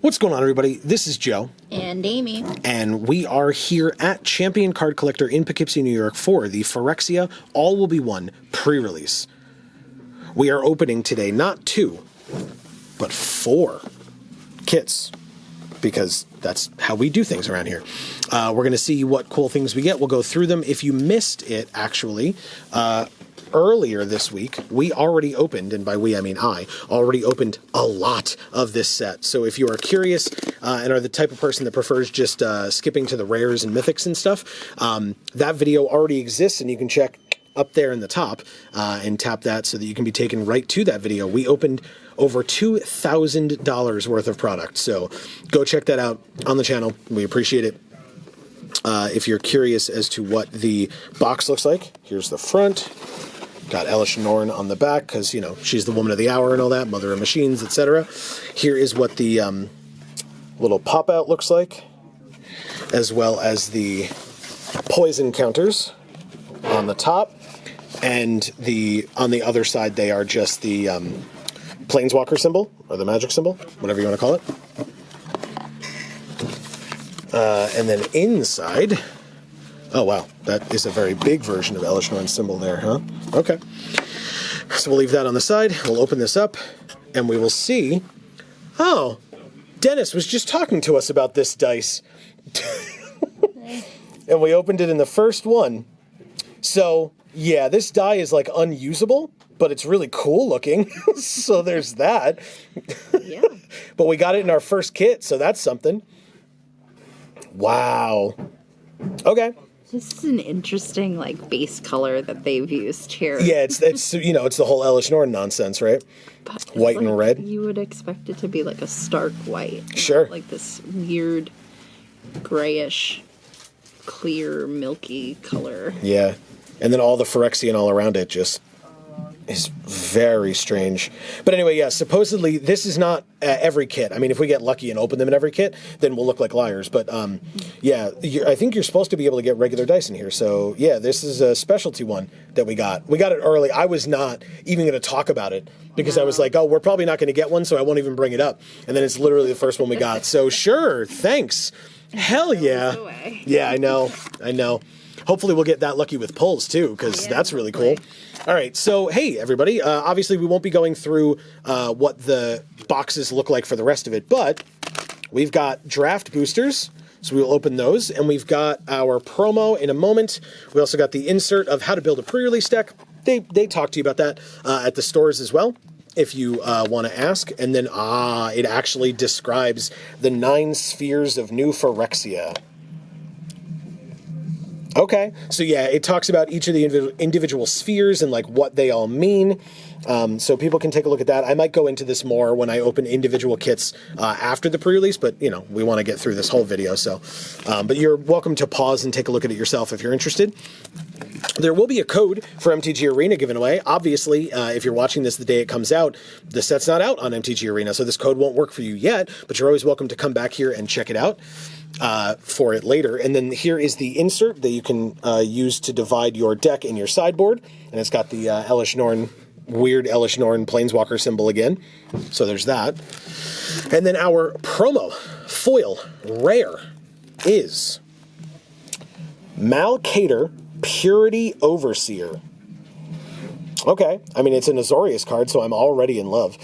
What's going on, everybody? This is Joe. And Amy. And we are here at Champion Card Collector in Poughkeepsie, New York for the Phyrexia All Will Be One pre-release. We are opening today not 2, but 4 kits, because that's how we do things around here. We're going to see what cool things we get. We'll go through them. If you missed it, actually, earlier this week, we already opened, and by we I mean I, already opened a lot of this set. So if you are curious and are the type of person that prefers just skipping to the rares and mythics and stuff, that video already exists, and you can check up there in the top and tap that so that you can be taken right to that video. We opened over $2,000 worth of product, so go check that out on the channel. We appreciate it. If you're curious as to what the box looks like, here's the front. Got Elish Norn on the back because, you know, she's the woman of the hour and all that, mother of machines, etc. Here is what the little pop-out looks like, as well as the poison counters on the top. And on the other side, they are just the Planeswalker symbol, or the magic symbol, whatever you want to call it. And then inside... Oh, wow. That is a very big version of Elish Norn's symbol there, huh? Okay. So we'll leave that on the side. We'll open this up, and we will see... Oh, Dennis was just talking to us about this dice. And we opened it in the first one. So, yeah, this die is, like, unusable, but it's really cool looking. So there's that. Yeah. But we got it in our first kit, so that's something. Wow. Okay. This is an interesting, like, base color that they've used here. Yeah, it's you know, it's the whole Elish Norn nonsense, right? But white and red. You would expect it to be like a stark white. Sure. Like this weird grayish, clear, milky color. Yeah. And then all the Phyrexian all around it just is very strange. But anyway, yeah, supposedly this is not every kit. I mean, if we get lucky and open them in every kit, then we'll look like liars. But yeah, I think you're supposed to be able to get regular dice in here. So yeah, this is a specialty one that we got. We got it early. I was not even going to talk about it because I was like, oh, we're probably not going to get one, so I won't even bring it up. And then it's literally the first one we got. So sure, thanks. Hell yeah. Yeah, I know. Hopefully we'll get that lucky with pulls too, because that's really cool. All right, so hey everybody, obviously we won't be going through what the boxes look like for the rest of it, but we've got draft boosters, so we'll open those, and we've got our promo in a moment. We also got the insert of how to build a pre-release deck. They talk to you about that at the stores as well, if you want to ask. And then, it actually describes the 9 spheres of new Phyrexia. Okay, so yeah, it talks about each of the individual spheres and like what they all mean. So people can take a look at that. I might go into this more when I open individual kits after the pre-release, but you know, we want to get through this whole video. So, but you're welcome to pause and take a look at it yourself if you're interested. There will be a code for MTG Arena given away. Obviously, if you're watching this the day it comes out, the set's not out on MTG Arena, so this code won't work for you yet, but you're always welcome to come back here and check it out for it later. And then here is the insert that you can use to divide your deck in your sideboard, and it's got the Elish Norn, weird Elish Norn Planeswalker symbol again. So there's that. And then our promo foil rare is Malcator Purity Overseer. Okay, I mean, it's an Azorius card, so I'm already in love.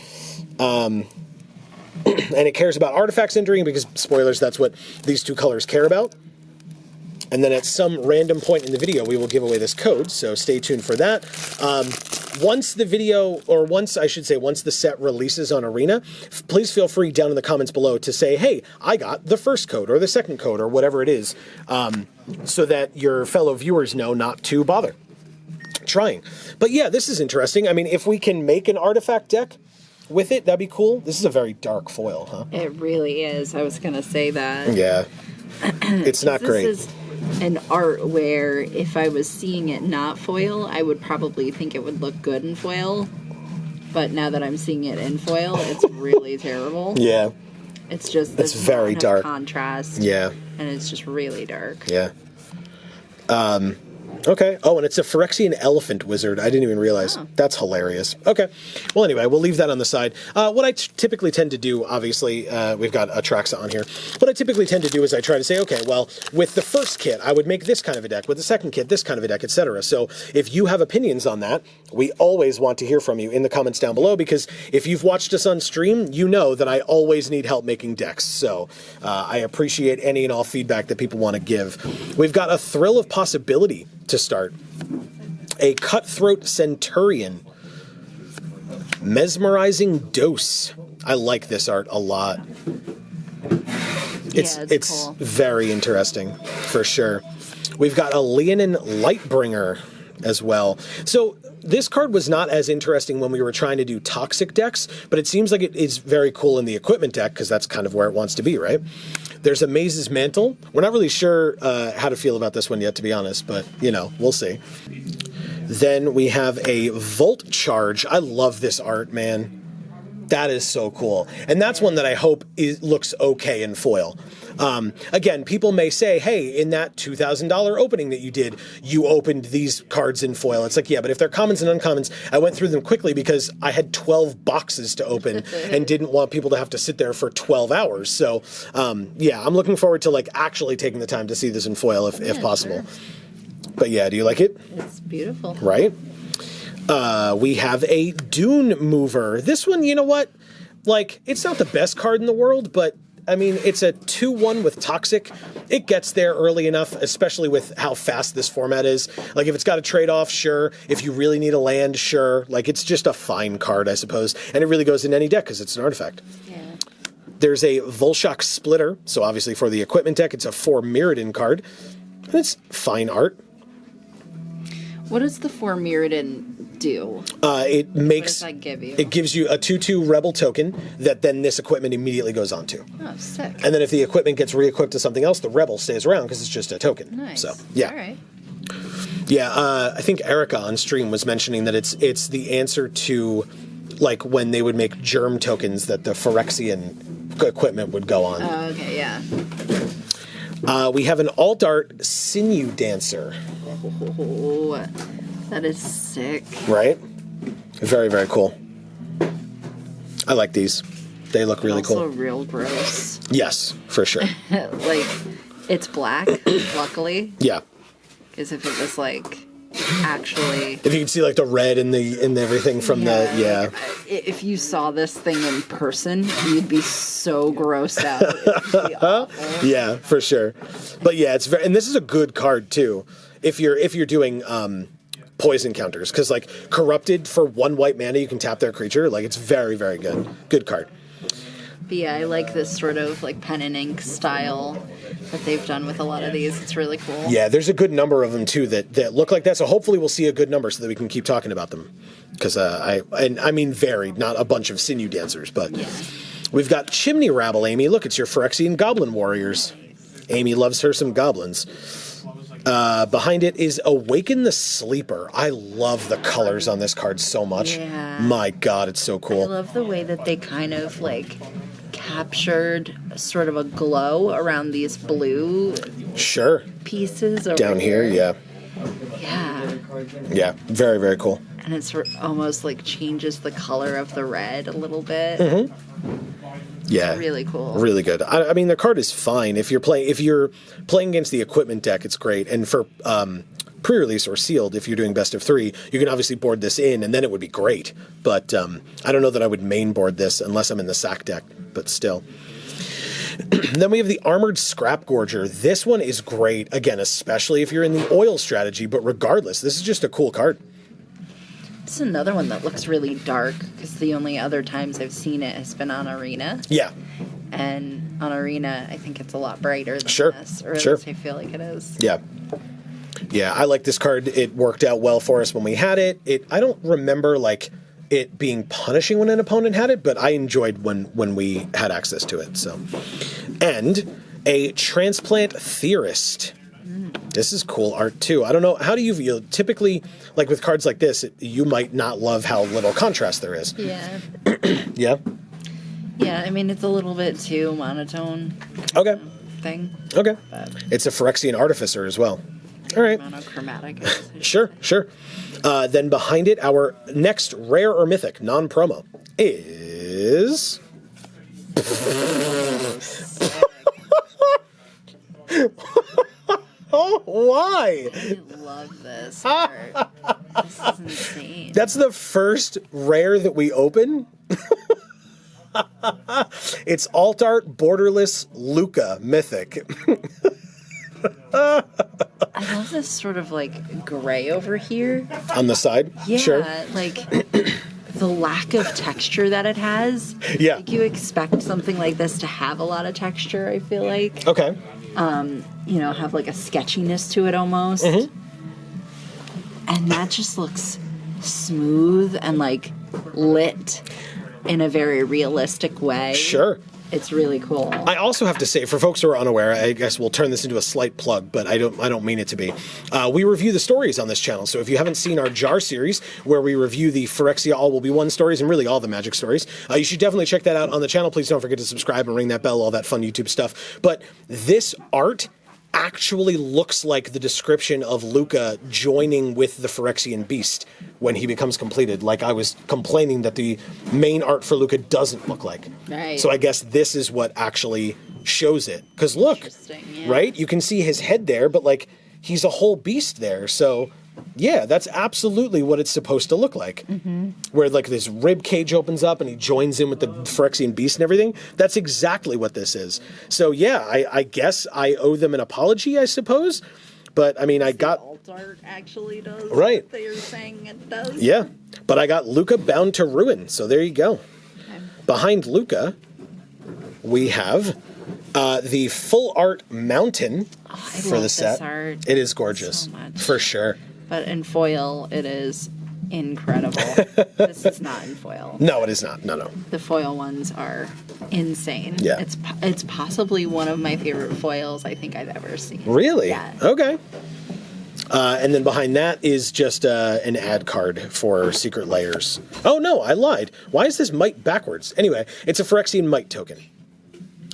And it cares about artifacts entering because, spoilers, that's what these 2 colors care about. And then at some random point in the video, we will give away this code, so stay tuned for that. Once the video, or once the set releases on Arena, please feel free down in the comments below to say, hey, I got the first code or the second code or whatever it is, so that your fellow viewers know not to bother trying. But yeah, this is interesting. I mean, if we can make an artifact deck with it, that'd be cool. This is a very dark foil, huh? It really is. I was going to say that. Yeah. It's not great. This is an art where if I was seeing it not foil, I would probably think it would look good in foil. But now that I'm seeing it in foil, it's really terrible. Yeah. It's just this very dark contrast. Yeah. And it's just really dark. Yeah. Okay. Oh, and it's a Phyrexian elephant wizard. I didn't even realize. Oh. That's hilarious. Okay. Well, anyway, we'll leave that on the side. What I typically tend to do, obviously, we've got Atraxa on here. What I typically tend to do is I try to say, okay, well, with the first kit, I would make this kind of a deck. With the second kit, this kind of a deck, etc. So if you have opinions on that, we always want to hear from you in the comments down below, because if you've watched us on stream, you know that I always need help making decks. So I appreciate any and all feedback that people want to give. We've got a Thrill of Possibility to start. A Cutthroat Centurion. Mesmerizing Dose. I like this art a lot. It's cool. very interesting, for sure. We've got a Leonin Lightbringer as well. So this card was not as interesting when we were trying to do toxic decks, but it seems like it is very cool in the equipment deck, because that's kind of where it wants to be, right? There's a Maze's Mantle. We're not really sure how to feel about this one yet, to be honest, but, you know, we'll see. Then we have a Volt Charge. I love this art, man. That is so cool. And that's one that I hope looks okay in foil. Again, people may say, hey, in that $2,000 opening that you did, you opened these cards in foil. It's like, yeah, but if they're commons and uncommons, I went through them quickly because I had 12 boxes to open and didn't want people to have to sit there for 12 hours. So, yeah, I'm looking forward to, like, actually taking the time to see this in foil if possible. Sure. But yeah, do you like it? It's beautiful. Right? We have a Dune Mover. This one, you know what? Like, it's not the best card in the world, but I mean, it's a 2/1 with Toxic. It gets there early enough, especially with how fast this format is. Like, if it's got a trade-off, sure. If you really need a land, sure. Like, it's just a fine card, I suppose. And it really goes in any deck because it's an artifact. Yeah. There's a Volshok Splitter. So obviously for the equipment deck, it's a 4 Mirrodin card. And it's fine art. What does the 4 Mirrodin do? It makes. What does that give you? It gives you a 2/2 Rebel token that then this equipment immediately goes on to. Oh, sick. And then if the equipment gets re-equipped to something else, the Rebel stays around because it's just a token. Nice. So, yeah. All right. Yeah, I think Erica on stream was mentioning that it's the answer to, like, when they would make germ tokens that the Phyrexian equipment would go on. Oh, okay, yeah. We have an Alt Art Sinew Dancer. Oh, that is sick. Right? Very, very cool. I like these. They look really also cool. real gross. Yes, for sure. Like, it's black, luckily. Yeah. Because if it was, like, actually... If you can see, like, the red and everything from Like, if you saw this thing in person, you'd be so grossed out. It would be awful. Yeah, for sure. But yeah, it's very, and this is a good card too. If you're doing poison counters, because like Corrupted for 1 white mana, you can tap their creature. Like, it's very, very good. Good card. But yeah, I like this sort of like pen and ink style that they've done with a lot of these. It's really cool. Yeah, there's a good number of them too that look like that. So hopefully we'll see a good number so that we can keep talking about them. Because I mean varied, not a bunch of Sinew Dancers, but Yeah. we've got Chimney Rabble, Amy. Look, it's your Phyrexian Goblin Warriors. Amy loves her some goblins. Behind it is Awaken the Sleeper. I love the colors on this card so much. Yeah. My God, it's so cool. I love the way that they kind of like captured sort of a glow around these blue Sure. pieces over Down here, yeah. Yeah. Yeah, very, very cool. And it's almost like changes the color of the red a little bit. Mm-hmm. Yeah. Really cool. Really good. I mean, the card is fine. If you're playing against the equipment deck, it's great. And for pre-release or sealed, if you're doing best of 3, you can obviously board this in, and then it would be great. But I don't know that I would main board this unless I'm in the sack deck, but still. Then we have the Armored Scrap Gorger. This one is great, again, especially if you're in the oil strategy, but regardless, this is just a cool card. It's another one that looks really dark because the only other times I've seen it has been on Arena. Yeah. And on Arena, I think it's a lot brighter than Sure. this. Or at Sure. least I feel like it is. Yeah. Yeah, I like this card. It worked out well for us when we had it. I don't remember, like, it being punishing when an opponent had it, but I enjoyed when we had access to it. So, and a Transplant Theorist. This is cool art too. I don't know, how do you feel? Typically, like with cards like this, you might not love how little contrast there is. Yeah. Yeah? Yeah, I mean, it's a little bit too monotone Okay. thing. Okay. But It's a Phyrexian Artificer as well. All right. Monochromatic. Is. Sure. Then behind it, our next rare or mythic non-promo is. Oh, why? I love this art. This is insane. That's the first rare that we open. It's alt art borderless Luca mythic. I love this sort of like gray over here. On the side? Yeah, Sure. like the lack of texture that it has. Yeah. Like you expect something like this to have a lot of texture, I feel like. Okay. You know, have like a sketchiness to it almost. Mm-hmm. And that just looks smooth and like lit in a very realistic way. Sure. It's really cool. I also have to say, for folks who are unaware, I guess we'll turn this into a slight plug, but I don't mean it to be. We review the stories on this channel, so if you haven't seen our Jar series, where we review the Phyrexia All Will Be One stories and really all the Magic stories, you should definitely check that out on the channel. Please don't forget to subscribe and ring that bell, all that fun YouTube stuff. But this art actually looks like the description of Luca joining with the Phyrexian beast when he becomes completed. Like I was complaining that the main art for Luca doesn't look like. Right. So I guess this is what actually shows it. Because look, Interesting, yeah. right? You can see his head there, but like he's a whole beast there. So yeah, that's absolutely what it's supposed to look like. Mm-hmm. Where like this rib cage opens up and he joins in with the Phyrexian beast and everything. That's exactly what this is. So yeah, I guess I owe them an apology, I suppose. But I mean, I got alt art actually does right. what they're saying it does. Yeah, but I got Luca Bound to Ruin. So there you go. Okay. Behind Luca, we have the full art mountain for love the set. this art It is gorgeous, so much. for sure. But in foil, it is incredible. This is not in foil. No, it is not. No. The foil ones are insane. Yeah. It's possibly one of my favorite foils I think I've ever seen. Really? Yeah. Okay. And then behind that is just an ad card for Secret Layers. Oh no, I lied. Why is this Mite backwards? Anyway, it's a Phyrexian Mite token.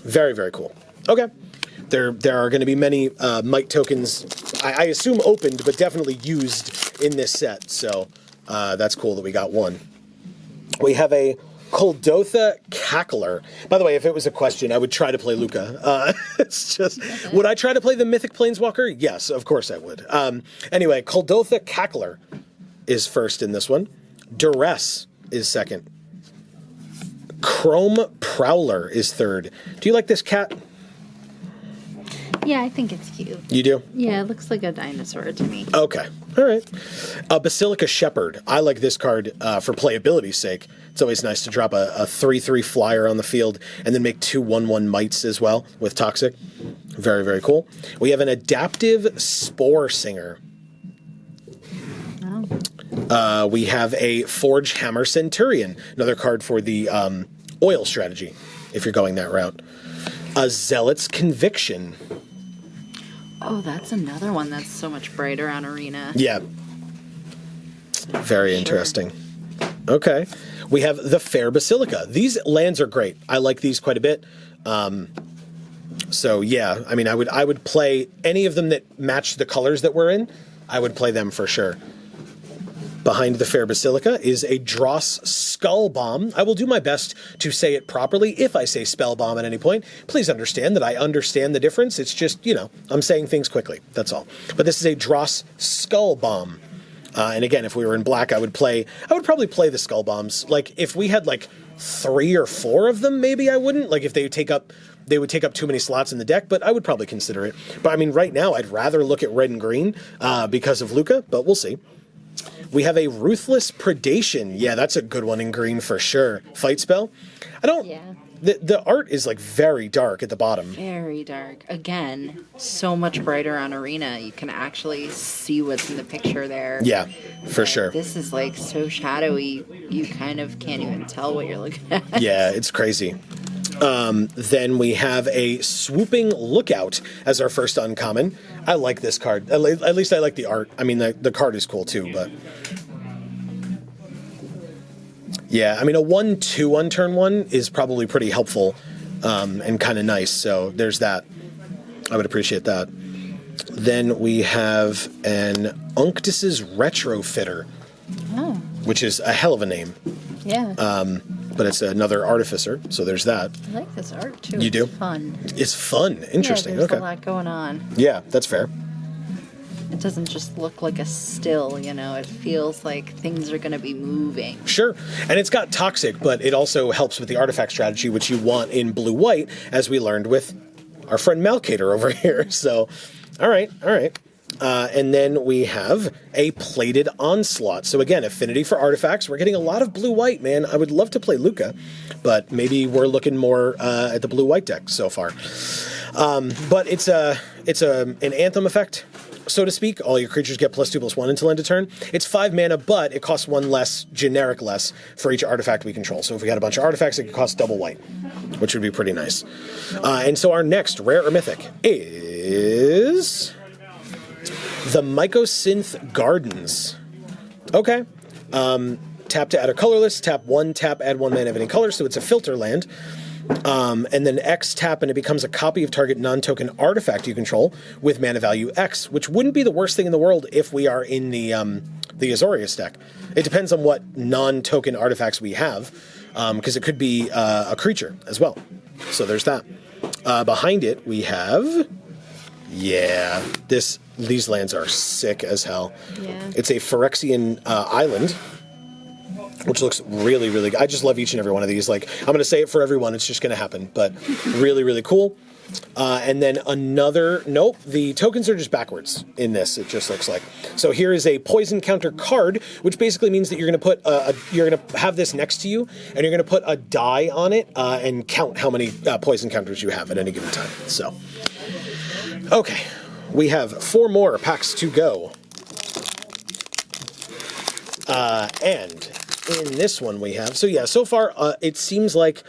Very, very cool. Okay. There are going to be many Mite tokens, I assume opened, but definitely used in this set. So that's cool that we got one. We have a Koldotha Cackler. By the way, if it was a question, I would try to play Luca. It's just, would I try to play the Mythic Planeswalker? Yes, of course I would. Anyway, Koldotha Cackler is first in this one. Duress is second. Chrome Prowler is third. Do you like this cat? Yeah, I think it's cute. You do? Yeah, it looks like a dinosaur to me. Okay. All right. Basilica Shepherd. I like this card for playability's sake. It's always nice to drop a 3/3 flyer on the field and then make 2 1/1 mites as well with Toxic. Very, very cool. We have an Adaptive Spore Singer. Oh. We have a Forge Hammer Centurion. Another card for the oil strategy, if you're going that route. A Zealot's Conviction. Oh, that's another one that's so much brighter on Arena. Yeah. Very interesting. Okay. We have the Fair Basilica. These lands are great. I like these quite a bit. So yeah, I mean, I would play any of them that match the colors that we're in. I would play them for sure. Behind the Fair Basilica is a Dross Skull Bomb. I will do my best to say it properly. If I say Spell Bomb at any point, please understand that I understand the difference. It's just, you know, I'm saying things quickly. That's all. But this is a Dross Skull Bomb. And again, if we were in black, I would probably play the Skull Bombs. Like, if we had like 3 or 4 of them, maybe I wouldn't. Like, if they would take up too many slots in the deck, but I would probably consider it. But I mean, right now, I'd rather look at red and green because of Luca, but we'll see. We have a Ruthless Predation. Yeah, that's a good one in green for sure. Fight spell. Yeah. The art is like very dark at the bottom. Very dark. Again, so much brighter on Arena. You can actually see what's in the picture there. Yeah, for sure. This is like so shadowy, you kind of can't even tell what you're looking at. Yeah, it's crazy. Then we have a Swooping Lookout as our first uncommon. I like this card. At least I like the art. I mean, the card is cool too, but... Yeah, I mean, a 1/2 on turn 1 is probably pretty helpful and kind of nice, so there's that. I would appreciate that. Then we have an Unctus's Retrofitter, which is a hell of a name. Yeah. But it's another artificer, so there's that. I like this art too. You do? It's fun. It's fun. Interesting. Yeah, there's Okay. a lot going on. Yeah, that's fair. It doesn't just look like a still, It feels like things are going to be moving. Sure. And it's got toxic, but it also helps with the artifact strategy, which you want in blue-white, as we learned with our friend Malkator over here. So, all right. And then we have a Plated Onslaught. So again, affinity for artifacts. We're getting a lot of blue-white, man. I would love to play Luca, but maybe we're looking more at the blue-white deck so far. But it's an Anthem effect, so to speak. All your creatures get +2/+1 until end of turn. It's 5 mana, but it costs 1 less, generic less, for each artifact we control. So if we had a bunch of artifacts, it could cost double white, which would be pretty nice. And so our next rare or mythic is the Mycosynth Gardens. Okay. Tap to add a colorless, tap 1, tap, add 1 mana of any color, so it's a filter land. And then X tap and it becomes a copy of target non-token artifact you control with mana value X, which wouldn't be the worst thing in the world if we are in the Azorius deck. It depends on what non-token artifacts we have, because it could be a creature as well. So there's that. Behind it we have, these lands are sick as hell. Yeah. It's a Phyrexian island, which looks really, really good. I just love each and every one of these. Like, I'm going to say it for everyone. It's just going to happen. But really, really cool. And then nope, the tokens are just backwards in this, it just looks like. So here is a poison counter card, which basically means that you're going to put you're going to have this next to you, and you're going to put a die on it and count how many poison counters you have at any given time. So, okay. We have 4 more packs to go. And in this one we have, so far it seems like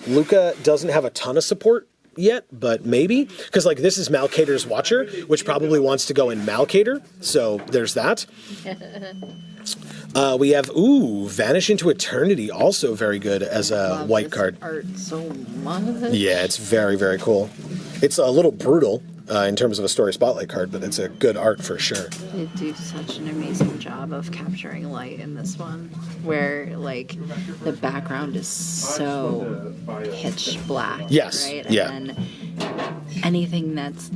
Luca doesn't have a ton of support yet, but maybe, because like this is Malkator's Watcher, which probably wants to go in Malkator, so there's that. We have Vanish into Eternity, also very good as a white card. Art so much. Yeah, it's very, very cool. It's a little brutal in terms of a story spotlight card, but it's a good art for sure. They do such an amazing job of capturing light in this one, where like the background is so pitch black. Yes. Right? Yeah. And anything that's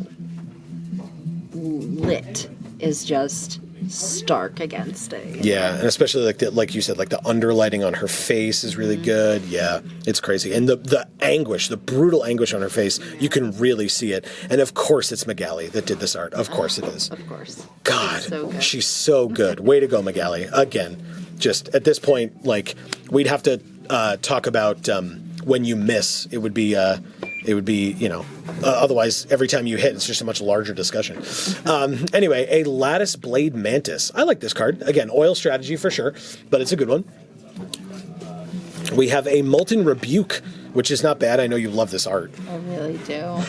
lit is just stark against it. Yeah, and especially like you said, like the underlighting on her face is really good. Yeah, it's crazy. And the anguish, the brutal anguish on her face, you can really see it. And of course it's Magali that did this art. Of course it is. Of course. God, So good. she's so good. Way to go, Magali. Again, just at this point, like, we'd have to talk about when you miss. It would be, otherwise every time you hit, it's just a much larger discussion. Anyway, a Lattice Blade Mantis. I like this card. Again, oil strategy for sure, but it's a good one. We have a Molten Rebuke, which is not bad. I know you love this art. I really do.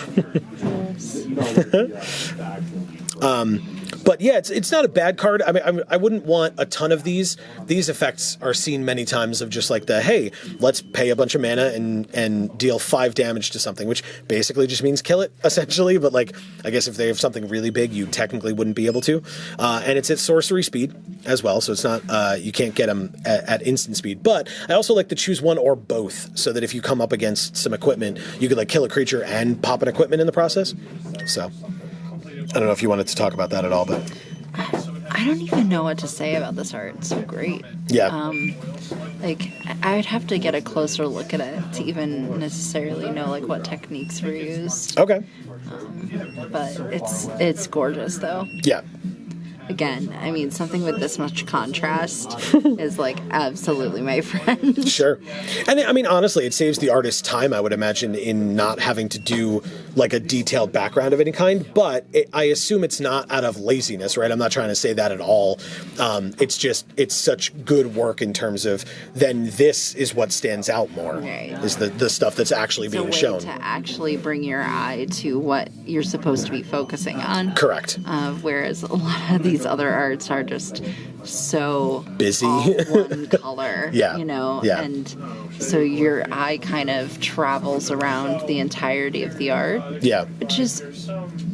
Yes. But yeah, it's not a bad card. I mean, I wouldn't want a ton of these. These effects are seen many times of just like hey, let's pay a bunch of mana and deal 5 damage to something, which basically just means kill it, essentially. But like, I guess if they have something really big, you technically wouldn't be able to. And it's at sorcery speed as well, so it's not, you can't get them at instant speed. But I also like to choose one or both, so that if you come up against some equipment, you could like kill a creature and pop an equipment in the process. So I don't know if you wanted to talk about that at all, but I don't even know what to say about this art. It's so great. yeah. Like, I would have to get a closer look at it to even necessarily know like what techniques were used. Okay. But it's gorgeous though. Yeah. Again, I mean, something with this much contrast is like absolutely my friend. Sure. And I mean, honestly, it saves the artist time, I would imagine, in not having to do like a detailed background of any kind. But I assume it's not out of laziness, right? I'm not trying to say that at all. It's just, it's such good work in terms of then this is what stands out more, Right. is the stuff that's actually It's being a way shown. to actually bring your eye to what you're supposed to be focusing on. Correct. Whereas a lot of these these other arts are just so busy, all one color. Yeah. You know, Yeah. and so your eye kind of travels around the entirety of the art. Yeah. Which is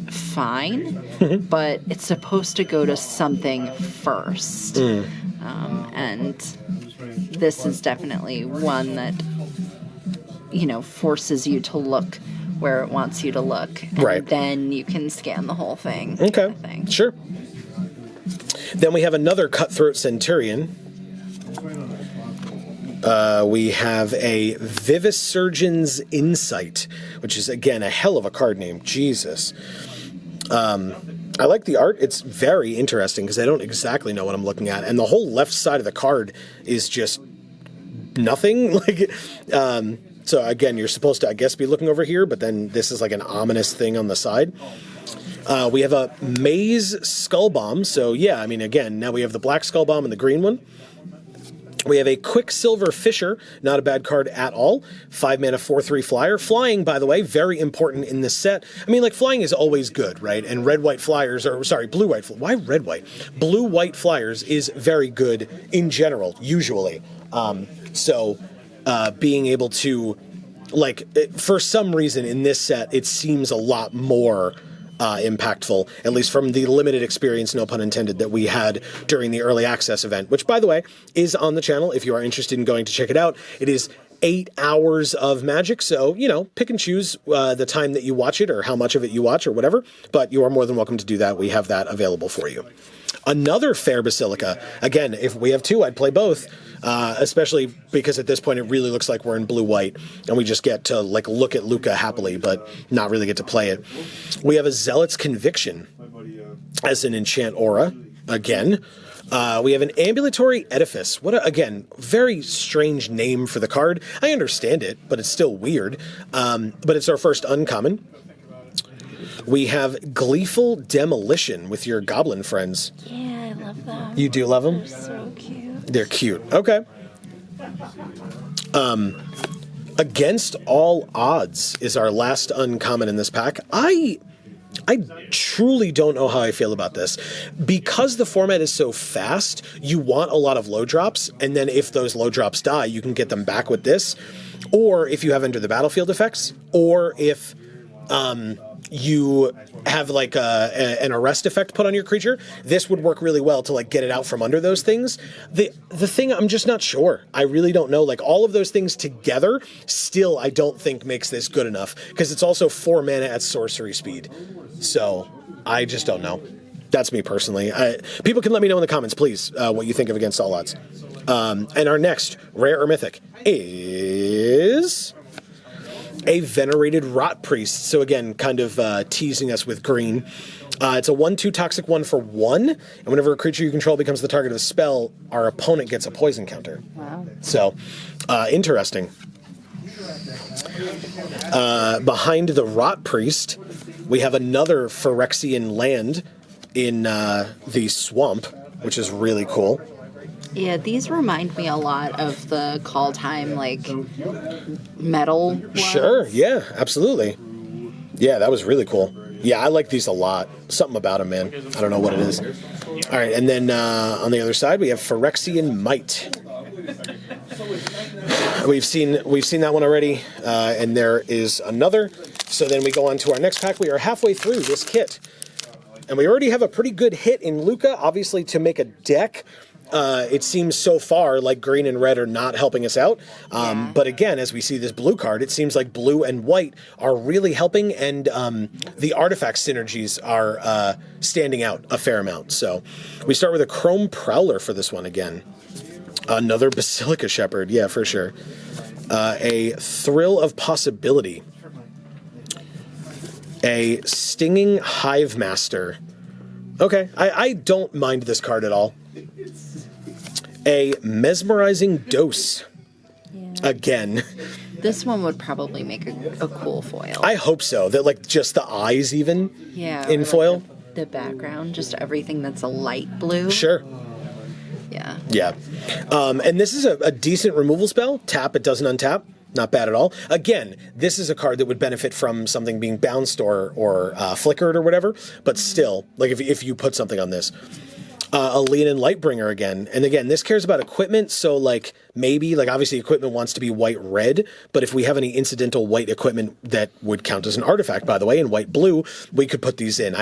fine, but it's supposed to go to something first. And this is definitely one that, you know, forces you to look where it wants you to look. And Right. then you can scan the whole thing. Okay. Kind of thing. Sure. Then we have another Cutthroat Centurion. We have a Vivisurgeon's Insight, which is, again, a hell of a card name. Jesus. I like the art. It's very interesting because I don't exactly know what I'm looking at. And the whole left side of the card is just nothing. Like, so again, you're supposed to, I guess, be looking over here, but then this is like an ominous thing on the side. We have a Maze Skull Bomb. So yeah, I mean, again, now we have the black Skull Bomb and the green one. We have a Quicksilver Fisher, not a bad card at all. 5 mana, 4/3 flyer. Flying, by the way, very important in this set. I mean, like, flying is always good, right? And red-white flyers, or sorry, blue-white, why red-white? Blue-white flyers is very good in general, usually. So being able to, like, for some reason in this set, it seems a lot more impactful, at least from the limited experience, no pun intended, that we had during the early access event, which, by the way, is on the channel if you are interested in going to check it out. It is 8 hours of Magic, so, you know, pick and choose the time that you watch it or how much of it you watch or whatever, but you are more than welcome to do that. We have that available for you. Another Fair Basilica. Again, if we have two, I'd play both, especially because at this point it really looks like we're in blue-white, and we just get to, like, look at Luca happily, but not really get to play it. We have a Zealot's Conviction as an enchant aura, again. We have an Ambulatory Edifice. What, again, very strange name for the card. I understand it, but it's still weird. But it's our first uncommon. We have Gleeful Demolition with your goblin friends. Yeah, I love them. You do love them? They're so cute. They're cute. Okay. Against All Odds is our last uncommon in this pack. I truly don't know how I feel about this. Because the format is so fast, you want a lot of low drops, and then if those low drops die, you can get them back with this. Or if you have Enter the Battlefield effects, or if you have like an arrest effect put on your creature, this would work really well to like get it out from under those things. The thing, I'm just not sure. I really don't know. Like all of those things together, still I don't think makes this good enough because it's also 4 mana at sorcery speed. So I just don't know. That's me personally. People can let me know in the comments, please, what you think of Against All Odds. And our next rare or mythic is a Venerated Rot Priest. So again, kind of teasing us with green. It's a 1/2 toxic 1 for 1, and whenever a creature you control becomes the target of a spell, our opponent gets a poison counter. Wow. So, interesting. Behind the Rot Priest, we have another Phyrexian land in the swamp, which is really cool. Yeah, these remind me a lot of the Call Time, like, metal ones. Sure, yeah, absolutely. Yeah, that was really cool. Yeah, I like these a lot. Something about them, man. I don't know what it is. All right, and then on the other side, we have Phyrexian Might. We've seen that one already, and there is another. So then we go on to our next pack. We are halfway through this kit. And we already have a pretty good hit in Luca, obviously, to make a deck. It seems so far like green and red are not helping us out. But again, as we see this blue card, it seems like blue and white are really helping, and the artifact synergies are standing out a fair amount. So we start with a Chrome Prowler for this one again. Another Basilica Shepherd, yeah, for sure. A Thrill of Possibility. A Stinging Hive Master. Okay, I don't mind this card at all. A Mesmerizing Dose. Yeah. Again. This one would probably make a cool foil. I hope so. That like just the eyes even in like foil. the background, just everything that's a light blue. Sure. Yeah. Yeah. And this is a decent removal spell. Tap, it doesn't untap. Not bad at all. Again, this is a card that would benefit from something being bounced or flickered or whatever, but still, like if you put something on this. a Leonin Lightbringer again. And again, this cares about equipment, so like maybe, like obviously equipment wants to be white-red, but if we have any incidental white equipment that would count as an artifact, by the way, in white-blue, we could put these in.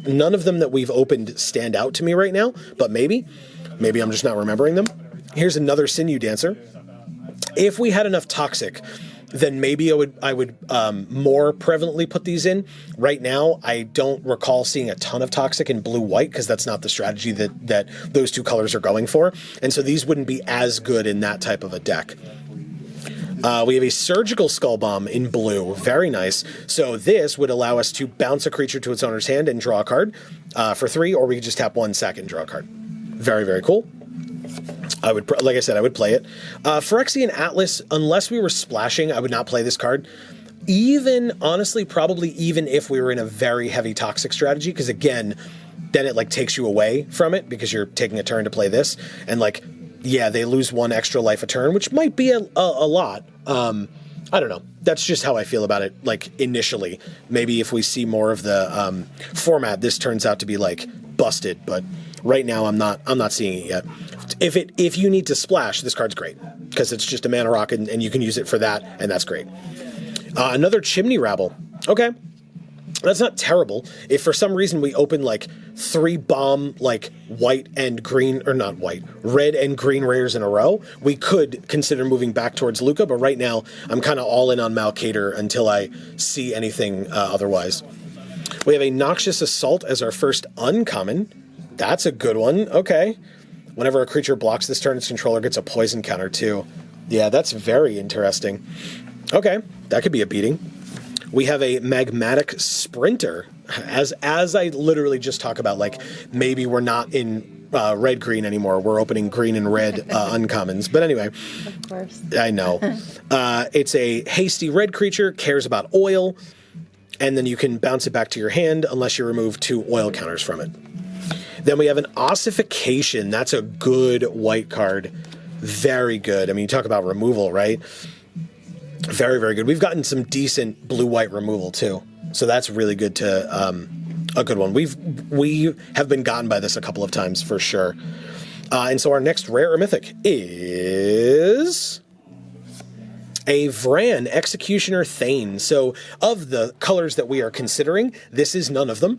None of them that we've opened stand out to me right now, but maybe I'm just not remembering them. Here's another Sinew Dancer. If we had enough Toxic, then maybe I would more prevalently put these in. Right now, I don't recall seeing a ton of Toxic in blue-white because that's not the strategy that those two colors are going for. And so these wouldn't be as good in that type of a deck. We have a Surgical Skull Bomb in blue. Very nice. So this would allow us to bounce a creature to its owner's hand and draw a card for 3, or we could just tap 1, sack it, and draw a card. Very, very cool. Like I said, I would play it. Phyrexian Atlas, unless we were splashing, I would not play this card. Honestly, probably even if we were in a very heavy Toxic strategy, because again, then it like takes you away from it because you're taking a turn to play this. And like, yeah, they lose 1 extra life a turn, which might be a lot. I don't know. That's just how I feel about it, like, initially. Maybe if we see more of the format, this turns out to be, like, busted. But right now, I'm not seeing it yet. If you need to splash, this card's great. Because it's just a mana rock, and you can use it for that, and that's great. Another Chimney Rabble. Okay. That's not terrible. If for some reason we open like 3 bomb, like white and green, or not white, red and green rares in a row, we could consider moving back towards Luca, but right now I'm kind of all in on Malcater until I see anything otherwise. We have a Noxious Assault as our first uncommon. That's a good one. Okay. Whenever a creature blocks this turn, its controller gets a poison counter too. Yeah, that's very interesting. Okay, that could be a beating. We have a Magmatic Sprinter, as I literally just talk about, like, maybe we're not in red-green anymore. We're opening green and red uncommons. But anyway. Of course. I know. It's a hasty red creature, cares about oil, and then you can bounce it back to your hand unless you remove 2 oil counters from it. Then we have an Ossification. That's a good white card. Very good. I mean, you talk about removal, right? Very, very good. We've gotten some decent blue-white removal, too. So that's really good a good one. We have been gotten by this a couple of times, for sure. And so our next rare or mythic is a Vran Executioner Thane. So of the colors that we are considering, this is none of them.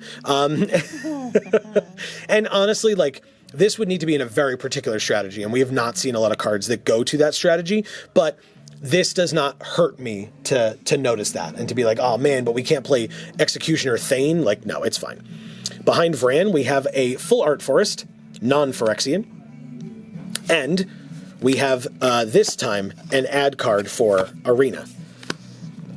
And honestly, like, this would need to be in a very particular strategy, and we have not seen a lot of cards that go to that strategy, but this does not hurt me to notice that and to be like, oh man, but we can't play Executioner Thane. Like, no, it's fine. Behind Vran, we have a Full Art Forest, non-Phyrexian, and we have, this time, an ad card for Arena.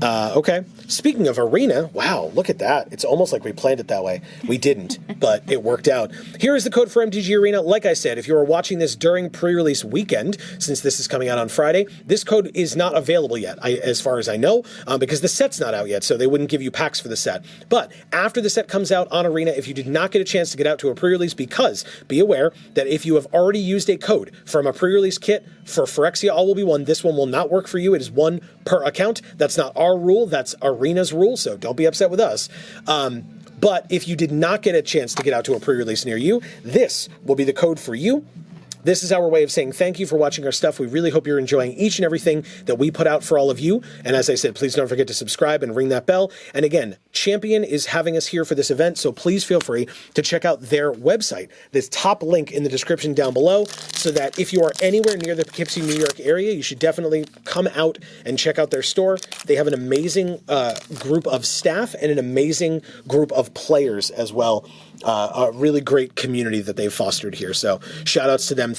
Okay. Speaking of Arena, wow, look at that. It's almost like we planned it that way. We didn't, but it worked out. Here is the code for MTG Arena. Like I said, if you are watching this during pre-release weekend, since this is coming out on Friday, this code is not available yet, as far as I know, because the set's not out yet, so they wouldn't give you packs for the set. But after the set comes out on Arena, if you did not get a chance to get out to a pre-release, because be aware that if you have already used a code from a pre-release kit for Phyrexia All Will Be One, this one will not work for you. It is 1 per account. That's not our rule. That's Arena's rule, so don't be upset with us. But if you did not get a chance to get out to a pre-release near you, this will be the code for you. This is our way of saying thank you for watching our stuff. We really hope you're enjoying each and everything that we put out for all of you. And as I said, please don't forget to subscribe and ring that bell. And again, Champion is having us here for this event, so please feel free to check out their website. This top link in the description down below, so that if you are anywhere near the Poughkeepsie, New York area, you should definitely come out and check out their store. They have an amazing group of staff and an amazing group of players as well. A really great community that they've fostered here. So shout outs to them.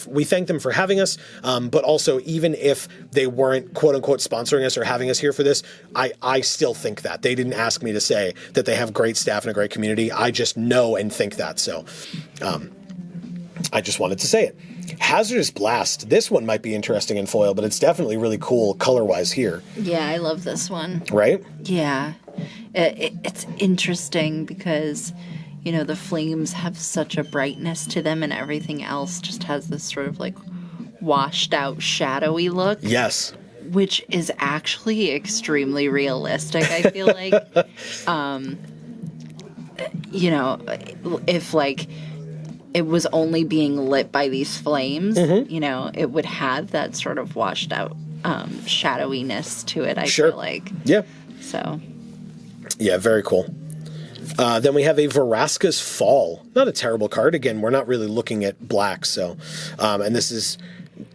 We thank them for having us. But also, even if they weren't quote unquote sponsoring us or having us here for this, I still think that. They didn't ask me to say that they have great staff and a great community. I just know and think that. So I just wanted to say it. Hazardous Blast. This one might be interesting in foil, but it's definitely really cool color-wise here. Yeah, I love this one. Right? Yeah. It's interesting because, you know, the flames have such a brightness to them, and everything else just has this sort of like washed out, shadowy look. Yes. Which is actually extremely realistic, I feel like. you know, if like it was only being lit by these flames, you know, it would have that sort of washed out shadowiness to it, I feel like. Yeah. So. Yeah, very cool. Then we have a Vraska's Fall. Not a terrible card. Again, we're not really looking at black, so... and this is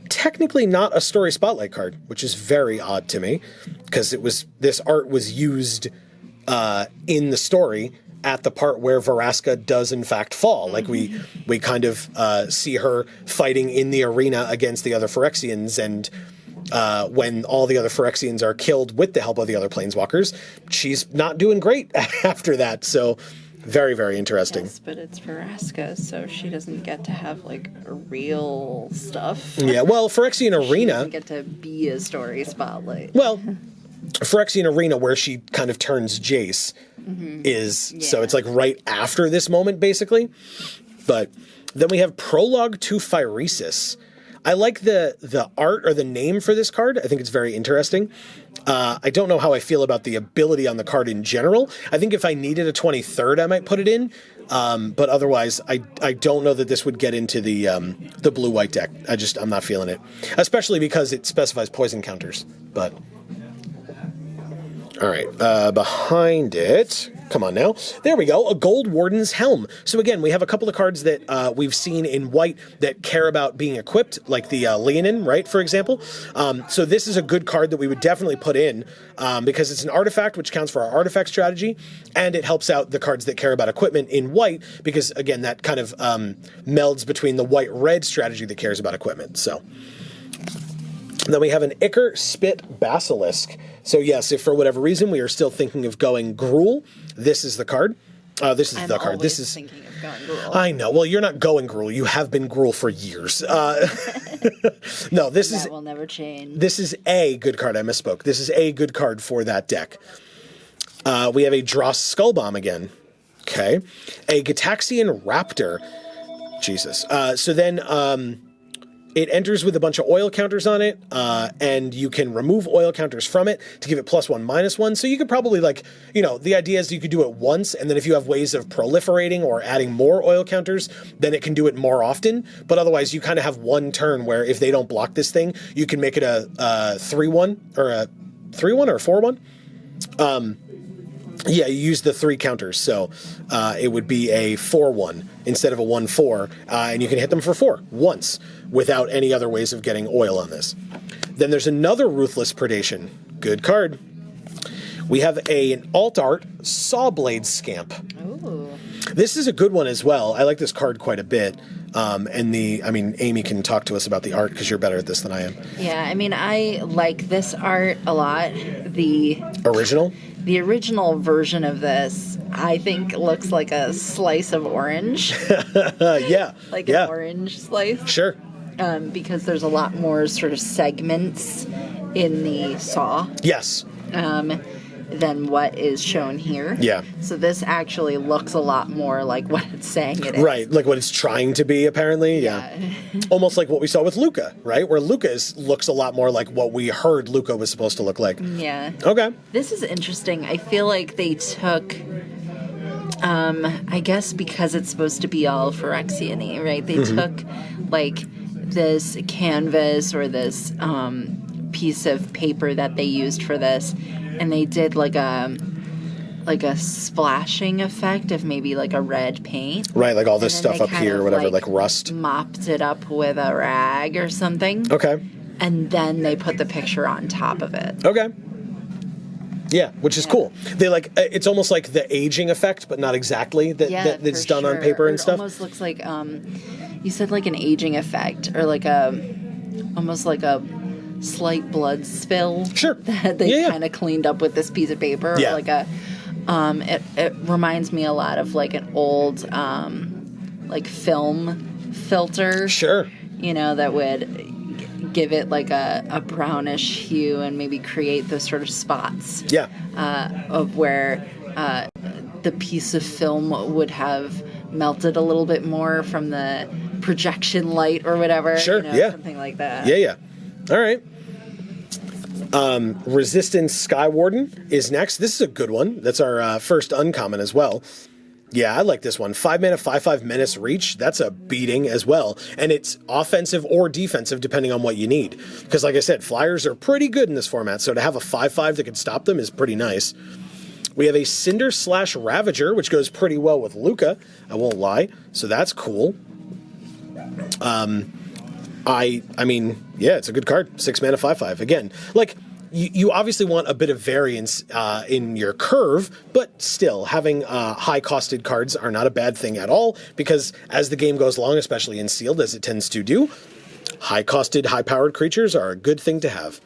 technically not a story spotlight card, which is very odd to me, because this art was used in the story at the part where Vraska does in fact fall. Like we kind of see her fighting in the arena against the other Phyrexians, and when all the other Phyrexians are killed with the help of the other Planeswalkers, she's not doing great after that. So very, very interesting. Yes, but it's Vraska, so she doesn't get to have like real stuff. Yeah, well, Phyrexian Arena... She doesn't get to be a story spotlight. Well, Phyrexian Arena, where she kind of turns Jace, so it's like right after this moment, basically. But then we have Prologue to Phyrexia. I like the art or the name for this card. I think it's very interesting. I don't know how I feel about the ability on the card in general. I think if I needed a 23rd, I might put it in. But otherwise, I don't know that this would get into the blue-white deck. I'm not feeling it. Especially because it specifies poison counters. But... All right, behind it, come on now, there we go, a Gold Warden's Helm. So again, we have a couple of cards that we've seen in white that care about being equipped, like the Leonin, right, for example. So this is a good card that we would definitely put in because it's an artifact, which counts for our artifact strategy, and it helps out the cards that care about equipment in white because, again, that kind of melds between the white-red strategy that cares about equipment, so... Then we have an Ichor Spit Basilisk. So yes, if for whatever reason we are still thinking of going Gruul, this is the card. This is the card. This is thinking of going Gruul. I know. Well, you're not going Gruul. You have been Gruul for years. No, That will never change. This is a good card. I misspoke. This is a good card for that deck. We have a Dross Skullbomb again. Okay. A Gitaxian Raptor. Jesus. So then... it enters with a bunch of oil counters on it, and you can remove oil counters from it to give it +1/-1. So you could probably, like, you know, the idea is you could do it once, and then if you have ways of proliferating or adding more oil counters, then it can do it more often. But otherwise, you kind of have one turn where if they don't block this thing, you can make it a 3/1 or a 3/1 or a 4/1. Yeah, you use the 3 counters, so it would be a 4/1 instead of a 1/4, and you can hit them for 4 once without any other ways of getting oil on this. Then there's another Ruthless Predation. Good card. We have an alt art Sawblade Scamp. Ooh. This is a good one as well. I like this card quite a bit. Amy can talk to us about the art because you're better at this than I am. Yeah, I mean, I like this art a lot. The original version of this, I think, looks like a slice of orange. Yeah. Like an orange slice. Sure. Because there's a lot more sort of segments in the saw. Yes. Than what is shown here. Yeah. So this actually looks a lot more like what it's saying it is. Right, like what it's trying to be, apparently. Yeah. Almost like what we saw with Luca, right? Where Luca looks a lot more like what we heard Luca was supposed to look like. Yeah. Okay. This is interesting. I feel like they took... I guess because it's supposed to be all Phyrexian-y, right? They took, like, this canvas or this piece of paper that they used for this, and they did like a splashing effect of maybe like a red paint. Right, like all this stuff up here or whatever, like rust. Mopped it up with a rag or something. Okay. And then they put the picture on top of it. Okay. Yeah, which is cool. They it's almost like the aging effect, but not exactly that's done on paper and stuff. It almost looks like you said like an aging effect or like almost like a slight blood spill. Sure. That they kind of cleaned up with this piece of paper. Yeah. Or like it reminds me a lot of like an old like film filter. Sure. You know, that would give it like a brownish hue and maybe create those sort of spots. Yeah. Of where the piece of film would have melted a little bit more from the projection light or whatever. Sure. Something like that. Yeah. All right. Resistance Skywarden is next. This is a good one. That's our first uncommon as well. Yeah, I like this one. 5 mana, 5/5 Menace Reach. That's a beating as well. And it's offensive or defensive depending on what you need. Because like I said, flyers are pretty good in this format, so to have a 5/5 that can stop them is pretty nice. We have a Cinder/Ravager, which goes pretty well with Luca, I won't lie. So that's cool. I mean, yeah, it's a good card. 6 mana, 5/5. Again, like, you obviously want a bit of variance in your curve, but still, having high-costed cards are not a bad thing at all, because as the game goes along, especially in Sealed, as it tends to do, high-costed, high-powered creatures are a good thing to have.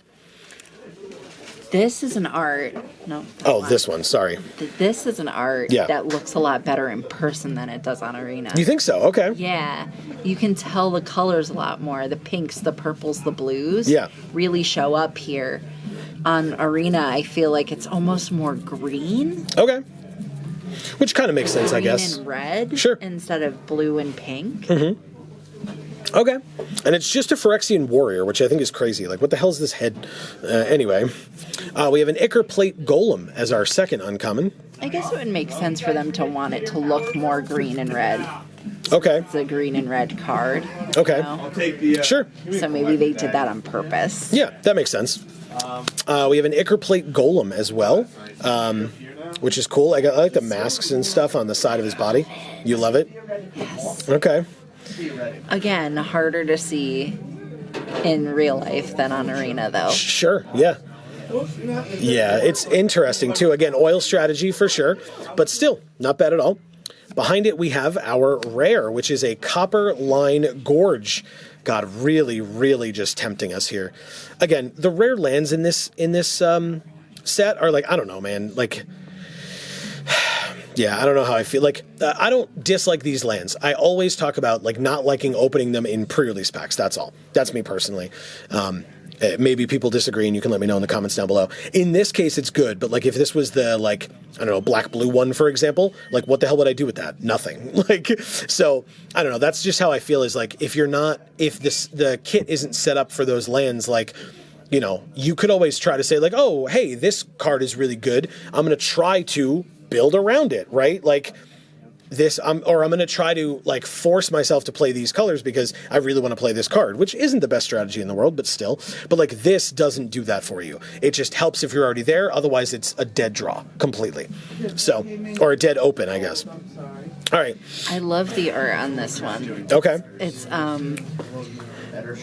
This is an art. No. Oh, this one, sorry. This is an art that looks a lot better in person than it does on Arena. You think so? Okay. Yeah. You can tell the colors a lot more. The pinks, the purples, the blues really show up here. On Arena, I feel like it's almost more green. Okay. Which kind of makes sense, I guess. Green and red. Sure. Instead of blue and pink. Mm-hmm. Okay. And it's just a Phyrexian warrior, which I think is crazy. Like, what the hell is this head? Anyway. We have an Ichor Plate Golem as our second uncommon. I guess it would make sense for them to want it to look more green and red. Okay. It's a green and red card. Okay. You know? Sure. So maybe they did that on purpose. Yeah, that makes sense. We have an Ichor Plate Golem as well, which is cool. I like the masks and stuff on the side of his body. You love it? Yes. Okay. Again, harder to see in real life than on Arena, though. Sure, yeah. Yeah, it's interesting, too. Again, oil strategy for sure, but still, not bad at all. Behind it, we have our rare, which is a Copper Line Gorge. God, really, really just tempting us here. Again, the rare lands in this set are like, I don't know, man. Like, yeah, I don't know how I feel. Like, I don't dislike these lands. I always talk about, like, not liking opening them in pre-release packs. That's all. That's me personally. Maybe people disagree, and you can let me know in the comments down below. In this case, it's good, but, like, if this was the, like, I don't know, black-blue one, for example, like, what the hell would I do with that? Nothing. Like, so, I don't know. That's just how I feel is, like, if the kit isn't set up for those lands, like, you know, you could always try to say, like, oh, hey, this card is really good. I'm going to try to build around it, right? Like, I'm going to try to, like, force myself to play these colors because I really want to play this card, which isn't the best strategy in the world, but still. But, like, this doesn't do that for you. It just helps if you're already there. Otherwise, it's a dead draw completely. So, or a dead open, I guess. All right. I love the art on this one. Okay. It's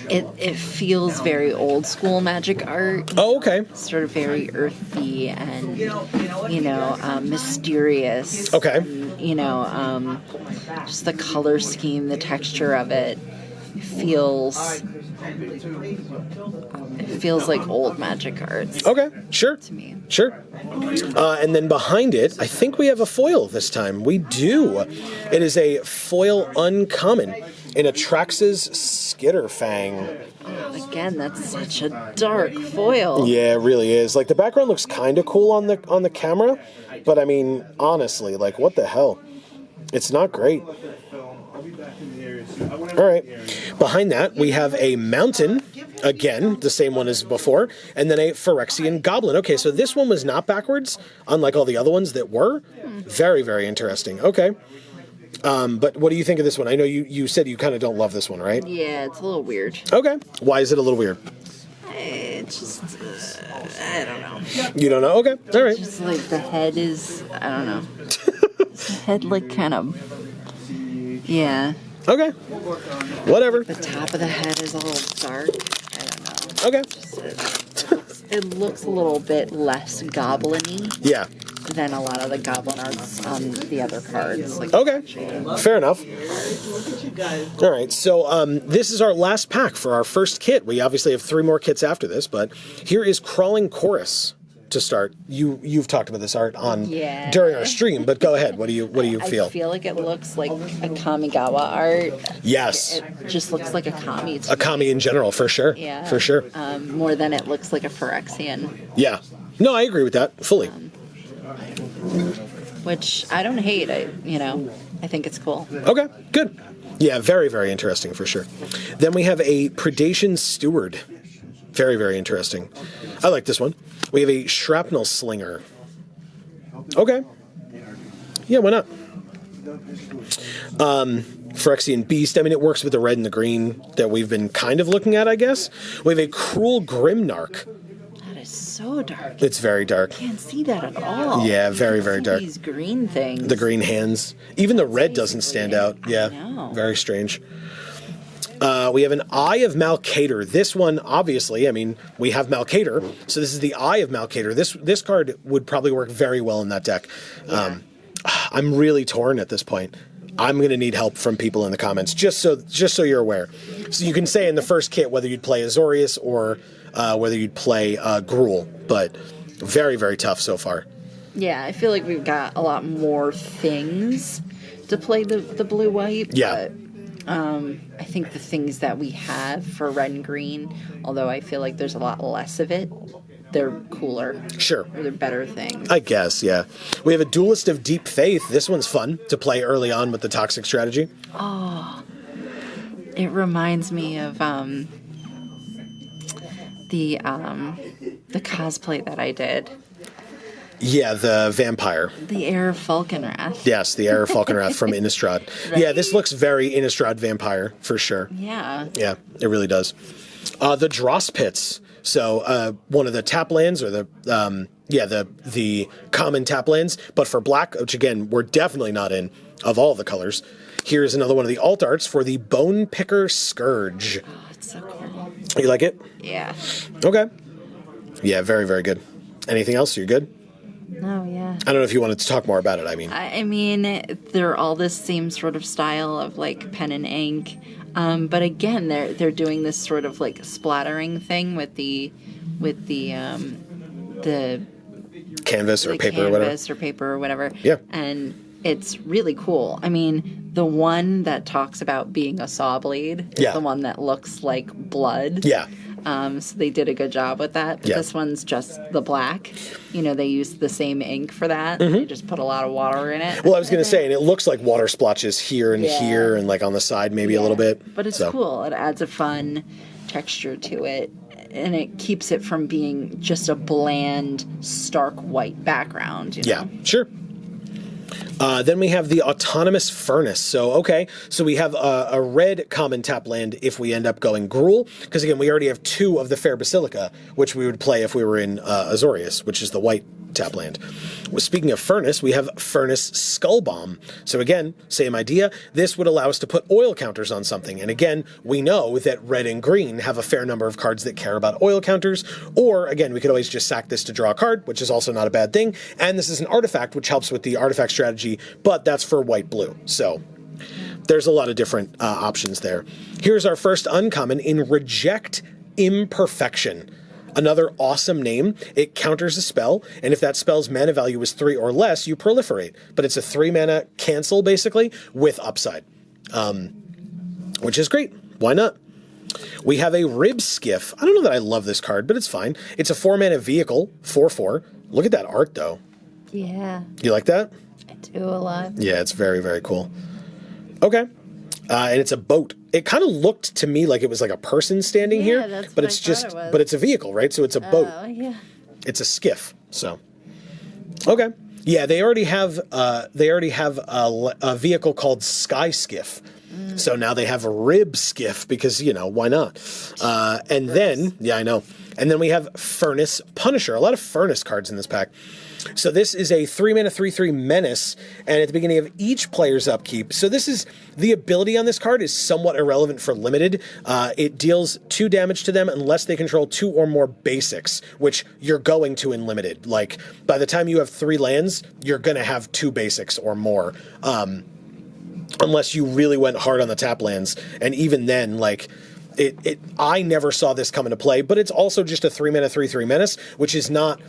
it feels very old school Magic art. Oh, okay. Sort of very earthy and mysterious. Okay. And, just the color scheme, the texture of it feels like old Magic cards. Okay, sure. To me. Sure. And then behind it, I think we have a foil this time. We do. It is a foil uncommon in Atrax's Skitterfang. Again, that's such a dark foil. Yeah, it really is. Like, the background looks kind of cool on the camera, but I mean, honestly, like, what the hell? It's not great. All right. Behind that, we have a mountain. Again, the same one as before. And then a Phyrexian Goblin. Okay, so this one was not backwards, unlike all the other ones that were. Very, very interesting. Okay. But what do you think of this one? I know you said you kind of don't love this one, right? Yeah, it's a little weird. Okay. Why is it a little weird? It's just, I don't know. You don't know? Okay. All right. Just like the head is, I don't know. The head like kind of, yeah. Okay. Whatever. The top of the head is a little dark. I don't know. Okay. It looks a little bit less goblin-y. Yeah. Than a lot of the goblin arts on the other cards. Like, okay, fair enough. All right, so this is our last pack for our first kit. We obviously have 3 more kits after this, but here is Crawling Chorus to start. You've talked about this art during our stream, but go ahead. What do you feel? I feel like it looks like a Kamigawa art. Yes. It just looks like a Kami. A Kami in general, for sure. Yeah. For sure. More than it looks like a Phyrexian. Yeah. No, I agree with that fully. Which I don't hate. I think it's cool. Okay, good. Yeah, very, very interesting for sure. Then we have a Predation Steward. Very, very interesting. I like this one. We have a Shrapnel Slinger. Okay. Yeah, why not? Phyrexian Beast. I mean, it works with the red and the green that we've been kind of looking at, I guess. We have a Cruel Grimnarch. That is so dark. It's very dark. Can't see that at all. Yeah, very, You can very see dark. These green things. The green hands. Even the red doesn't stand out. Yeah, know. very strange. We have an Eye of Malcator. This one, obviously, I mean, we have Malcator, so this is the Eye of Malcator. This card would probably work very well in that deck. I'm really torn at this point. I'm going to need help from people in the comments, just so you're aware. So you can say in the first kit whether you'd play Azorius or whether you'd play Gruul, but very, very tough so far. Yeah, I feel like we've got a lot more things to play the blue-white. Yeah. But I think the things that we have for red and green, although I feel like there's a lot less of it, they're cooler. Sure. Or they're better things. I guess, yeah. We have a Duelist of Deep Faith. This one's fun to play early on with the Toxic strategy. Oh, it reminds me of the cosplay that I did. Yeah, the vampire. The Heir of Falconwrath. Yes, the Heir of Falconwrath from Innistrad. Right. Yeah, this looks very Innistrad vampire, for sure. Yeah. Yeah, it really does. The Dross Pits. So one of the tap lands, or the common tap lands, but for black, which again, we're definitely not in, of all the colors. Here's another one of the alt arts for the Bone Picker Scourge. Oh, it's so cool. You like it? Yeah. Okay. Yeah, very, very good. Anything else? You're good? Oh, yeah. I don't know if you wanted to talk more about it. I mean, they're all the same sort of style of like pen and ink, but again, they're doing this sort of like splattering thing with the Canvas or the paper or whatever. canvas or paper or whatever. Yeah. And it's really cool. I mean, the one that talks about being a saw blade is Yeah. the one that looks like blood. Yeah. So they did a good job with that. But Yeah. this one's just the black. You know, they used the same ink for that. They just put a lot of water in it. Well, I was going to say, and it looks like water splotches here and Yeah. here and like on the side maybe a little bit. But it's cool. It adds a fun texture to it. And it keeps it from being just a bland, stark white background. You know? Yeah, sure. Then we have the Autonomous Furnace. So we have a red common tap land if we end up going Gruul, because again, we already have two of the Fair Basilica, which we would play if we were in Azorius, which is the white tap land. Well, speaking of Furnace, we have Furnace Skull Bomb. So again, same idea. This would allow us to put oil counters on something. And again, we know that red and green have a fair number of cards that care about oil counters. Or again, we could always just sack this to draw a card, which is also not a bad thing. And this is an artifact, which helps with the artifact strategy, but that's for white-blue. So there's a lot of different options there. Here's our first uncommon in Reject Imperfection. Another awesome name. It counters a spell, and if that spell's mana value is 3 or less, you proliferate. But it's a 3-mana cancel, basically, with upside. Which is great. Why not? We have a Rib Skiff. I don't know that I love this card, but it's fine. It's a 4-mana vehicle, 4/4. Look at that art, though. Yeah. You like that? I do a lot. Yeah, it's very, very cool. Okay. And it's a boat. It kind of looked to me like it was like a person standing here, that's but what it's I thought just, it was. but it's a vehicle, right? So it's a boat. Oh, yeah. It's a skiff. So, okay. Yeah, they already have a vehicle called Sky Skiff. So now they have a Rib Skiff because, you know, why not? And then, yeah, I know. And then we have Furnace Punisher. A lot of Furnace cards in this pack. So this is a 3-mana 3/3 menace, and at the beginning of each player's upkeep. So this is, the ability on this card is somewhat irrelevant for limited. It deals 2 damage to them unless they control 2 or more basics, which you're going to in limited. Like, by the time you have 3 lands, you're going to have 2 basics or more. Unless you really went hard on the tap lands, and even then, like, I never saw this come into play, but it's also just a 3-mana 3/3 menace, which is not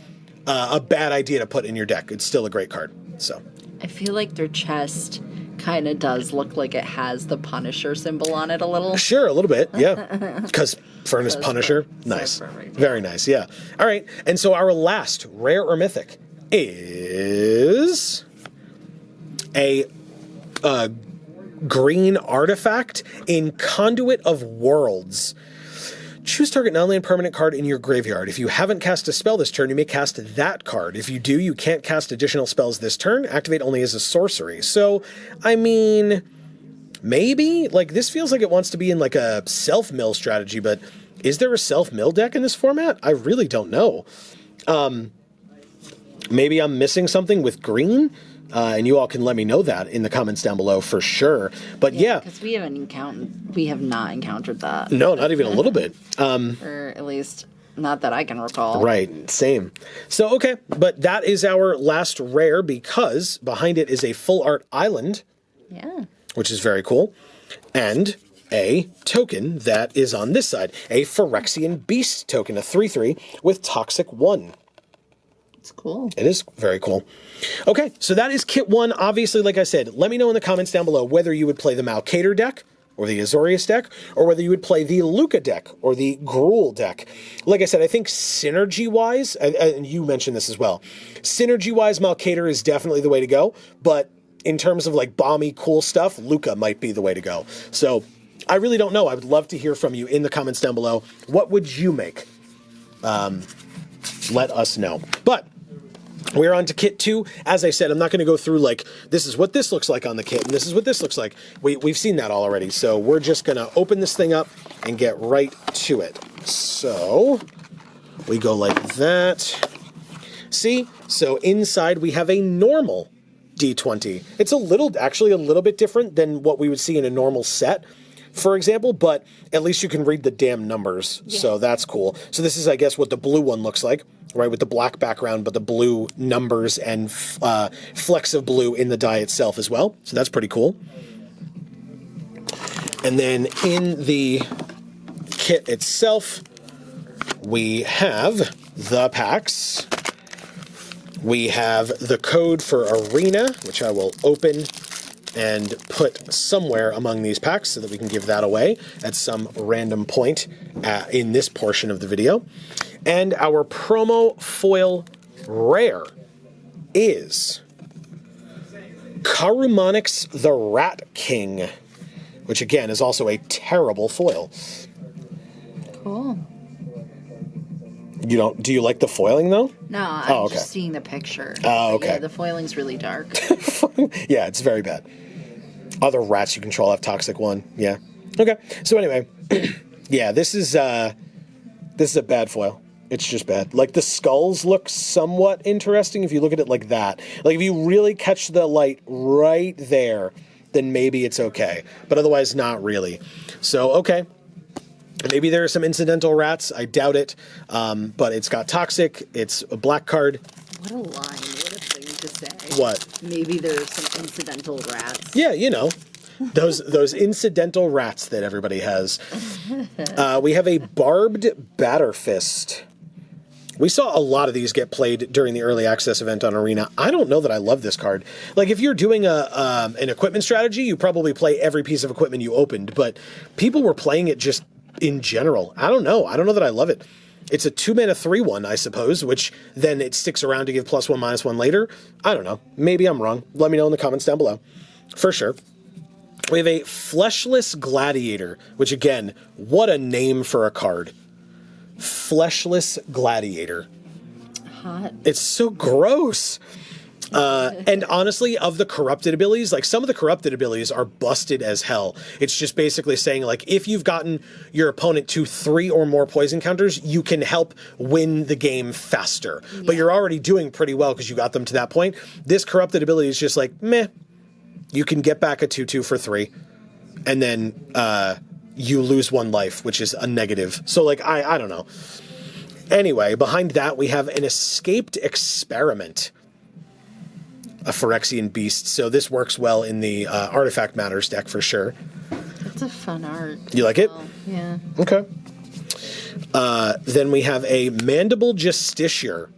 a bad idea to put in your deck. It's still a great card. So I feel like their chest kind of does look like it has the Punisher symbol on it a little. sure, a little bit, yeah, because Furnace Punisher, nice, perfect. very nice, yeah. All right, and so our last rare or mythic is a green artifact in Conduit of Worlds. Choose target non-land permanent card in your graveyard. If you haven't cast a spell this turn, you may cast that card. If you do, you can't cast additional spells this turn. Activate only as a sorcery. So, I mean, maybe? Like, this feels like it wants to be in, like, a self-mill strategy, but is there a self-mill deck in this format? I really don't know. Maybe I'm missing something with green? And you all can let me know that in the comments down below for sure. But yeah. Because we have not encountered that. No, not even a little bit. Or at least not that I can recall. Right, same. So, okay, but that is our last rare because behind it is a full art island. Yeah. Which is very cool. And a token that is on this side. A Phyrexian Beast token, a 3/3 with Toxic 1. It's cool. It is very cool. Okay, so that is kit 1. Obviously, like I said, let me know in the comments down below whether you would play the Malkator deck or the Azorius deck, or whether you would play the Luca deck or the Gruul deck. Like I said, I think synergy-wise, and you mentioned this as well, synergy-wise, Malkator is definitely the way to go, but in terms of like bomby, cool stuff, Luca might be the way to go. So I really don't know. I would love to hear from you in the comments down below. What would you make? Let us know. But we're on to kit 2. As I said, I'm not going to go through like, this is what this looks like on the kit, and this is what this looks like. We've seen that all already. So we're just going to open this thing up and get right to it. So we go like that. See? So inside we have a normal D20. It's actually a little bit different than what we would see in a normal set, for example, but at least you can read the damn numbers. Yeah. So that's cool. So this is, I guess, what the blue one looks like, right? With the black background, but the blue numbers and flecks of blue in the die itself as well. So that's pretty cool. And then in the kit itself, we have the packs. We have the code for Arena, which I will open and put somewhere among these packs so that we can give that away at some random point in this portion of the video. And our promo foil rare is Karumonix the Rat King, which again is also a terrible foil. Cool. Do you like the foiling though? No, I'm just seeing the picture. Oh, okay. Yeah, the foiling's really dark. Yeah, it's very bad. Other rats you control have Toxic 1. Yeah. Okay. So anyway, yeah, this is a bad foil. It's just bad. Like, the skulls look somewhat interesting if you look at it like that. Like, if you really catch the light right there, then maybe it's okay. But otherwise, not really. So, okay. Maybe there are some incidental rats. I doubt it. But it's got Toxic. It's a black card. What a line. What a thing to say. What? Maybe there's some incidental rats. Yeah, you know. Those incidental rats that everybody has. We have a Barbed Batterfist. We saw a lot of these get played during the early access event on Arena. I don't know that I love this card. Like, if you're doing an equipment strategy, you probably play every piece of equipment you opened, but people were playing it just in general. I don't know. I don't know that I love it. It's a 2-mana 3/1, I suppose, which then it sticks around to give +1/-1 later. I don't know. Maybe I'm wrong. Let me know in the comments down below. For sure. We have a Fleshless Gladiator, which again, what a name for a card. Fleshless Gladiator. Hot. It's so gross. And honestly, of the corrupted abilities, like, some of the corrupted abilities are busted as hell. It's just basically saying, like, if you've gotten your opponent to 3 or more poison counters, you can help win the game faster. Yeah. But you're already doing pretty well because you got them to that point. This corrupted ability is just like, meh. You can get back a 2/2 for 3. And then you lose 1 life, which is a negative. So, like, I don't know. Anyway, behind that, we have an Escaped Experiment. A Phyrexian Beast, so this works well in the Artifact Matters deck for sure. It's a fun art. You like it? Yeah. Okay. Then we have a Mandible Justiciar.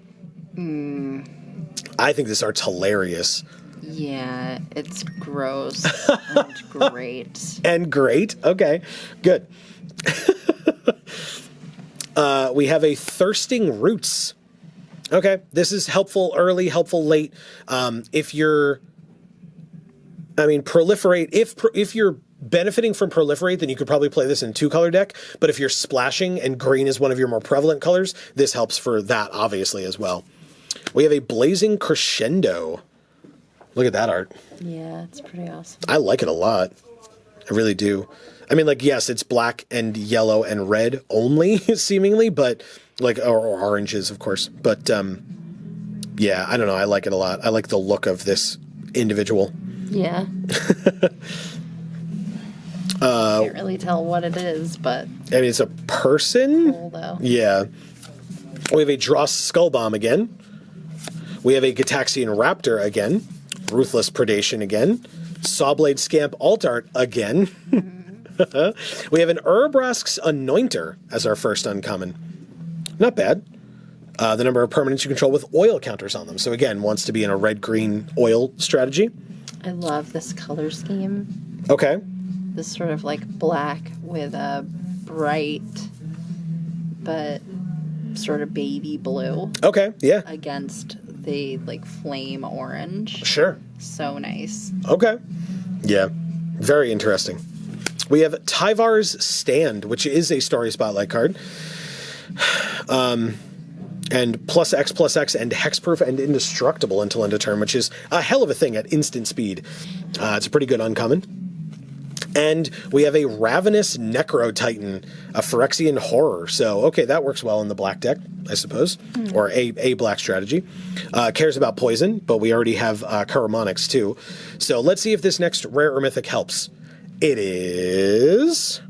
I think this art's hilarious. Yeah, it's gross and great. And great? Okay, good. We have a Thirsting Roots. Okay, this is helpful early, helpful late. If you're, proliferate. If you're benefiting from Proliferate, then you could probably play this in 2-color deck. But if you're splashing and green is one of your more prevalent colors, this helps for that, obviously, as well. We have a Blazing Crescendo. Look at that art. Yeah, it's pretty awesome. I like it a lot. I really do. I mean, like, yes, it's black and yellow and red only, seemingly, but, like, or oranges, of course. But, yeah, I don't know. I like it a lot. I like the look of this individual. Yeah. Can't really tell what it is, but... I mean, it's a person? Cool, though. Yeah. We have a Dross Skullbomb again. We have a Gataxian Raptor again. Ruthless Predation again. Sawblade Scamp Alt Art again. We have an Urabrask's Anointer as our first uncommon. Not bad. The number of permanents you control with oil counters on them. So again, wants to be in a red-green oil strategy. I love this color scheme. Okay. This sort of like black with a bright but sort of baby blue. Okay, yeah. Against the like flame orange. Sure. So nice. Okay. Yeah. Very interesting. We have Tyvar's Stand, which is a Starry Spotlight card. And +X and hexproof and indestructible until end of turn, which is a hell of a thing at instant speed. It's a pretty good uncommon. And we have a Ravenous Necro Titan, a Phyrexian Horror. So, okay, that works well in the black deck, I suppose, or a black strategy. Cares about poison, but we already have Charamonics too. So let's see if this next rare or mythic helps. It is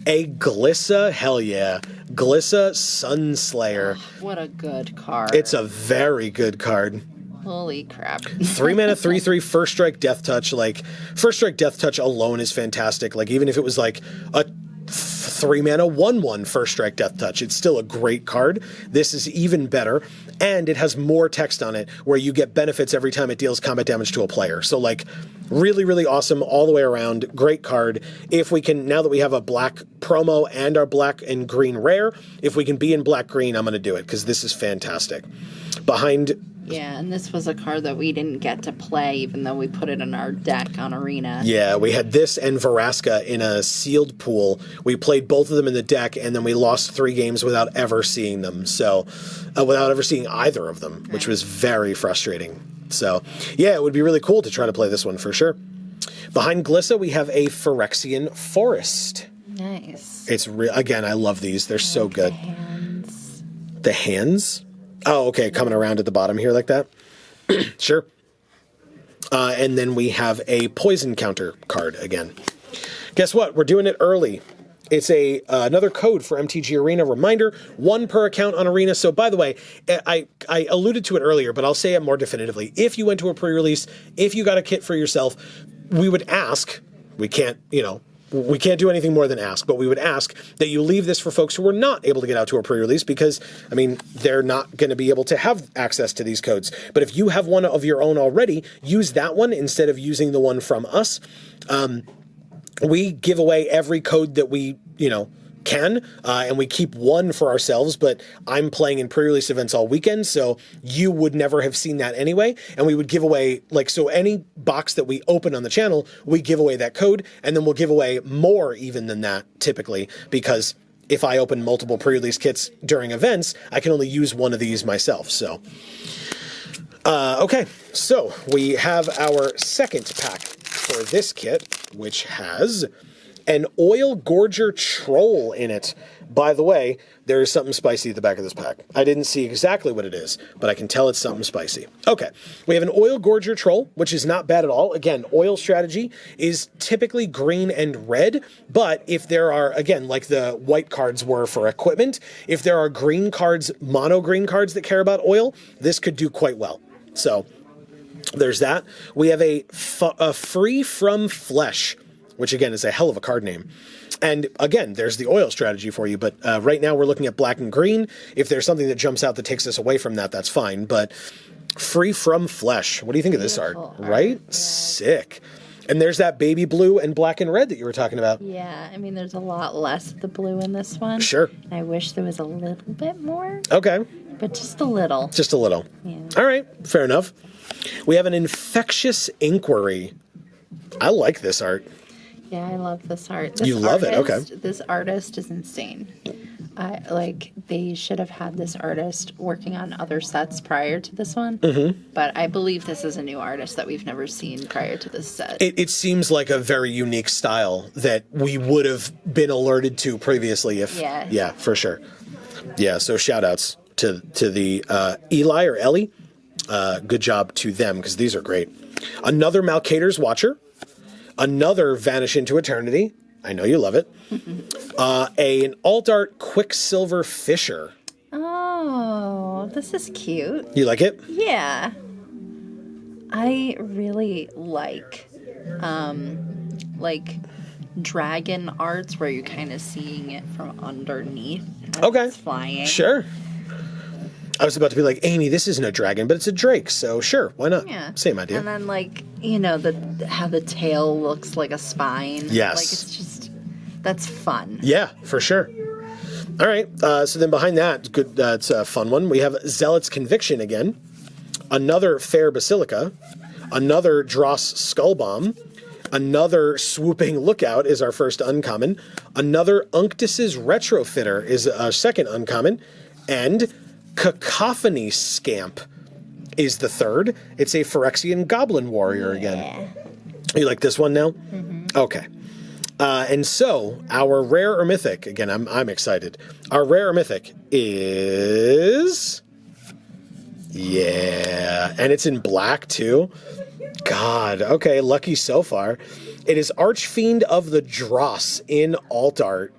a Glissa, hell yeah. Glissa Sunslayer. What a good card. It's a very good card. Holy crap. 3 mana, 3/3, First Strike, Death Touch. Like, First Strike, Death Touch alone is fantastic. Like, even if it was like a 3 mana, 1/1 First Strike, Death Touch, it's still a great card. This is even better. And it has more text on it where you get benefits every time it deals combat damage to a player. So, like, really, really awesome all the way around. Great card. If we can, now that we have a black promo and our black and green rare, if we can be in black-green, I'm going to do it because this is fantastic. Behind... Yeah, and this was a card that we didn't get to play, even though we put it in our deck on Arena. Yeah, we had this and Veraska in a sealed pool. We played both of them in the deck, and then we lost 3 games without ever seeing them. So, without ever seeing either of them, which was very frustrating. So, yeah, it would be really cool to try to play this one for sure. Behind Glissa, we have a Phyrexian Forest. Nice. It's again, I love these. They're so good. The hands. The hands? Oh, okay, coming around at the bottom here like that. Sure. And then we have a poison counter card again. Guess what? We're doing it early. It's another code for MTG Arena. Reminder, 1 per account on Arena. So, by the way, I alluded to it earlier, but I'll say it more definitively. If you went to a pre-release, if you got a kit for yourself, we would ask, we can't do anything more than ask, but we would ask that you leave this for folks who are not able to get out to a pre-release because, I mean, they're not going to be able to have access to these codes. But if you have one of your own already, use that one instead of using the one from us. We give away every code that we, can, and we keep one for ourselves, but I'm playing in pre-release events all weekend, so you would never have seen that anyway, and we would give away, so any box that we open on the channel, we give away that code, and then we'll give away more even than that, typically, because if I open multiple pre-release kits during events, I can only use one of these myself, so... okay, so we have our second pack for this kit, which has an Oil Gorger Troll in it. By the way, there is something spicy at the back of this pack. I didn't see exactly what it is, but I can tell it's something spicy. Okay, we have an Oil Gorger Troll, which is not bad at all. Again, oil strategy is typically green and red, but if there are, again, like the white cards were for equipment, if there are green cards, mono green cards that care about oil, this could do quite well. So, there's that. We have a Free From Flesh, which again is a hell of a card name. And again, there's the oil strategy for you, but right now we're looking at black and green. If there's something that jumps out that takes us away from that, that's fine. But Free From Flesh, what do you think of this art? Right? Yeah. Sick. And there's that baby blue and black and red that you were talking about. Yeah, I mean, there's a lot less of the blue in this one. Sure. I wish there was a little bit more. Okay. But just a little. Just a little. Yeah. All right, fair enough. We have an Infectious Inquiry. I like this art. Yeah, I love this art. This You love it, okay. This artist is insane. They should have had this artist working on other sets prior to this one. But I believe this is a new artist that we've never seen prior to this set. It seems like a very unique style that we would have been alerted to previously if... Yeah, for sure. Yeah, so shout-outs to the Eli or Ellie. Good job to them, because these are great. Another Malkator's Watcher. Another Vanish into Eternity. I know you love it. An alt art Quicksilver Fisher. Oh, this is cute. You like it? Yeah. I really like dragon arts where you're kind of seeing it from underneath. Okay. It's flying. Sure. I was about to be like, Amy, this isn't a dragon, but it's a drake, so sure, why not? Yeah. Same idea. And then, how the tail looks like a spine. Yes. It's just, that's fun. Yeah, for sure. All right, so then behind that, good. That's a fun one. We have Zealot's Conviction again. Another Fair Basilica. Another Dross Skullbomb. Another Swooping Lookout is our first uncommon. Another Unctus's Retrofitter is our second uncommon. And Cacophony Scamp is the third. It's a Phyrexian Goblin Warrior again. You like this one now? Mm-hmm. Okay. And so, our rare or mythic, again, I'm excited. Our rare or mythic is... Yeah, and it's in black too. God, okay, lucky so far. It is Archfiend of the Dross in alt art.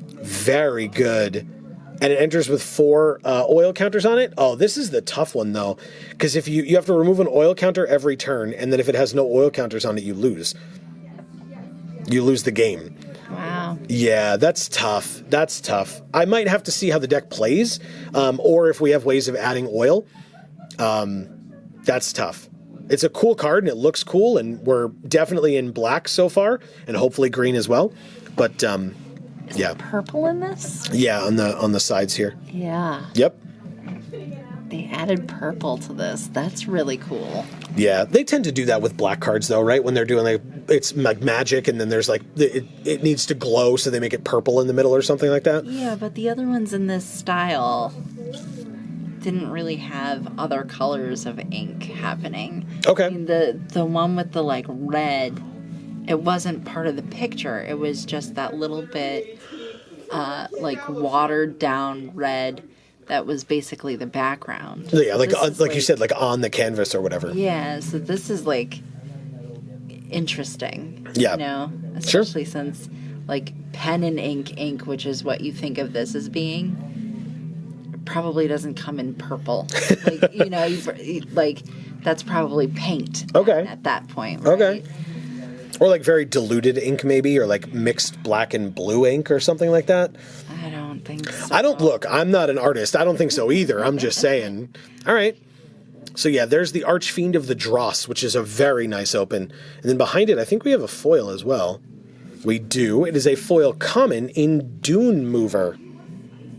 Very good. And it enters with 4 oil counters on it. Oh, this is the tough one, though. Because if you have to remove an oil counter every turn, and then if it has no oil counters on it, you lose. You lose the game. Wow. Yeah, that's tough. That's tough. I might have to see how the deck plays, or if we have ways of adding oil. That's tough. It's a cool card, and it looks cool, and we're definitely in black so far, and hopefully green as well. But, yeah. Purple in this? Yeah, on the sides here. Yeah. Yep. They added purple to this. That's really cool. Yeah, they tend to do that with black cards, though, right? When they're doing it's like magic, and then there's it needs to glow, so they make it purple in the middle or something like that. Yeah, but the other ones in this style didn't really have other colors of ink happening. Okay. I mean, the one with the red, it wasn't part of the picture. It was just that little bit watered down red that was basically the background. Yeah, like you said, on the canvas or whatever. Yeah, so this is interesting. Yeah. Especially since pen and ink, which is what you think of this as being, probably doesn't come in purple. That's probably paint. Okay. At that point, right? Okay. Or very diluted ink maybe, or mixed black and blue ink or something like that. I don't think so. I'm not an artist. I don't think so either. I'm just saying. All right. So yeah, there's the Archfiend of the Dross, which is a very nice open. And then behind it, I think we have a foil as well. We do. It is a foil common in Dune Mover.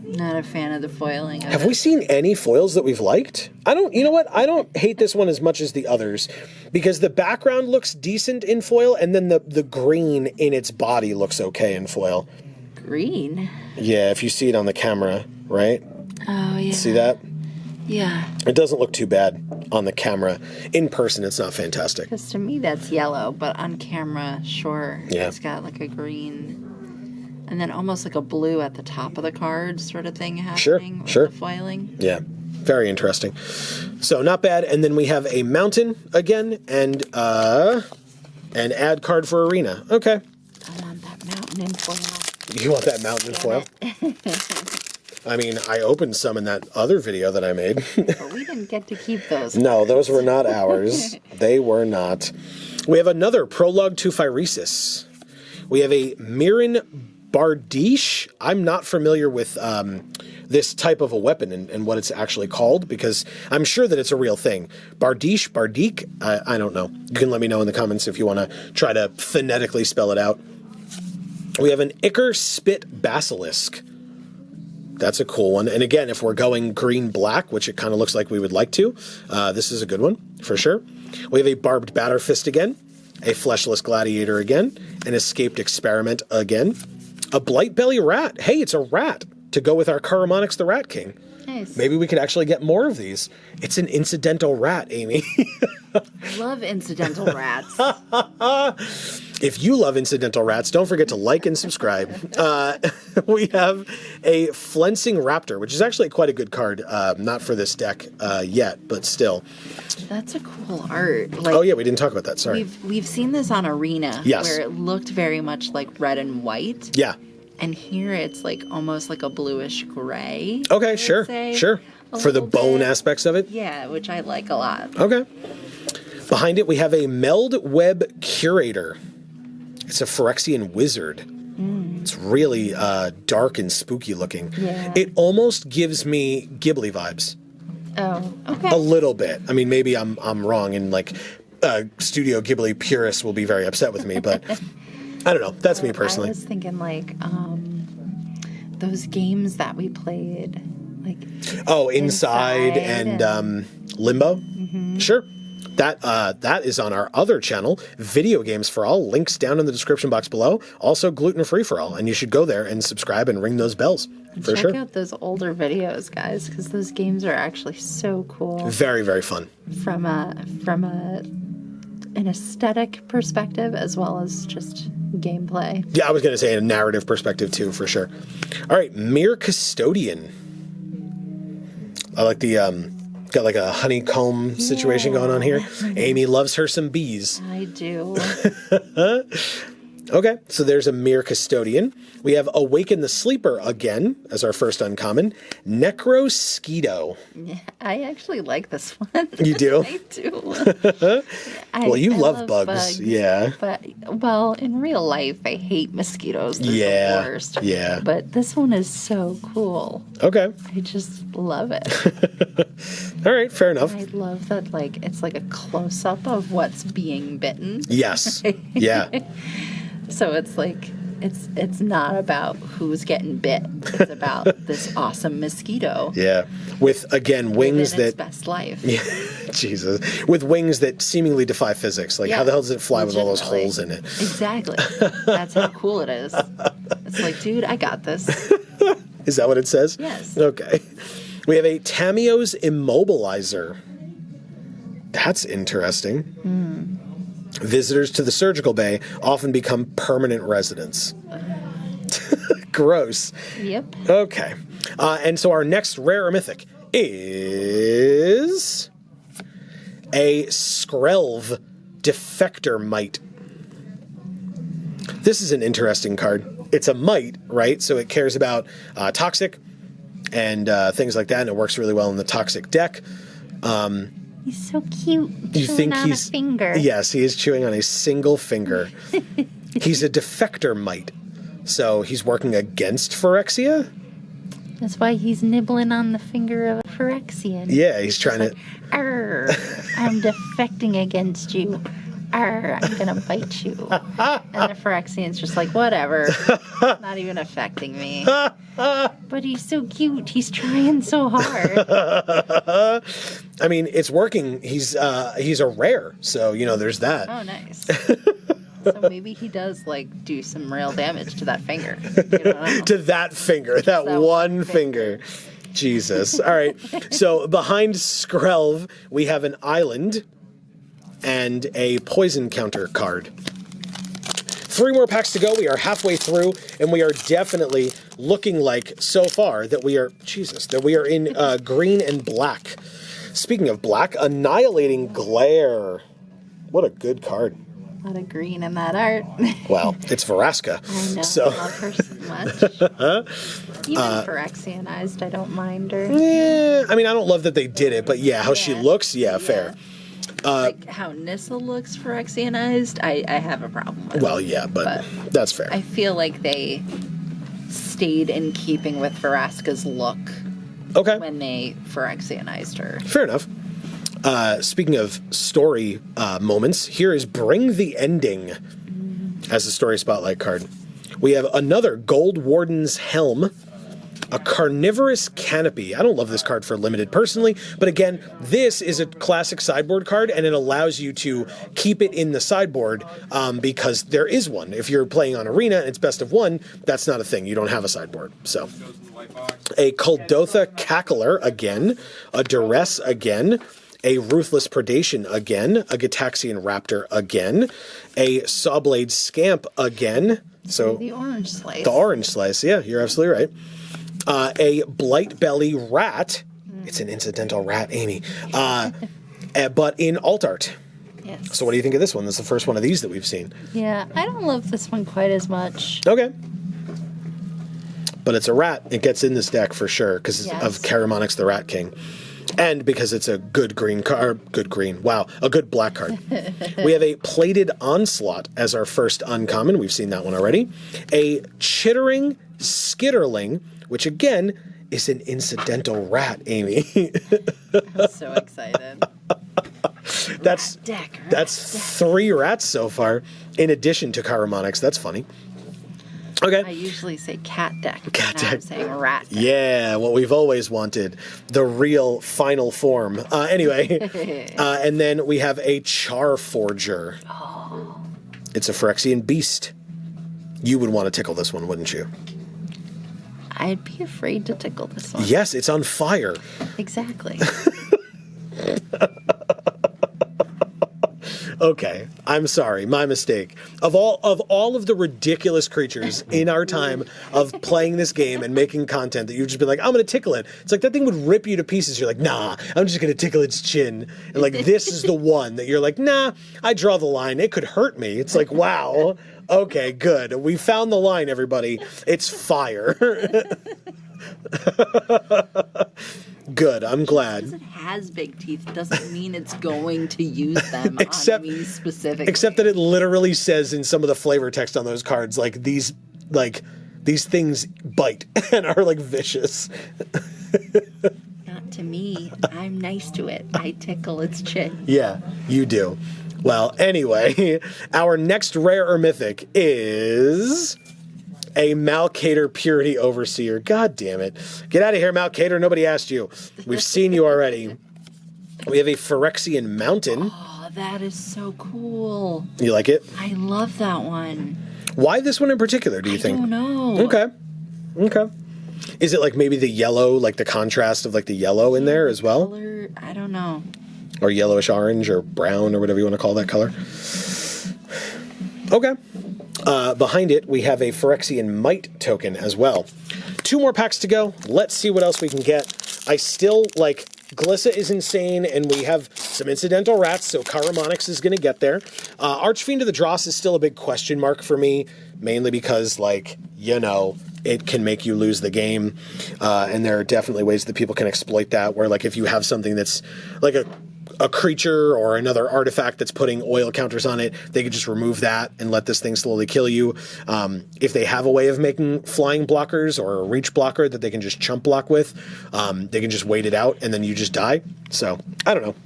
Not a fan of the foiling. Have we seen any foils that we've liked? You know what? I don't hate this one as much as the others, because the background looks decent in foil, and then the green in its body looks okay in foil. Green? Yeah, if you see it on the camera, right? Oh, yeah. See that? Yeah. It doesn't look too bad on the camera. In person, it's not fantastic. Because to me, that's yellow, but on camera, sure. Yeah. It's got a green... And then almost a blue at the top of the card sort of thing happening with the foiling. Yeah, very interesting. So not bad. And then we have a mountain again and an ad card for Arena. Okay. I want that mountain in foil. You want that mountain in foil? I mean, I opened some in that other video that I made. But we didn't get to keep those. No, those were not ours. They were not. We have another Prologue to Phyrexia. We have a Mirren Bardiche. I'm not familiar with this type of a weapon and what it's actually called, because I'm sure that it's a real thing. Bardiche, Bardique, I don't know. You can let me know in the comments if you want to try to phonetically spell it out. We have an Ichor Spit Basilisk. That's a cool one. And again, if we're going green-black, which it kind of looks like we would like to, this is a good one, for sure. We have a Barbed Batterfist again. a fleshless gladiator again, an escaped experiment again, a blight belly rat. Hey, it's a rat to go with our Karamonix the Rat King. Nice. Maybe we could actually get more of these. It's an incidental rat, Amy. I love incidental rats. If you love incidental rats, don't forget to like and subscribe. We have a Flensing Raptor, which is actually quite a good card. Not for this deck yet, but still. That's a cool art. Like, Oh yeah, we didn't talk about that. Sorry. we've seen this on Arena, Yes. where it looked very much like red and white. Yeah. And here it's like almost like a bluish gray. Okay, I would sure. say, Sure. a For the little bone bit. aspects of it? Yeah, which I like a lot. Okay. Behind it, we have a Meld Web Curator. It's a Phyrexian wizard. It's really dark and spooky looking. Yeah. It almost gives me Ghibli vibes. Oh, okay. A little bit. I mean, maybe I'm wrong, and like Studio Ghibli purists will be very upset with me, but I don't know. That's me personally. I was thinking like those games that we played, like Oh, Inside and Limbo? Sure. That is on our other channel, Video Games for All. Links down in the description box below. Also, Gluten Free for All. And you should go there and subscribe and ring those bells. For check sure. out those older videos, guys, because those games are actually so cool Very, very fun. from an aesthetic perspective as well as just gameplay. Yeah, I was going to say a narrative perspective too, for sure. All right, Mere Custodian. I like the, got like a honeycomb situation going on here. Amy loves her some bees. I do. Okay, so there's a Mere Custodian. We have Awaken the Sleeper again as our first uncommon. Necrosquito. I actually like this one. You do? I do. Well, you I love bugs. Yeah. But, well, in real life, I hate mosquitoes. They're Yeah, the worst. yeah. But this one is so cool. Okay. I just love it. All right, fair enough. I love that, like, it's like a close-up of what's being bitten. Yes. Yeah. So it's like, it's not about who's getting bit. It's about this awesome mosquito. Yeah. With, again, wings living its that... best life. Jesus. With wings that seemingly defy physics. Like, how the hell does it fly with all those legitimately. holes in it? Exactly. That's how cool it is. It's like, dude, I got this. Is that what it says? Yes. Okay. We have a Tamiyo's Immobilizer. That's interesting. Visitors to the surgical bay often become permanent residents. Gross. Yep. Okay. And so our next rare or mythic is a Skrelv Defector Mite. This is an interesting card. It's a mite, right? So it cares about toxic and things like that, and it works really well in the toxic deck. He's so cute. You think on he's a finger. Yes, he is chewing on a single finger. He's a defector mite, so he's working against Phyrexia. That's why he's nibbling on the finger of a Phyrexian. Yeah, he's trying to. Arr, I'm defecting against you. Arr, I'm gonna bite you. And the Phyrexian's just like, whatever. Not even affecting me. But he's so cute. He's trying so hard. I mean, it's working. He's a rare, so there's that. Oh, nice. So maybe he does like do some real damage to that finger. You don't know. To that finger, that that one one finger. Jesus. All right. So behind Skrelv, we have an island and a poison counter card. 3 more packs to go. We are halfway through, and we are definitely looking like, so far, that we are in green and black. Speaking of black, Annihilating Glare. What a good card. A lot of green in that art. Well, it's Veraska. I know. So, I love her so much. Even Phyrexianized, I don't mind her. yeah, I mean, I don't love that they did it, but yeah, how she looks, fair. Like how Nissa looks Phyrexianized, I have a problem with. Well, yeah, but that's fair. I feel like they stayed in keeping with Veraska's look Okay. when they Phyrexianized her. Fair enough. Speaking of story moments, here is Bring the Ending as a story spotlight card. We have another Gold Warden's Helm. A Carnivorous Canopy. I don't love this card for limited personally, but again, this is a classic sideboard card, and it allows you to keep it in the sideboard because there is one. If you're playing on Arena and it's best of one, that's not a thing. You don't have a sideboard. So, a Kuldotha Cackler again, a Duress again, a Ruthless Predation again, a Gitaxian Raptor again, a Sawblade Scamp again. So the orange slice. The orange slice, yeah, you're absolutely right. A Blight Belly Rat. It's an incidental rat, Amy. But in alt art. Yes. So what do you think of this one? This is the first one of these that we've seen. Yeah, I don't love this one quite as much. Okay. But it's a rat. It gets in this deck for sure because Yes. of Karamonix the Rat King. And because it's a good green card. Good green. Wow. A good black card. We have a Plated Onslaught as our first uncommon. We've seen that one already. A Chittering Skitterling, which again is an incidental rat, Amy. I'm so excited. That's Rat deck. That's 3 rats so far, in addition to Karamonix. That's funny. Okay. I usually say cat deck. Cat now deck. I'm saying rat deck. Yeah, what we've always wanted. The real final form. Anyway, and then we have a Charforger. Oh. It's a Phyrexian beast. You would want to tickle this one, wouldn't you? I'd be afraid to tickle this one. Yes, it's on fire. Exactly. Okay, I'm sorry, my mistake. Of all of the ridiculous creatures in our time of playing this game and making content that you've just been like, I'm gonna tickle it. It's like that thing would rip you to pieces. You're like, nah, I'm just gonna tickle its chin. And like this is the one that you're like, nah, I draw the line. It could hurt me. It's like, wow. Okay, good. We found the line, everybody. It's fire. Good, I'm glad. Because it has big teeth doesn't mean it's going to use them Except- on me specifically. Except that it literally says in some of the flavor text on those cards, these things bite and are like vicious. Not to me. I'm nice to it. I tickle its chin. Yeah, you do. Well, anyway, our next rare or mythic is a Malcator Purity Overseer. God damn it. Get out of here, Malcator. Nobody asked you. We've seen you already. We have a Phyrexian Mountain. Oh, that is so cool. You like it? I love that one. Why this one in particular, do you think? I don't know. Okay. Is it like maybe the yellow, like the contrast of like the yellow in there as well? Color, I don't know. Or yellowish orange or brown or whatever you want to call that color? Okay. Behind it, we have a Phyrexian Might token as well. 2 more packs to go. Let's see what else we can get. I still, Glissa is insane, and we have some incidental rats, so Karamonix is going to get there. Archfiend of the Dross is still a big question mark for me, mainly because, it can make you lose the game, and there are definitely ways that people can exploit that, where, if you have something that's, a creature or another artifact that's putting oil counters on it, they could just remove that and let this thing slowly kill you. If they have a way of making flying blockers or a reach blocker that they can just chump block with, they can just wait it out and then you just die. So, I don't know.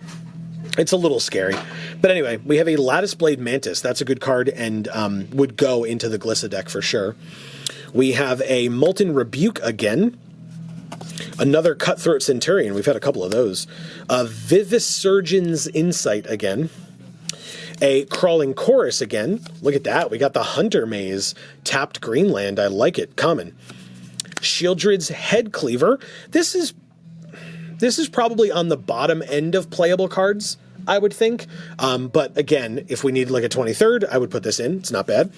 It's a little scary. But anyway, we have a Lattice Blade Mantis. That's a good card and would go into the Glissa deck for sure. We have a Molten Rebuke again. Another Cutthroat Centurion. We've had a couple of those. A Vivisurgeon's Insight again. A Crawling Chorus again. Look at that. We got the Hunter Maze. Tapped Greenland. I like it. Common. Shieldred's Head Cleaver. This is probably on the bottom end of playable cards, I would think. But again, if we need a 23rd, I would put this in. It's not bad.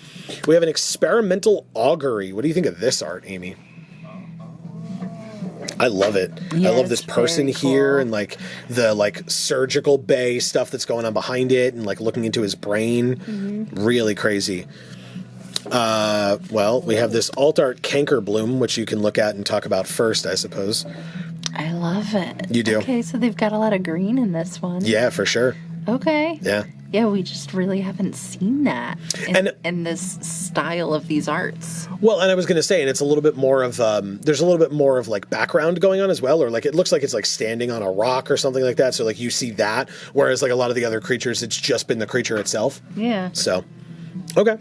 We have an Experimental Augury. What do you think of this art, Amy? I love it. Yeah, I love this it's person very here cool. and the surgical bay stuff that's going on behind it and looking into his brain. Mm-hmm. Really crazy. Well, we have this alt art Canker Bloom, which you can look at and talk about first, I suppose. I love it. You do? Okay, so they've got a lot of green in this one. Yeah, for sure. Okay. Yeah. Yeah, we just really haven't seen that in this style of these arts. Well, and I was going to say, and it's a little bit more of, there's a little bit more of background going on as well, or it looks like it's standing on a rock or something like that. So you see that, whereas a lot of the other creatures, it's just been the creature itself. Yeah. So, okay.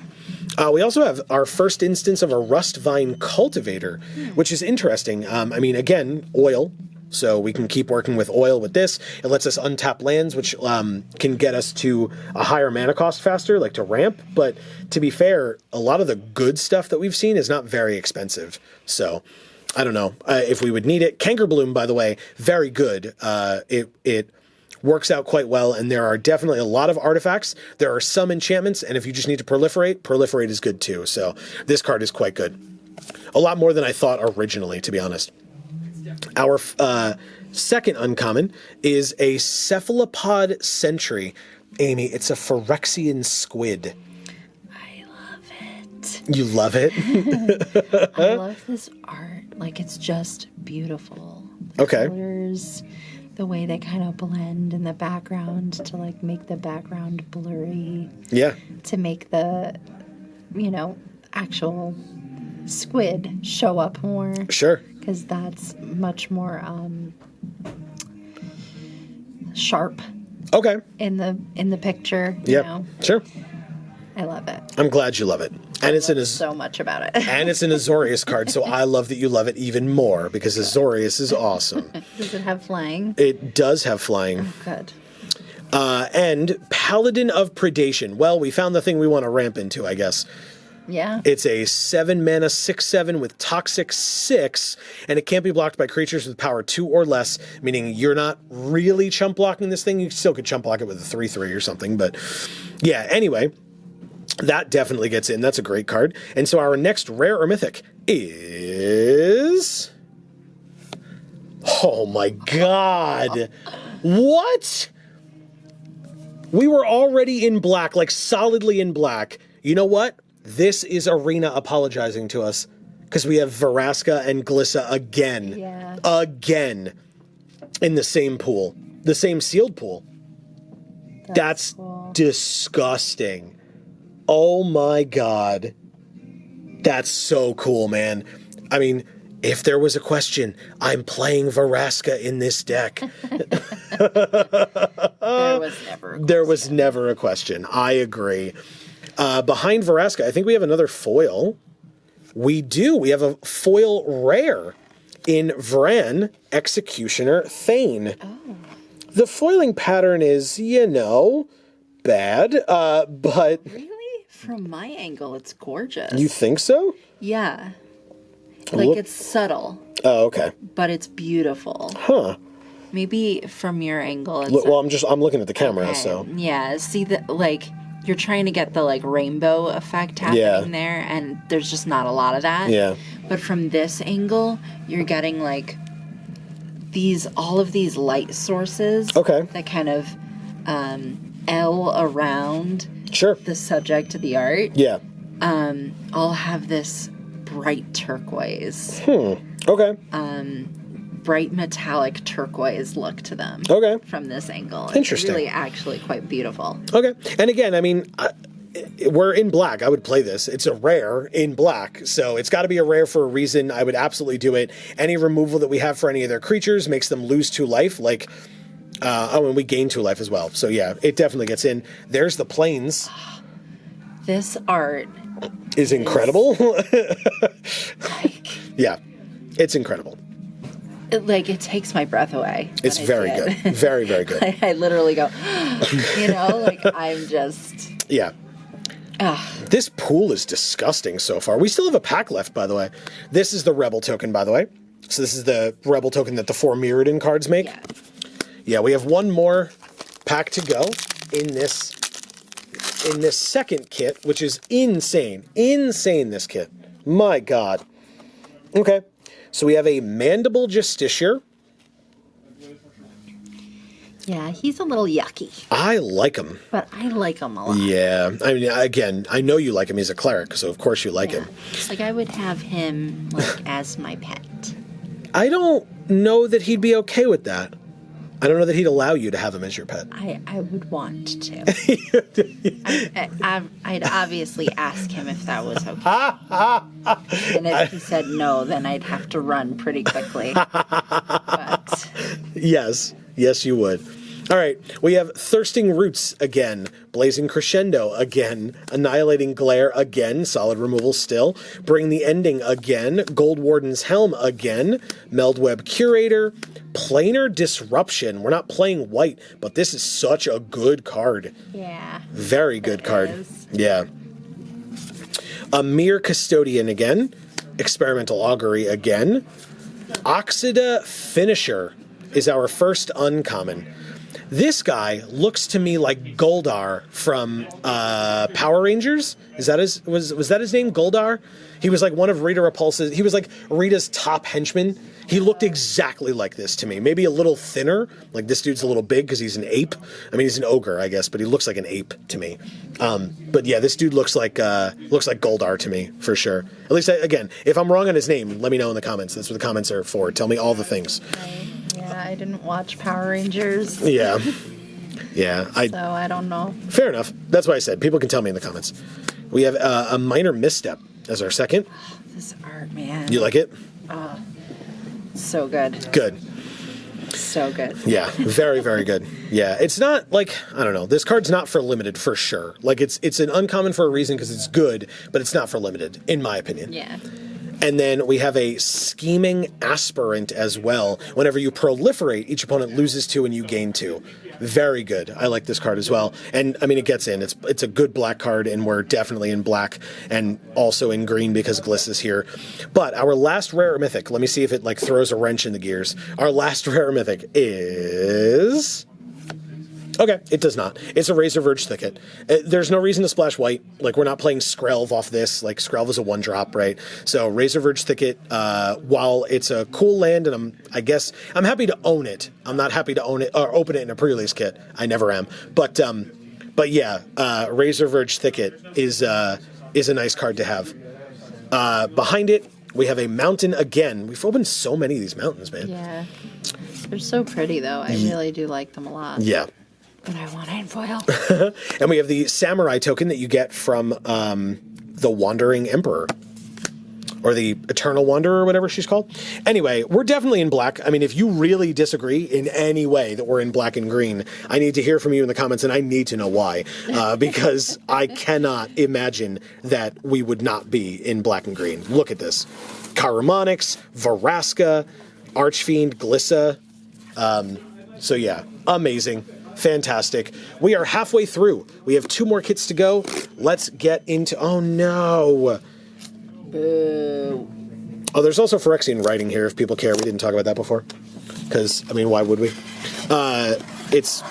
We also have our first instance of a Rust Vine Cultivator, which is interesting. I mean, again, oil. So we can keep working with oil with this. It lets us untap lands, which can get us to a higher mana cost faster, like to ramp. But to be fair, a lot of the good stuff that we've seen is not very expensive. So I don't know if we would need it. Kanker Bloom, by the way, very good. It works out quite well, and there are definitely a lot of artifacts. There are some enchantments, and if you just need to proliferate is good too. So this card is quite good. A lot more than I thought originally, to be honest. Our second uncommon is a Cephalopod Sentry. Amy, it's a Phyrexian squid. I love it. You love it? I love this art. Like, it's just beautiful. The colors, the way they kind of blend in the background to, like, make the background blurry. Yeah. To make the, actual squid show up more. Sure. Because that's much more sharp. Okay. In the picture. Yeah. Sure. I love it. I'm glad you love it. And it's so much about it. And it's an Azorius card, so I love that you love it even more because Azorius is awesome. Does it have flying? It does have flying. Oh, good. And Paladin of Predation. Well, we found the thing we want to ramp into, I guess. Yeah. It's a 7-mana 6/7 with Toxic 6, and it can't be blocked by creatures with power 2 or less, meaning you're not really chump blocking this thing. You still could chump block it with a 3/3 or something, but yeah, anyway, that definitely gets in. That's a great card. And so our next rare or mythic is... Oh my god! What? We were already in black, like solidly in black. You know what? This is Arena apologizing to us because we have Vraska and Glissa again. Yeah. Again. In the same pool. The same sealed pool. That's cool. Disgusting. Oh my god. That's so cool, man. I mean, if there was a question, I'm playing Vraska in this deck. There was never a question. I agree. Behind Vraska, I think we have another foil. We do. We have a foil rare in Vran, Executioner Thane. Oh. The foiling pattern is, bad, but... Really? From my angle, it's gorgeous. You think so? Yeah. Like, it's subtle. Oh, okay. But it's beautiful. Huh. Maybe from your angle, it's... Well, I'm looking at the camera, so... Yeah, see, you're trying to get the, rainbow effect happening there, and there's just not a lot of that. Yeah. But from this angle, you're getting, all of these light sources. Okay. That kind of L around the subject of the art. Yeah. All have this bright turquoise. Okay. Bright metallic turquoise look to them. Okay. From this angle. Interesting. It's really actually quite beautiful. Okay. And again, I mean, we're in black. I would play this. It's a rare in black, so it's got to be a rare for a reason. I would absolutely do it. Any removal that we have for any of their creatures makes them lose 2 life, and we gain 2 life as well. So yeah, it definitely gets in. There's the plains. This art is incredible. Yeah, it's incredible. It takes my breath away. It's very good. Very, very good. I literally go, I'm just... Yeah. This pool is disgusting so far. We still have a pack left, by the way. This is the Rebel token, by the way. So this is the Rebel token that the 4 Mirrodin cards make. Yeah, we have one more pack to go in this second kit, which is insane. Insane, this kit. My god. Okay. So we have a Mandible Justiciar. Yeah, he's a little yucky. I like him. But I like him a lot. Yeah. I mean, again, I know you like him. He's a cleric, so of course you like him. I would have him, as my pet. I don't know that he'd be okay with that. I don't know that he'd allow you to have him as your pet. I would want to. I'd obviously ask him if that was okay. And if he said no, then I'd have to run pretty quickly. But Yes, you would. All right, we have Thirsting Roots again, Blazing Crescendo again, Annihilating Glare again, solid removal still, Bring the Ending again, Gold Warden's Helm again, Meldweb Curator, Planar Disruption. We're not playing white, but this is such a good card. Yeah. Very good card. Is. Yeah. Amir Custodian again, Experimental Augury again, Oxida Finisher is our first uncommon. This guy looks to me like Goldar from Power Rangers. Is that was that his name, Goldar? He was like one of Rita Repulsa's. He was like Rita's top henchman. He looked exactly like this to me. Maybe a little thinner. Like this dude's a little big because he's an ape. I mean, he's an ogre, I guess, but he looks like an ape to me. But yeah, this dude looks like Goldar to me for sure. At least again, if I'm wrong on his name, let me know in the comments. That's what the comments are for. Tell me all the things. Yeah, I didn't watch Power Rangers. Yeah. Yeah. So I don't know. Fair enough. That's why I said people can tell me in the comments. We have a Minor Misstep as our second. This art, man. You like it? So good. Good. So good. Yeah, very, very good. Yeah, it's not like, I don't know, this card's not for limited for sure. Like it's an uncommon for a reason because it's good, but it's not for limited, in my opinion. Yeah. And then we have a Scheming Aspirant as well. Whenever you proliferate, each opponent loses 2 and you gain 2. Very good. I like this card as well. And I mean, it gets in. It's a good black card, and we're definitely in black and also in green because Gliss is here. But our last rare mythic, let me see if it like throws a wrench in the gears. Our last rare mythic is... Okay, it does not. It's a Razor Verge Thicket. There's no reason to splash white. Like, we're not playing Skrelv off this. Like, Skrelv is a 1-drop, right? So, Razor Verge Thicket, while it's a cool land, and I guess I'm happy to own it. I'm not happy to own it or open it in a pre-release kit. I never am. But yeah, Razor Verge Thicket is a nice card to have. Behind it, we have a mountain again. We've opened so many of these mountains, man. Yeah. They're so pretty, though. I really do like them a lot. Yeah. But I want it in foil. And we have the Samurai token that you get from the Wandering Emperor. Or the Eternal Wanderer, or whatever she's called. Anyway, we're definitely in black. I mean, if you really disagree in any way that we're in black and green, I need to hear from you in the comments, and I need to know why. Because I cannot imagine that we would not be in black and green. Look at this. Chiromonix, Varaska, Archfiend, Glissa. So yeah, amazing. Fantastic. We are halfway through. We have 2 more kits to go. Let's get into... Oh, no. Boo. Oh, there's also Phyrexian writing here, if people care. We didn't talk about that before. Because, I mean, why would we? It's,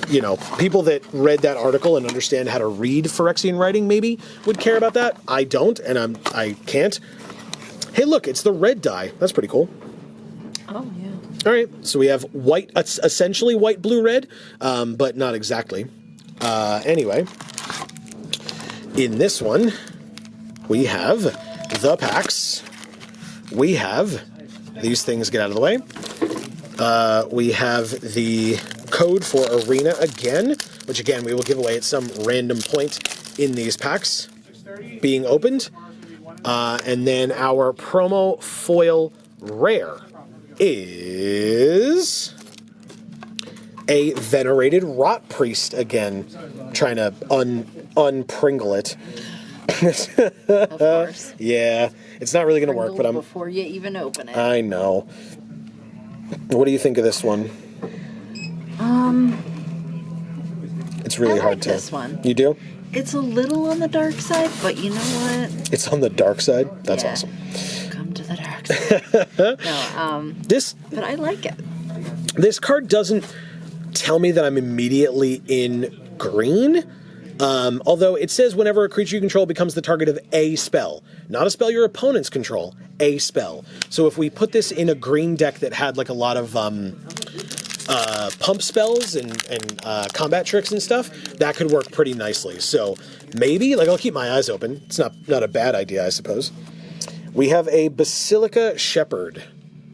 you know, people that read that article and understand how to read Phyrexian writing maybe would care about that. I don't, and I can't. Hey, look, it's the red die. That's pretty cool. Oh, yeah. All right, so we have white, essentially white, blue, red, but not exactly. Anyway, in this one, we have the packs. We have these things, get out of the way. We have the code for Arena again, which again, we will give away at some random point in these packs being opened. And then our promo foil rare is a Venerated Rot Priest again. Trying to unpringle it. Of course. Yeah, it's not really going to work, but I'm... Before you even open it. I know. What do you think of this one? It's really I hard like to... this one. You do? It's a little on the dark side, but you know what? It's on the dark side? That's Yeah. awesome. Come to the dark side. No, but I like it. This card doesn't tell me that I'm immediately in green. Although it says whenever a creature you control becomes the target of a spell. Not a spell your opponents control, a spell. So if we put this in a green deck that had like a lot of pump spells and combat tricks and stuff, that could work pretty nicely. So maybe, like, I'll keep my eyes open. It's not a bad idea, I suppose. We have a Basilica Shepherd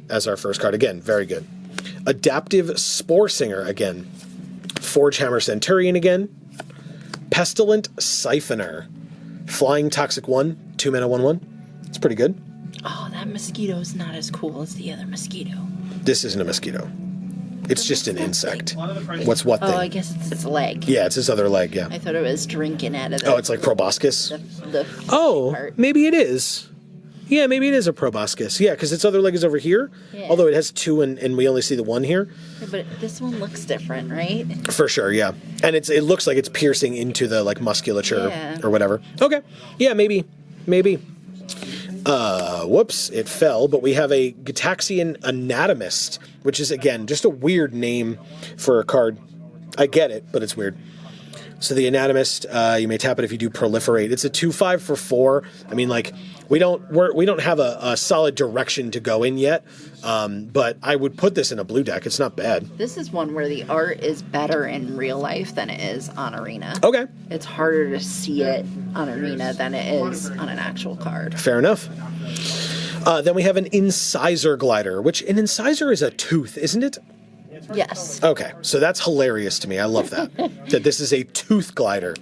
as our first card. Again, very good. Adaptive Spore Singer again. Forgehammer Centurion again. Pestilent Siphoner. Flying Toxic 1, 2 mana 1/1. It's pretty good. Oh, that mosquito's not as cool as the other mosquito. This isn't a mosquito. It's just an insect. What's what thing? Oh, I guess it's its leg. Yeah, it's his other leg, yeah. I thought it was drinking out of the... Oh, it's like proboscis? the Oh, part. maybe it is. Yeah, maybe it is a proboscis. Yeah, because its other leg is over here. Yeah. Although it has two and we only see the one here. Yeah, but this one looks different, right? For sure, yeah. And it looks like it's piercing into the like musculature Yeah. or whatever. Okay. Yeah, maybe. Whoops, it fell, but we have a Gitaxian Anatomist, which is, again, just a weird name for a card. I get it, but it's weird. So the Anatomist, you may tap it if you do Proliferate. It's a 2/5 for 4. I mean, like, we don't have a solid direction to go in yet, but I would put this in a blue deck. It's not bad. This is one where the art is better in real life than it is on Arena. Okay, It's harder to see it on Arena than it is on an actual card. fair enough. Then we have an Incisor Glider, which an incisor is a tooth, isn't it? Yes. Okay, so that's hilarious to me. I love that. That this is a tooth glider.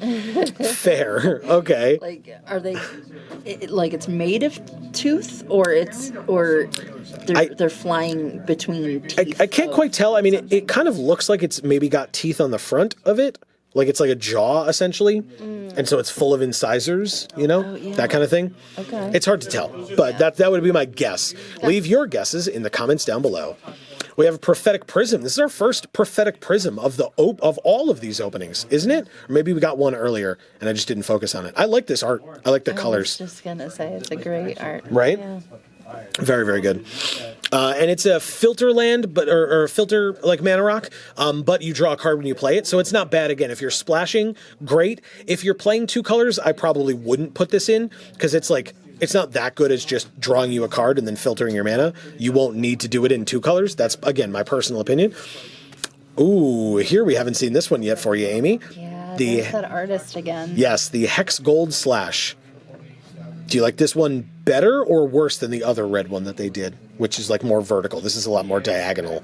Fair. Okay. Like, are they like it's made of tooth, or they're flying between teeth? I can't quite tell. I mean, it kind of looks like it's maybe got teeth on the front of it. Like it's like a jaw, essentially. And so it's full of incisors, you know? yeah. That kind of thing. Okay. It's hard to tell, but that would be my guess. Leave your guesses in the comments down below. We have a Prophetic Prism. This is our first Prophetic Prism of all of these openings, isn't it? Or maybe we got one earlier and I just didn't focus on it. I like this art. I like the colors. I was just gonna say it's a great art. Right? Yeah. Very, very good. And it's a filter land, but or filter like mana rock, but you draw a card when you play it, so it's not bad. Again, if you're splashing, great. If you're playing 2 colors, I probably wouldn't put this in because it's like it's not that good as just drawing you a card and then filtering your mana. You won't need to do it in 2 colors. That's again my personal opinion. Ooh, here we haven't seen this one yet for you, Amy. Yeah, there's that artist again. Yes, the Hex Gold Slash. Do you like this one better or worse than the other red one that they did, which is like more vertical? This is a lot more diagonal.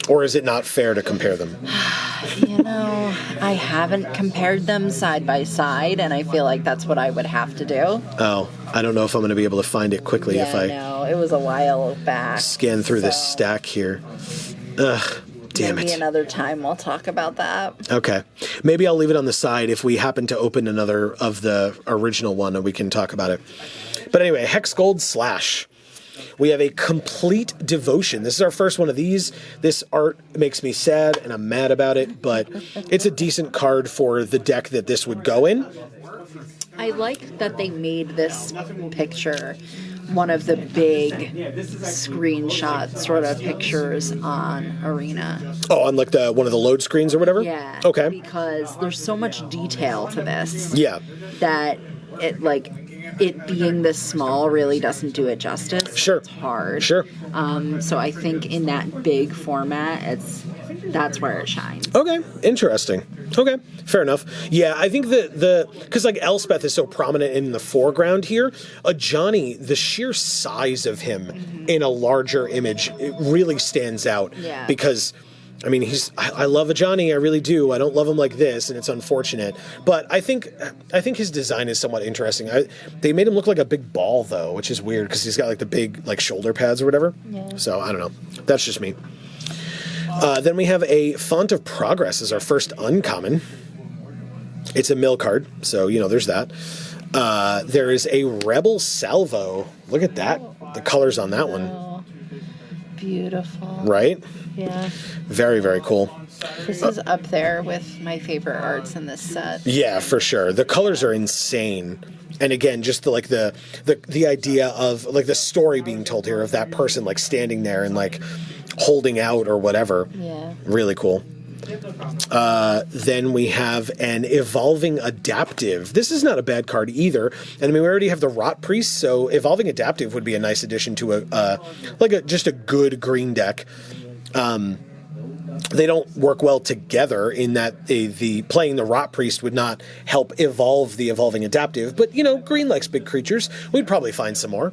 Or is it not fair to compare them? You know, I haven't compared them side by side, and I feel like that's what I would have to do. Oh, I don't know if I'm going to be able to find it quickly if I no, it was a while back. scan through this stack here. Ugh, damn Maybe it. another time we'll talk about that. Okay. Maybe I'll leave it on the side if we happen to open another of the original one and we can talk about it. But anyway, Hex Gold Slash. We have a Complete Devotion. This is our first one of these. This art makes me sad and I'm mad about it, but it's a decent card for the deck that this would go in. I like that they made this picture one of the big screenshot sort of pictures on Arena. Oh, on like one of the load screens or whatever? Yeah. Okay. Because there's so much detail to this. Yeah. That it being this small really doesn't do it justice. Sure. It's hard. Sure. So I think in that big format, that's where it shines. Okay, interesting. Okay, fair enough. Yeah, I think because like Elspeth is so prominent in the foreground here, Johnny, the sheer size of him in a larger image, it really stands out. Yeah. Because, I mean, I love Johnny, I really do. I don't love him like this, and it's unfortunate. But I think his design is somewhat interesting. They made him look like a big ball though, which is weird because he's got like the big like shoulder pads or whatever. Yeah. So I don't know. That's just me. Then we have a Font of Progress as our first uncommon. It's a mill card, so, you know, there's that. There is a Rebel Salvo. Look at that. The colors on that one. Beautiful. Right? Yeah. Very, very cool. This is up there with my favorite arts in this set. Yeah, for sure. The colors are insane. And again, just the idea of like the story being told here of that person like standing there and like holding out or whatever. Yeah. Really cool. Then we have an Evolving Adaptive. This is not a bad card either. And I mean, we already have the Rot Priest, so Evolving Adaptive would be a nice addition to just a good green deck. They don't work well together in that the playing the Rot Priest would not help evolve the Evolving Adaptive, but you know, green likes big creatures. We'd probably find some more.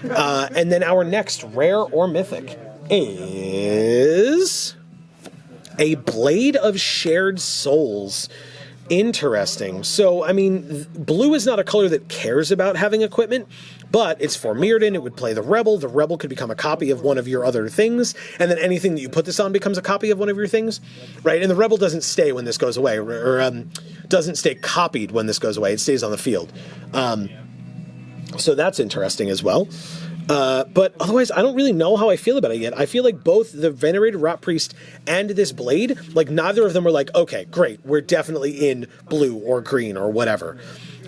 And then our next rare or mythic is a Blade of Shared Souls. Interesting. So, I mean, blue is not a color that cares about having equipment, but it's for Mirrodin. It would play the Rebel. The Rebel could become a copy of one of your other things, and then anything that you put this on becomes a copy of one of your things, right? And the Rebel doesn't stay when this goes away, or doesn't stay copied when this goes away. It stays on the field. So that's interesting as well. But otherwise, I don't really know how I feel about it yet. I feel like both the Venerated Rot Priest and this Blade, like neither of them were like, okay, great, we're definitely in blue or green or whatever.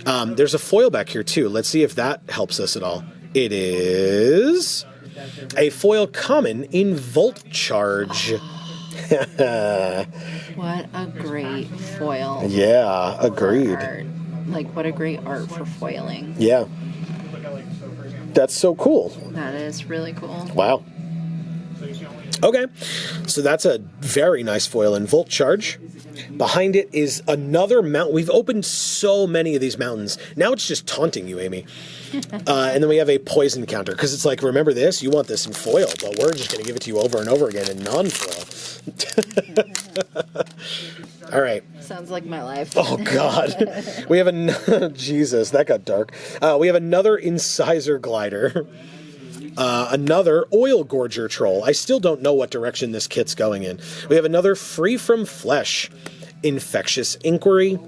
There's a foil back here too. Let's see if that helps us at all. It is a foil common in Volt Charge. What a great foil. Yeah, agreed. Art. Like, what a great art for foiling. Yeah. That's so cool. That is really cool. Wow. Okay, so that's a very nice foil in Volt Charge. Behind it is another mountain. We've opened so many of these mountains. Now it's just taunting you, Amy. And then we have a poison counter, because it's like, remember this? You want this in foil, but we're just going to give it to you over and over again in non-foil. All right. Sounds like my life. Oh, God. We have Jesus, that got dark. We have another Incisor Glider. Another Oil Gorger Troll. I still don't know what direction this kit's going in. We have another Free From Flesh. Infectious Inquiry.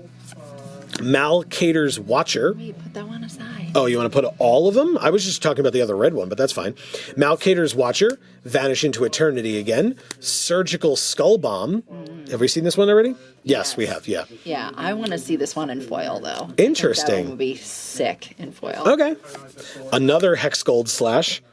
Malcater's Watcher. Wait, put that one aside. Oh, you want to put all of them? I was just talking about the other red one, but that's fine. Malcater's Watcher. Vanish into Eternity again. Surgical Skull Bomb. Have we seen this one already? Yes, we have, yeah. Yeah, I want to see this one in foil, though. Interesting. That one would be sick in foil. Okay. Another Hex Gold Slash.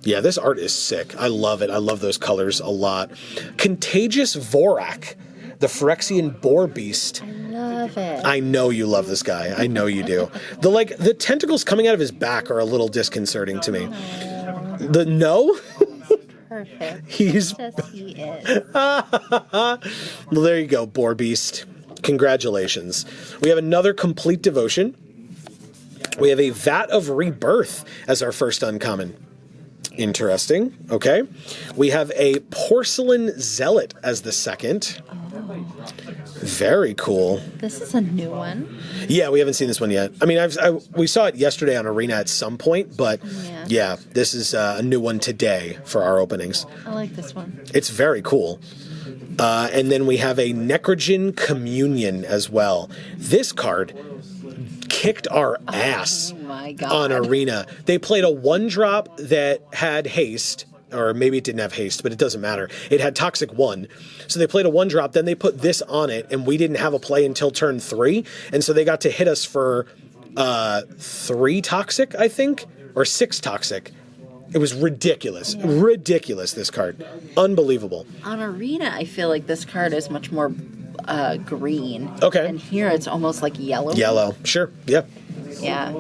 Yeah, this art is sick. I love it. I love those colors a lot. Contagious Vorak. The Phyrexian Boar Beast. I love it. I know you love this guy. I know you do. The tentacles coming out of his back are a little disconcerting to me. No? Perfect. He's... Just as he is. Well, there you go, Boar Beast. Congratulations. We have another Complete Devotion. We have a Vat of Rebirth as our first uncommon. Interesting. Okay. We have a Porcelain Zealot as the second. Oh. Very cool. This is a new one. Yeah, we haven't seen this one yet. I mean, we saw it yesterday on Arena at some point, but yeah, this is a new one today for our openings. I like this one. It's very cool. And then we have a Necrogen Communion as well. This card kicked our ass on Arena. They played a 1-drop that had haste, or maybe it didn't have haste, but it doesn't matter. It had Toxic 1. So they played a 1-drop, then they put this on it, and we didn't have a play until turn 3. And so they got to hit us for 3 Toxic, I think, or 6 Toxic. It was ridiculous. Yeah. Ridiculous, this card. Unbelievable. On Arena, I feel like this card is much more green. Okay. And here it's almost like yellow. Yellow. Sure. Yep. Yeah.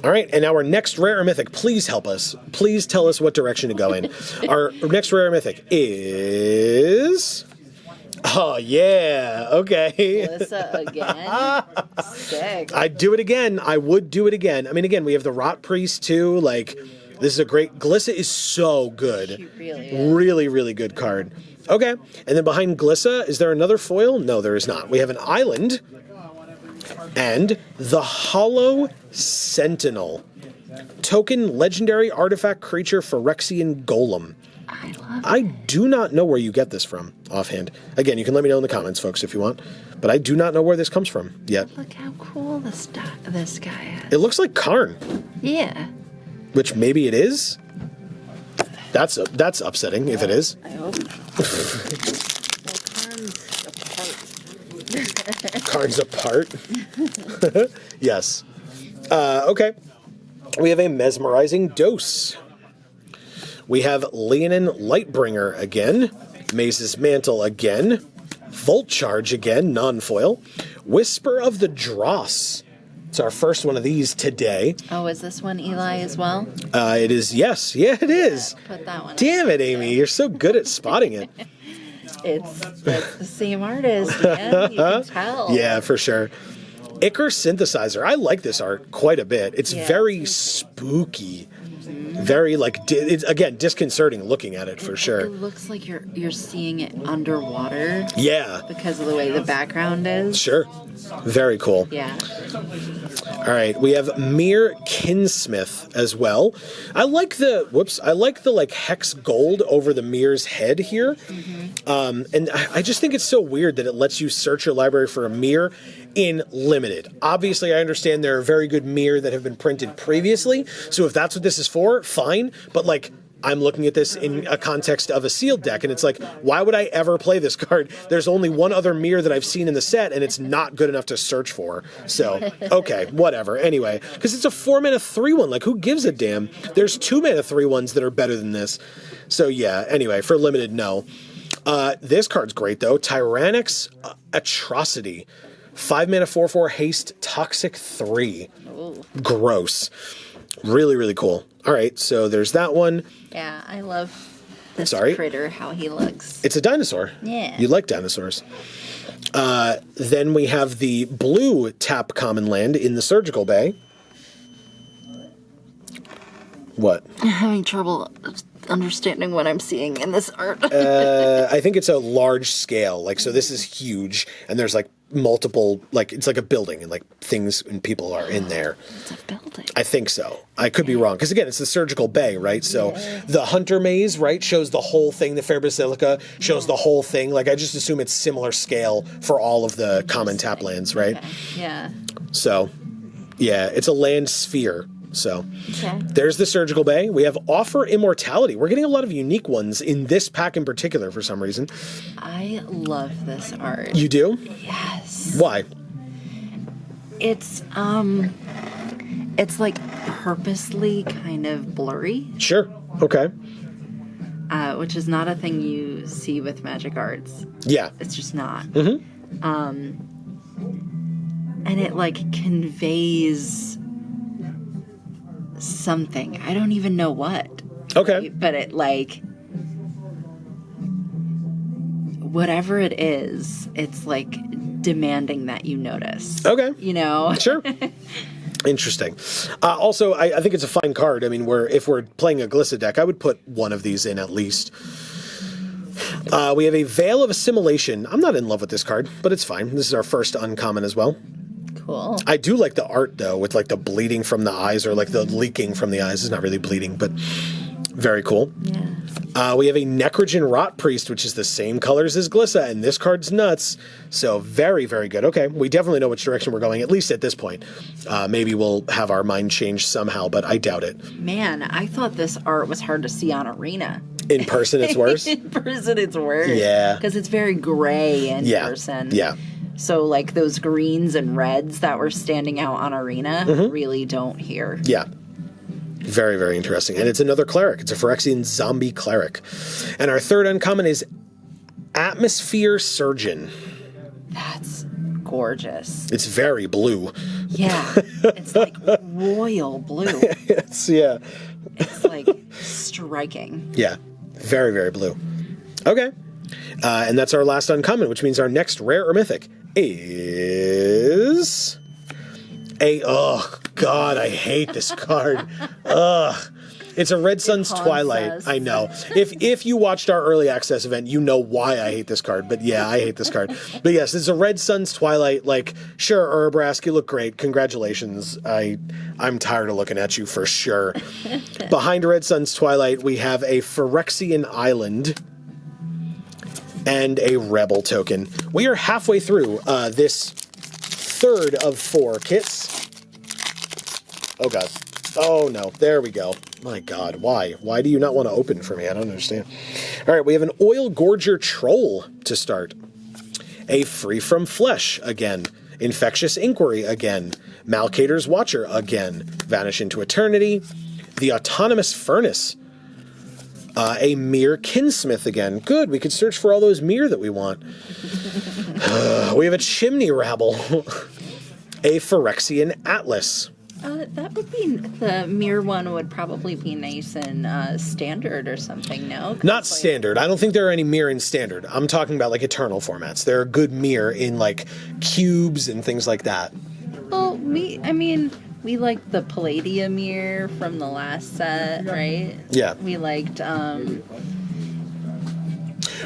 All right, and our next rare or mythic, please help us. Please tell us what direction to go in. Our next rare or mythic is... Oh, yeah. Okay. Glissa again. Sick. I'd do it again. I would do it again. I mean, again, we have the Rot Priest, too. Like, this is a great... Glissa is so good. She really is. Really, really good card. Okay, and then behind Glissa, is there another foil? No, there is not. We have an island and the Hollow Sentinel. Token legendary artifact creature Phyrexian Golem. I do not know where you get this from offhand. Again, you can let me know in the comments, folks, if you want. But I do not know where this comes from yet. Look how cool this guy is. It looks like Karn. Yeah. Which maybe it is. That's upsetting if it is. I hope. Karn's apart. Yes. Okay. We have a Mesmerizing Dose. We have Leonin Lightbringer again. Maze's Mantle again. Volt Charge again, non-foil. Whisper of the Dross. It's our first one of these today. Oh, is this one Eli as well? It is, yes. Yeah, it is. Put that one. Damn it, Amy. You're so good at spotting it. It's the same artist, man. You can tell. Yeah, for sure. Ichor Synthesizer. I like this art quite a bit. It's very spooky. Very, like, it's, again, disconcerting looking at it, for sure. It looks like you're seeing it underwater. Yeah. Because of the way the background is. Sure. Very cool. Yeah. All right, we have Mir Kinsmith as well. I like the like hex gold over the Mir's head here. And I just think it's so weird that it lets you search your library for a Mir in limited. Obviously, I understand there are very good Mir that have been printed previously, so if that's what this is for, fine, but like, I'm looking at this in a context of a sealed deck, and it's like, why would I ever play this card? There's only one other Mir that I've seen in the set, and it's not good enough to search for. So, okay, whatever. Anyway, because it's a 4-mana 3/1. Like, who gives a damn? There's 2-mana 3/1s that are better than this. So, yeah, anyway, for limited, no. This card's great, though. Tyrannix Atrocity. 5-mana 4/4 haste, toxic 3. Ooh. Gross. Really, really cool. All right, so there's that one. Yeah, I love this critter, how he looks. It's a dinosaur. Yeah. You like dinosaurs. Then we have the blue tap common land in the Surgical Bay. What? I'm having trouble understanding what I'm seeing in this art. I think it's a large scale. Like, so this is huge, and there's like multiple, like, it's like a building, and like things and people are in there. It's a building. I think so. I could be wrong, because again, it's the Surgical Bay, right? So the Hunter Maze, right, shows the whole thing. The Fair Basilica shows the whole thing. Like, I just assume it's similar scale for all of the common tap lands, right? Okay. Yeah. So, yeah, it's a land sphere. So, there's the Surgical Bay. We have Offer Immortality. We're getting a lot of unique ones in this pack in particular for some reason. I love this art. You do? Yes. Why? It's like purposely kind of blurry. Sure. Okay. Which is not a thing you see with magic arts. Yeah. It's just not. Mm-hmm. And it like conveys something. I don't even know what. Okay. But it like, whatever it is, it's like demanding that you notice. Okay. You know? Sure. Interesting. Also, I think it's a fine card. I mean, if we're playing a Glissa deck, I would put one of these in at least. We have a Veil of Assimilation. I'm not in love with this card, but it's fine. This is our first uncommon as well. Cool. I do like the art, though, with like the bleeding from the eyes, or like the leaking from the eyes. It's not really bleeding, but very cool. Yeah. We have a Necrogen Rot Priest, which is the same colors as Glissa, and this card's nuts. So very, very good. Okay, we definitely know which direction we're going, at least at this point. Maybe we'll have our mind change somehow, but I doubt it. Man, I thought this art was hard to see on Arena. In person, it's worse? In person, it's worse. Yeah. Because it's very gray in person. Yeah. So, like, those greens and reds that were standing out on Arena really don't here. Yeah. Very, very interesting. And it's another cleric. It's a Phyrexian zombie cleric. And our third uncommon is Atmosphere Surgeon. That's gorgeous. It's very blue. Yeah. It's like royal blue. It's like striking. Yeah. Very, very blue. Okay. And that's our last uncommon, which means our next rare or mythic is oh god, I hate this card. Ugh. It's a Red Sun's Twilight. Us. I know. If you watched our early access event, you know why I hate this card. But yeah, I hate this card. But yes, it's a Red Sun's Twilight. Like, sure, Urabrask, you look great. Congratulations. I'm tired of looking at you for sure. Behind Red Sun's Twilight, we have a Phyrexian Island and a Rebel token. We are halfway through this third of 4 kits. Oh god. Oh no, there we go. My god, why? Why do you not want to open for me? I don't understand. All right, we have an Oil Gorger Troll to start. A Free From Flesh again. Infectious Inquiry again. Malcator's Watcher again. Vanish into Eternity. The Autonomous Furnace. A Mir Kinsmith again. Good, we could search for all those Mir that we want. We have a Chimney Rabble. A Phyrexian Atlas. That would be, the Mir one would probably be nice in standard or something, no? Not standard. I don't think there are any Mir in standard. I'm talking about like Eternal formats. There are good Mir in like cubes and things like that. Well, we liked the Palladium Mir from the last set, right? Yeah. We liked,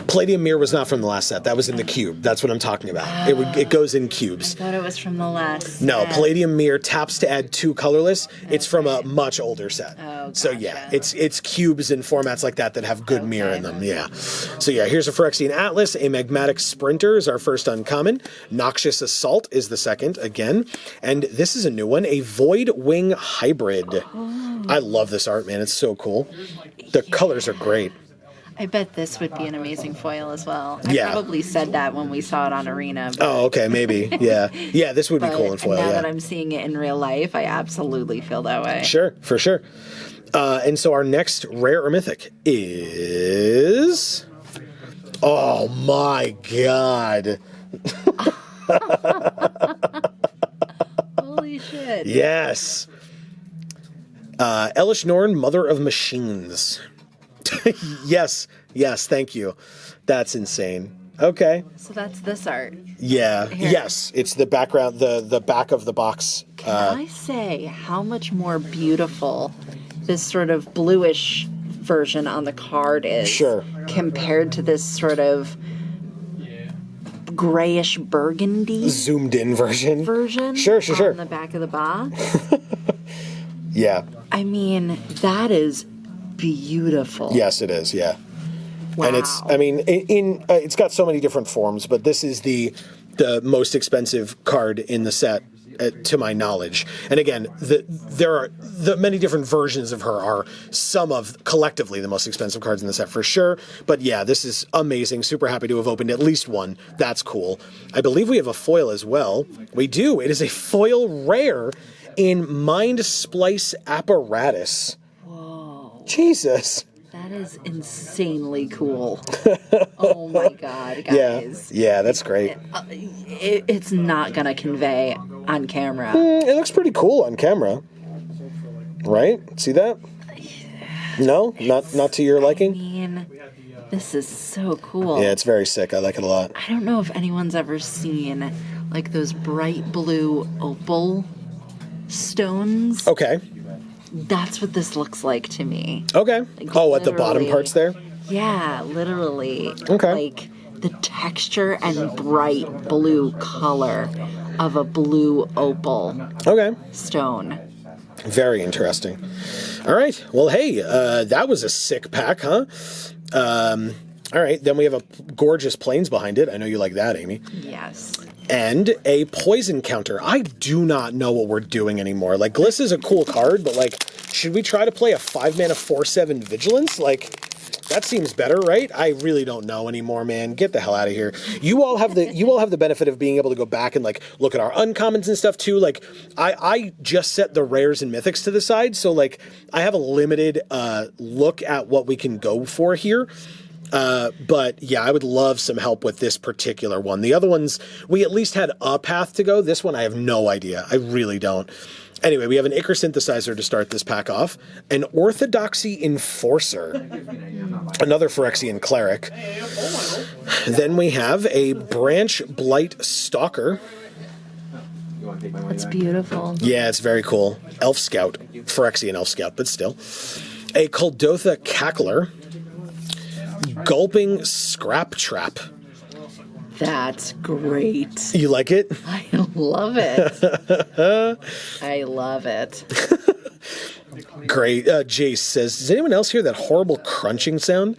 Palladium Mirror was not from the last set. That was in the cube. That's what I'm talking about. It goes in cubes. I thought it was from the last No, set. Palladium Mirror taps to add 2 colorless. It's from a much older set. Oh, So gotcha. yeah, it's cubes and formats like that have good mirror in them. Yeah. So yeah, here's a Phyrexian Atlas. A Magmatic Sprinter is our first uncommon. Noxious Assault is the second again. And this is a new one, a Void Wing Hybrid. Oh. I love this art, man. It's so cool. The colors are great. I bet this would be an amazing foil as well. I Yeah. probably said that when we saw it on Arena. But, Oh, okay, maybe. Yeah. Yeah, this would be cool in foil, now yeah. that I'm seeing it in real life, I absolutely feel that way. Sure, for sure. And so our next rare or mythic is... Oh my god. Holy shit. Yes. Elish Norn, Mother of Machines. Yes, thank you. That's insane. Okay. So that's this art. Yeah. Here. Yes, it's the background, the back of the box. Can I say how much more beautiful this sort of bluish version on the card is? Sure. Compared to this sort of grayish burgundy Zoomed in version. Sure. on the back of the box. Yeah. I mean, that is beautiful. Yes, it is. Yeah. Wow. And it's, I mean, it's got so many different forms, but this is the most expensive card in the set, to my knowledge. And again, there are the many different versions of her are some of collectively the most expensive cards in the set for sure. But yeah, this is amazing. Super happy to have opened at least one. That's cool. I believe we have a foil as well. We do. It is a foil rare in Mind Splice Apparatus. Whoa. Jesus. That is insanely cool. Oh my god, Yeah. guys. Yeah, that's great. It's not going to convey on camera. It looks pretty cool on camera. Right? See that? No? Not to your I liking? mean, this is so cool. Yeah, it's very sick. I like it a lot. I don't know if anyone's ever seen like those bright blue opal stones. Okay. That's what this looks like to me. Okay. Like, Oh, at the bottom literally. parts there? Yeah, literally. Okay. Like the texture and bright blue color of a blue opal Okay. stone. Very interesting. All right. Well, hey, that was a sick pack, huh? All right. Then we have a gorgeous Plains behind it. I know you like that, Amy. Yes. And a poison counter. I do not know what we're doing anymore. Like, Gliss is a cool card, but like, should we try to play a 5-mana 4/7 Vigilance? Like, that seems better, right? I really don't know anymore, man. Get the hell out of here. You all have the benefit of being able to go back and like look at our uncommons and stuff too. Like, I just set the rares and mythics to the side, so like I have a limited look at what we can go for here. But yeah, I would love some help with this particular one. The other ones, we at least had a path to go. This one, I have no idea. I really don't. Anyway, we have an Ichor Synthesizer to start this pack off. An Orthodoxy Enforcer. Another Phyrexian Cleric. Then we have a Branch Blight Stalker. That's beautiful. Yeah, it's very cool. Elf Scout. Phyrexian Elf Scout, but still. A Kuldotha Cackler. Gulping Scrap Trap. That's great. You like it? I love it. I love it. Great. Jace says, does anyone else hear that horrible crunching sound?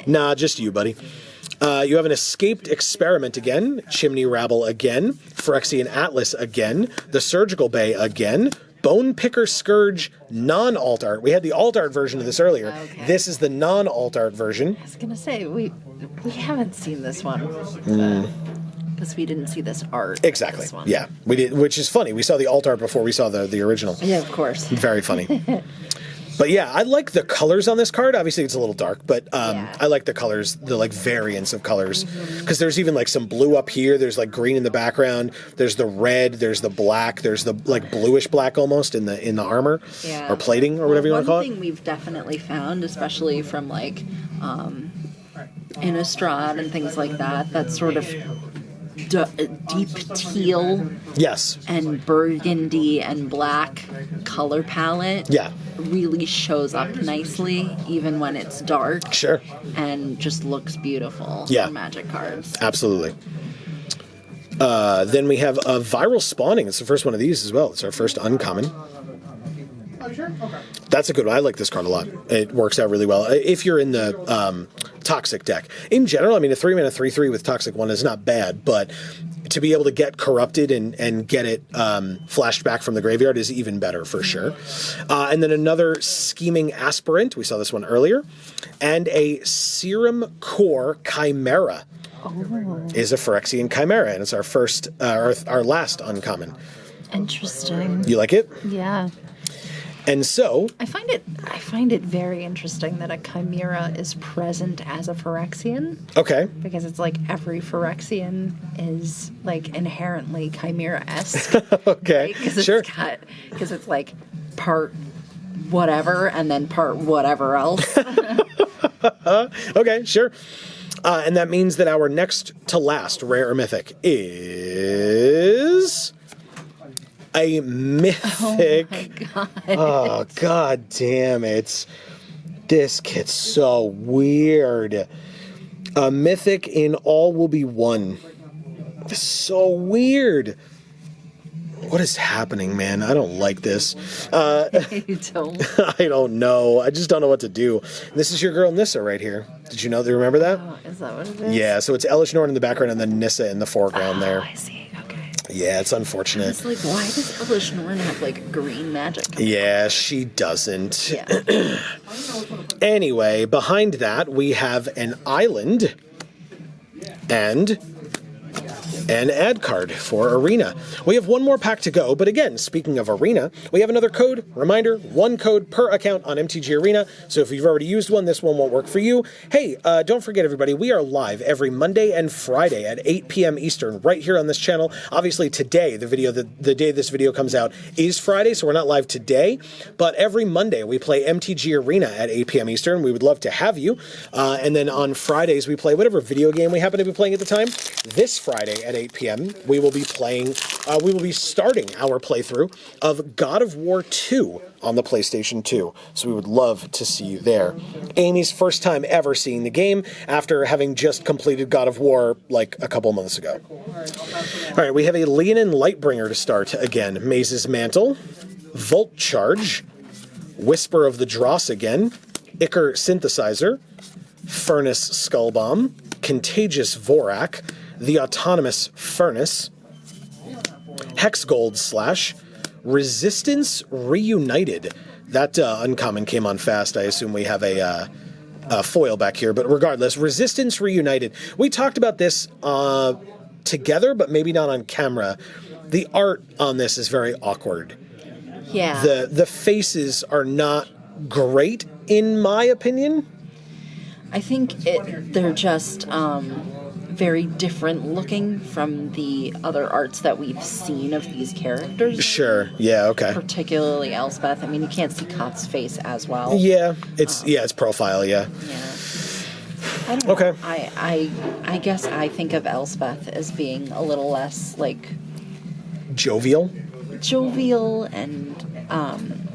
Nah, just you, buddy. You have an Escaped Experiment again, Chimney Rabble again, Phyrexian Atlas again, the Surgical Bay again, Bone Picker Scourge non-alt art. We had the alt art version of this earlier. Okay. This is the non-alt art version. I was gonna say we haven't seen this one because we didn't see this art. Exactly. This one. Yeah, we did, which is funny. We saw the alt art before we saw the original. Yeah, of course. Very funny. But yeah, I like the colors on this card. Obviously, it's a little dark, but Yeah. I like the colors, the like variants of colors. Because there's even like some blue up here. There's like green in the background. There's the red. There's the black. There's the like bluish black almost in the armor Yeah. or plating or whatever you want to call One it. thing we've definitely found, especially from like Innistrad and things like that, that sort of deep teal Yes. and burgundy and black color palette Yeah. really shows up nicely even when it's dark. Sure. And just looks beautiful Yeah. for Magic cards. Absolutely. Then we have a Viral Spawning. It's the first one of these as well. It's our first uncommon. That's a good one. I like this card a lot. It works out really well if you're in the Toxic deck. In general, I mean, a 3-mana 3/3 with Toxic 1 is not bad, but to be able to get Corrupted and get it flashed back from the graveyard is even better for sure. And then another Scheming Aspirant. We saw this one earlier. And a Serum Core Chimera. Is a Phyrexian Chimera, and it's our first, our last uncommon. Interesting. You like it? Yeah. And so I find it very interesting that a chimera is present as a Phyrexian, okay, because it's like every Phyrexian is like inherently chimera-esque. okay, Because sure. because it's like part whatever and then part whatever else. Okay, sure. And that means that our next to last rare or mythic is a mythic. Oh my god. Oh, god damn it. This kit's so weird. A mythic in All Will Be One. This is so weird. What is happening, man? I don't like this. You don't. I don't know. I just don't know what to do. This is your girl Nissa right here. Did you know? Do you remember that? Oh, is that what it is? Yeah, so it's Elish Norn in the background and then Nissa in the foreground there. I see. Okay. Yeah, it's unfortunate. It's like, why does Elish Norn have like green magic? Yeah, she doesn't. Yeah. Anyway, behind that, we have an island and an ad card for Arena. We have one more pack to go, but again, speaking of Arena, we have another code. Reminder, one code per account on MTG Arena, so if you've already used one, this one won't work for you. Hey, don't forget everybody, we are live every Monday and Friday at 8 p.m. Eastern, right here on this channel. Obviously today, the day this video comes out is Friday, so we're not live today, but every Monday we play MTG Arena at 8 p.m. Eastern. We would love to have you. And then on Fridays, we play whatever video game we happen to be playing at the time. This Friday at 8 p.m., we will be playing, we will be starting our playthrough of God of War 2 on the PlayStation 2. So we would love to see you there. Amy's first time ever seeing the game after having just completed God of War like a couple months ago. All right, we have a Leonin Lightbringer to start again. Maze's Mantle, Volt Charge, Whisper of the Dross again, Ichor Synthesizer, Furnace Skullbomb, Contagious Vorak, the Autonomous Furnace, Hexgold Slash, Resistance Reunited. That uncommon came on fast. I assume we have a foil back here, but regardless, Resistance Reunited. We talked about this together, but maybe not on camera. The art on this is very awkward. Yeah. The faces are not great, in my opinion. I think they're just very different looking from the other arts that we've seen of these characters. Sure. Yeah. Okay. Particularly Elspeth. I mean, you can't see Kot's face as well. Yeah. It's profile. Yeah. Yeah. I don't know. Okay. I guess I think of Elspeth as being a little less like Jovial. and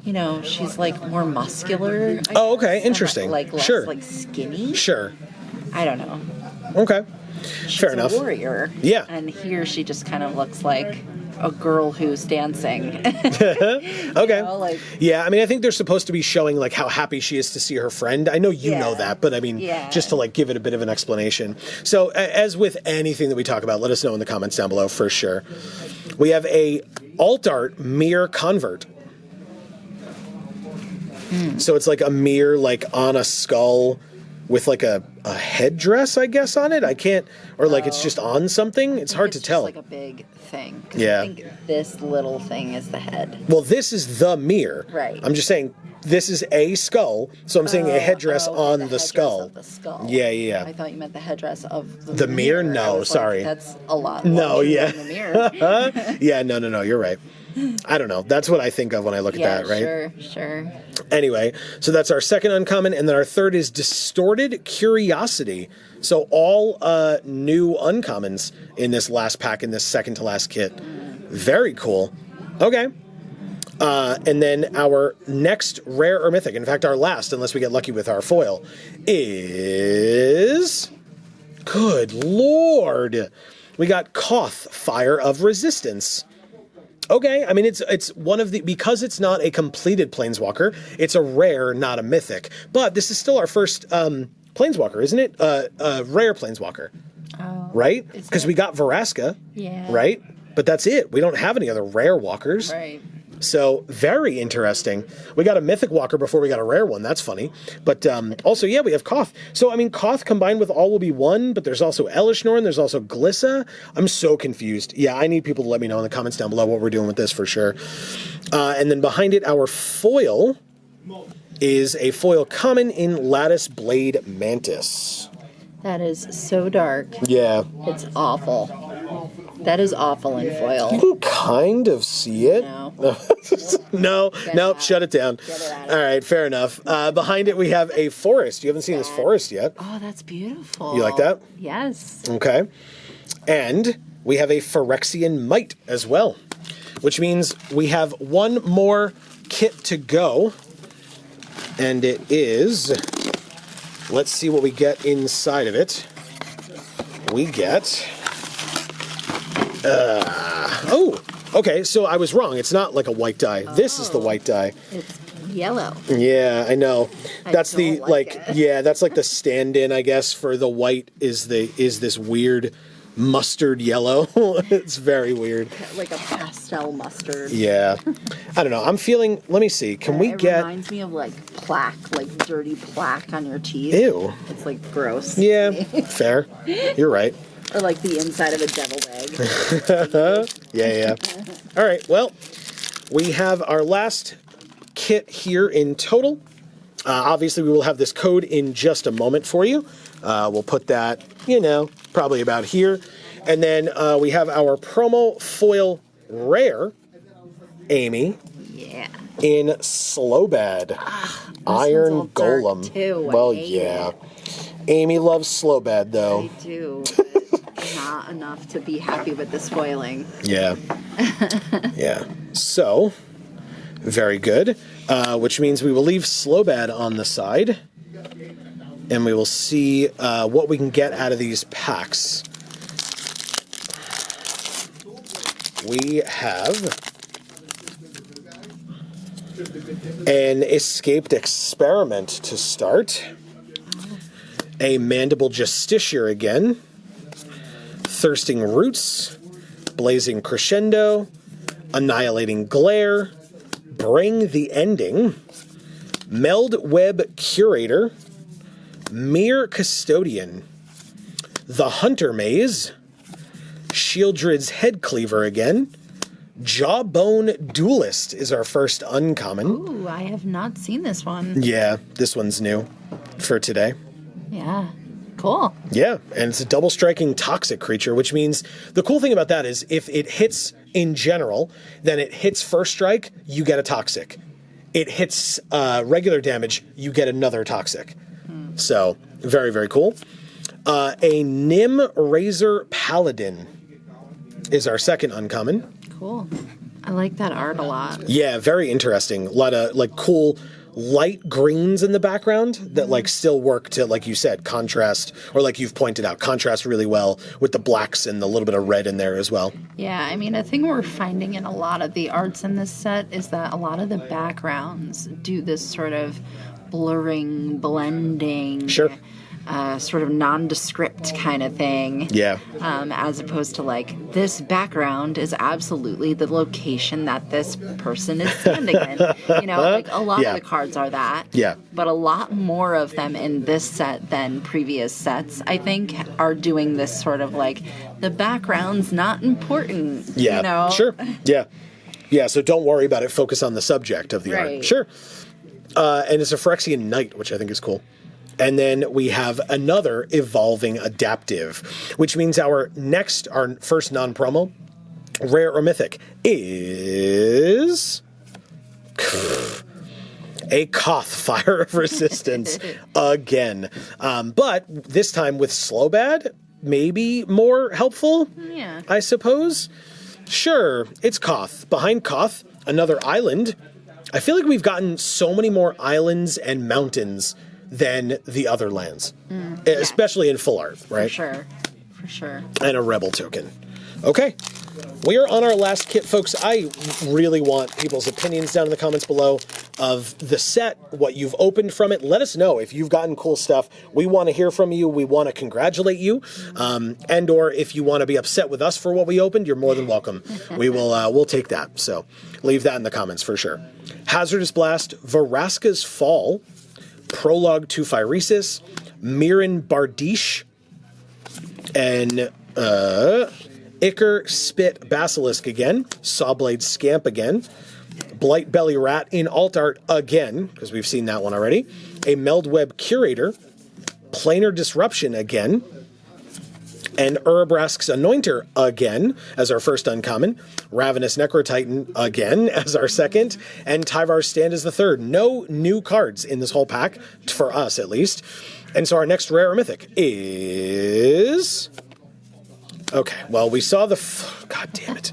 you know, she's like more muscular. Oh, okay. Interesting. Like less Sure. like skinny. Sure. I don't know. Okay. She's Fair enough. a warrior. Yeah. And here she just kind of looks like a girl who's dancing. Okay. know, like- yeah, I mean, I think they're supposed to be showing like how happy she is to see her friend. I know you know Yeah. that, but I mean, Yeah. just to like give it a bit of an explanation. So, as with anything that we talk about, let us know in the comments down below for sure. We have a alt art mirror convert. So it's like a mirror like on a skull with like a headdress, I guess, on it. I can't, or like it's just on something. It's hard to It's tell. just like a big thing. 'Cause Yeah. I think this little thing is the head. Well, this is the mirror. Right. I'm just saying this is a skull, so I'm saying a headdress Oh, on the the headdress skull. of the skull. Yeah, yeah. I thought you meant the headdress of the, The mirror? I No, was sorry. Like, that's a lot. No, larger yeah. than the mirror. Yeah, no, you're right. I don't know. That's what I think of when I look at that, right? Sure. Anyway, so that's our second uncommon, and then our third is Distorted Curiosity. So all new uncommons in this last pack, in this second to last kit. Very cool. Okay. And then our next rare or mythic, in fact our last, unless we get lucky with our foil, is... Good Lord! We got Koth, Fire of Resistance. Okay, I mean, it's one of the... Because it's not a completed Planeswalker, it's a rare, not a mythic. But this is still our first Planeswalker, isn't it? Rare Planeswalker. Oh. Right? Because we got Vraska. Yeah. Right? But that's it. We don't have any other rare walkers. Right. So, very interesting. We got a mythic walker before we got a rare one. That's funny. But also, yeah, we have Koth. So, I mean, Koth combined with All will be one, but there's also Elishnorn, there's also Glissa. I'm so confused. Yeah, I need people to let me know in the comments down below what we're doing with this for sure. And then behind it, our foil is a foil common in Lattice Blade Mantis. That is so dark. Yeah. It's awful. That is awful in foil. You can kind of see it. No. Nope, shut it down. Get it out of All right, fair enough. Behind it, we have a forest. You haven't seen this forest yet. Oh, that's beautiful. You like that? Yes. Okay. And we have a Phyrexian Might as well, which means we have one more kit to go. And it is... Let's see what we get inside of it. We get... okay, so I was wrong. It's not like a white die. This is the white die. It's yellow. Yeah, I know. That's don't the like it. yeah, that's like the stand-in, I guess, for the white is this weird mustard yellow. It's very weird. Like a pastel mustard. Yeah. I don't know. I'm feeling, let me see. Can we It get... reminds me of like plaque, like dirty plaque on your teeth. Ew. It's like gross. Yeah, fair. You're right. Or like the inside of a deviled egg. Yeah. All right, well, we have our last kit here in total. Obviously, we will have this code in just a moment for you. We'll put that, probably about here. And then we have our promo foil rare, Amy, Yeah. in Slowbad. Iron one's all dark, Golem. too. I Well, hate yeah. Amy loves Slowbad, though. I do. But not enough to be happy with this foiling. Yeah. Yeah. So, very good. Which means we will leave Slowbad on the side. And we will see what we can get out of these packs. We have an Escaped Experiment to start. A Mandible Justiciar again. Thirsting Roots. Blazing Crescendo. Annihilating Glare. Bring the Ending. Meld Web Curator. Mere Custodian. The Hunter Maze. Shieldred's Head Cleaver again. Jawbone Duelist is our first uncommon. Ooh, I have not seen this one. Yeah, this one's new for today. Yeah. Cool. Yeah, and it's a double striking toxic creature, which means the cool thing about that is if it hits in general, then it hits first strike, you get a toxic. It hits regular damage, you get another toxic. So, very, very cool. A Nim Razor Paladin is our second uncommon. Cool. I like that art a lot. Yeah, very interesting. A lot of like cool light greens in the background that like still work to, like you said, contrast, or like you've pointed out, contrast really well with the blacks and the little bit of red in there as well. Yeah, I mean, a thing we're finding in a lot of the arts in this set is that a lot of the backgrounds do this sort of blurring, blending, Sure. Sort of nondescript kind of thing. Yeah. As opposed to like, this background is absolutely the location that this person is standing in. Like a lot Yeah. of the cards are that. Yeah. But a lot more of them in this set than previous sets, I think, are doing this sort of like, the background's not important. Yeah. Sure. Yeah. Yeah, so don't worry about it. Focus on the subject of the art. Right. Sure. And it's a Phyrexian Knight, which I think is cool. And then we have another Evolving Adaptive, which means our first non-promo rare or mythic is a Koth, Fire of Resistance again. But this time with Slowbad, maybe more helpful, Yeah. I suppose. Sure, it's Koth. Behind Koth, another island. I feel like we've gotten so many more islands and mountains than the other lands, especially in full art, right? For sure. And a rebel token. Okay. We are on our last kit, folks. I really want people's opinions down in the comments below of the set, what you've opened from it. Let us know if you've gotten cool stuff. We want to hear from you. We want to congratulate you. And or if you want to be upset with us for what we opened, you're more than welcome. We'll take that. So leave that in the comments for sure. Hazardous Blast, Varaska's Fall, Prologue to Phyrexia, Miran Bardiche, and Ichor Spit Basilisk again, Sawblade Scamp again, Blight Belly Rat in alt art again, because we've seen that one already, a Meldweb Curator, Planar Disruption again, and Urabrask's Anointer again as our first uncommon, Ravenous Necrotitan again as our second, and Tyvar's Stand as the third. No new cards in this whole pack, for us at least. And so our next rare or mythic is... Okay, well, we saw the... God damn it.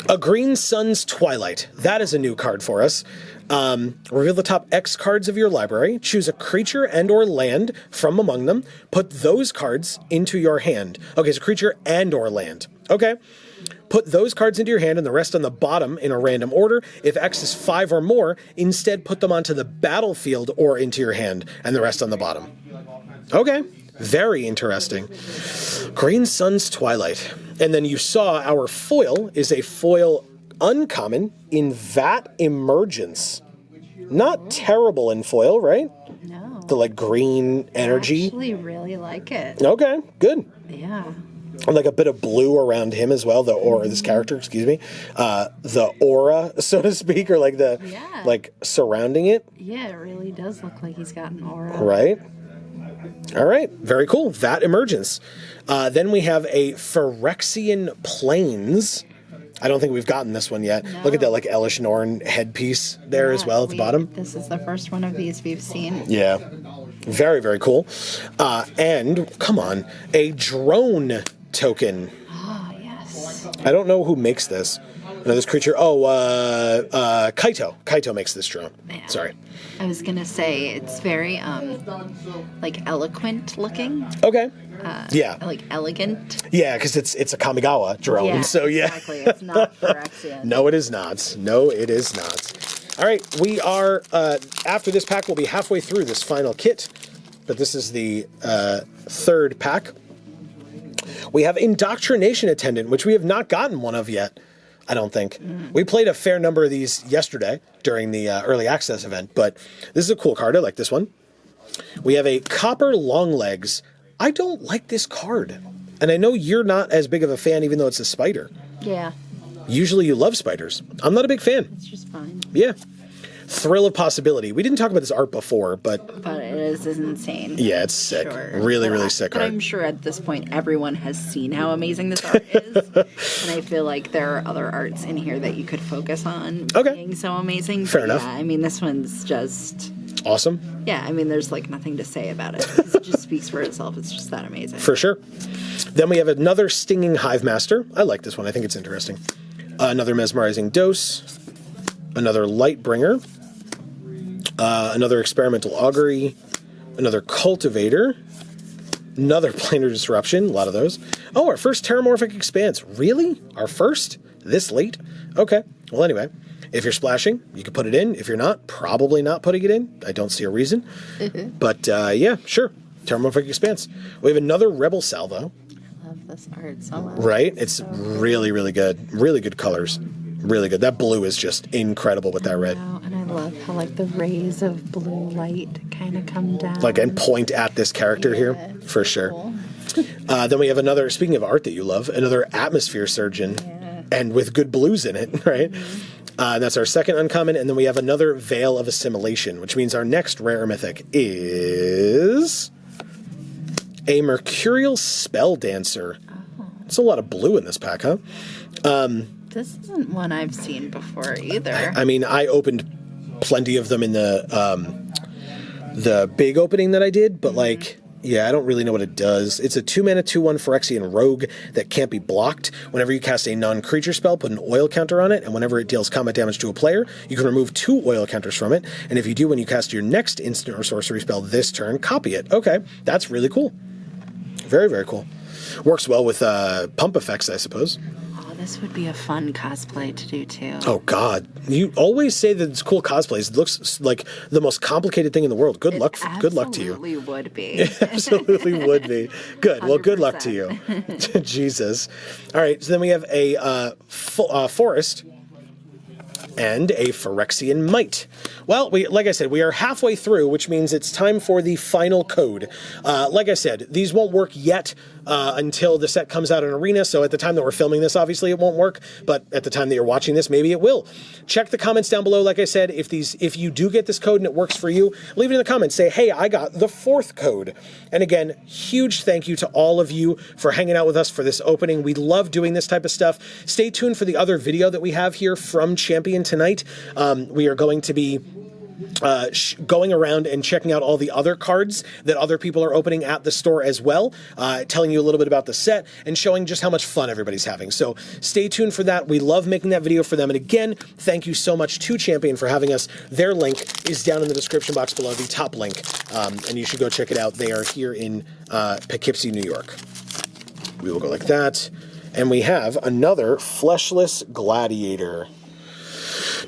A Green Sun's Twilight. That is a new card for us. Reveal the top X cards of your library. Choose a creature and or land from among them. Put those cards into your hand. Okay, so creature and or land. Okay. Put those cards into your hand and the rest on the bottom in a random order. If X is 5 or more, instead put them onto the battlefield or into your hand and the rest on the bottom. Okay. Very interesting. Green Sun's Twilight. And then you saw our foil is a foil uncommon in Vat Emergence. Not terrible in foil, right? No. The like green energy. I actually really like it. Okay, good. Yeah. And like a bit of blue around him as well, the aura, this character, excuse me. The aura, so to speak, or like the like surrounding it. Yeah, it really does look like he's got an aura. Right. All right, very cool. Vat Emergence. Then we have a Phyrexian Plains. I don't think we've gotten this one yet. No. Look at that like Elish Norn headpiece there as well at the bottom. This is the first one of these we've seen. Yeah. Very, very cool. And, come on, a drone token. Oh, yes. I don't know who makes this. No, this creature. Kaito. Kaito makes this drone. Yeah. Sorry. I was gonna say it's very like eloquent looking. Okay. Yeah. Like elegant. Yeah, because it's a Kamigawa drone. Yeah, so yeah. Exactly. It's not Phyrexia. No, it is not. No, it is not. All right, we are after this pack, we'll be halfway through this final kit, but this is the third pack. We have Indoctrination Attendant, which we have not gotten one of yet. I don't think. We played a fair number of these yesterday during the early access event, but this is a cool card. I like this one. We have a Copper Longlegs. I don't like this card. And I know you're not as big of a fan, even though it's a spider. Yeah. Usually you love spiders. I'm not a big fan. It's just fine. Yeah. Thrill of Possibility. We didn't talk about this art before, but it is insane. Yeah, it's sick. Sure. Really sick art. But I'm sure at this point everyone has seen how amazing this art is. And I feel like there are other arts in here that you could focus on being so amazing. Fair enough. Yeah, I mean, this one's just... awesome. Yeah, I mean, there's like nothing to say about it. It just speaks for itself. It's just that amazing. For sure. Then we have another Stinging Hive Master. I like this one. I think it's interesting. Another Mesmerizing Dose. Another Lightbringer. Another Experimental Augury. Another Cultivator. Another Planar Disruption. A lot of those. Oh, our first Terramorphic Expanse. Really? Our first? This late? Okay. Well, anyway. If you're splashing, you can put it in. If you're not, probably not putting it in. I don't see a reason. But, yeah, sure. Terramorphic Expanse. We have another Rebel Salvo. I love this art so much. Right? It's so really, really good. Really good colors. Really good. That blue is just incredible with that red. And I love how, like, the rays of blue light kind of come down. Like, and point at this character here. For sure. Cool. Then we have another, speaking of art that you love, another Atmosphere Surgeon. Yeah. And with good blues in it, right? Mm-hmm. That's our second uncommon, and then we have another Veil of Assimilation, which means our next rare mythic is a Mercurial Spell Dancer. It's a lot of blue in this pack, huh? This isn't one I've seen before either. I mean, I opened plenty of them in the big opening that I did, but like, yeah, I don't really know what it does. It's a 2-mana 2/1 Phyrexian rogue that can't be blocked. Whenever you cast a non-creature spell, put an oil counter on it, and whenever it deals combat damage to a player, you can remove 2 oil counters from it, and if you do when you cast your next instant or sorcery spell this turn, copy it. Okay, that's really cool. Very, very cool. Works well with pump effects, I suppose. Oh, this would be a fun cosplay to do too. Oh, God. You always say that it's cool cosplays. It looks like the most complicated thing in the world. Good luck to you. Absolutely would be. It absolutely would be. Good. Well, good luck to you. Jesus. All right. So then we have a forest and a Phyrexian Might. Well, like I said, we are halfway through, which means it's time for the final code. Like I said, these won't work yet until the set comes out in Arena, so at the time that we're filming this, obviously it won't work, but at the time that you're watching this, maybe it will. Check the comments down below, like I said, if you do get this code and it works for you, leave it in the comments, say, hey, I got the 4th code. And again, huge thank you to all of you for hanging out with us for this opening. We love doing this type of stuff. Stay tuned for the other video that we have here from Champion tonight. We are going to be going around and checking out all the other cards that other people are opening at the store as well, telling you a little bit about the set and showing just how much fun everybody's having. So stay tuned for that. We love making that video for them. And again, thank you so much to Champion for having us. Their link is down in the description box below, the top link, and you should go check it out. They are here in Poughkeepsie, New York. We will go like that. And we have another Fleshless Gladiator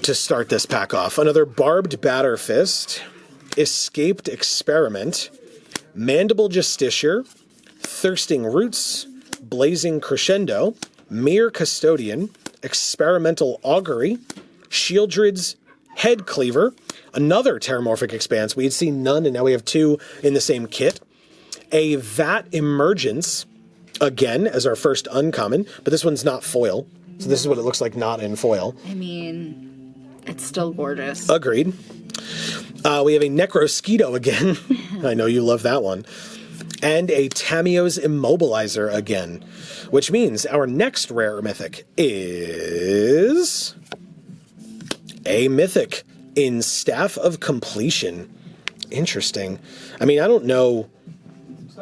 to start this pack off. Another Barbed Batterfist, Escaped Experiment, Mandible Justiciar, Thirsting Roots, Blazing Crescendo, Mere Custodian, Experimental Augury, Shieldred's Head Cleaver, another Terramorphic Expanse. We had seen none, and now we have 2 in the same kit. A Vat Emergence, again, as our first uncommon, but this one's not foil. So this is what it looks like not in foil. I mean, it's still gorgeous. Agreed. We have a Necrosquito again. I know you love that one. And a Tamiyo's Immobilizer again, which means our next rare mythic is a mythic in Staff of Completion. Interesting. I mean, I don't know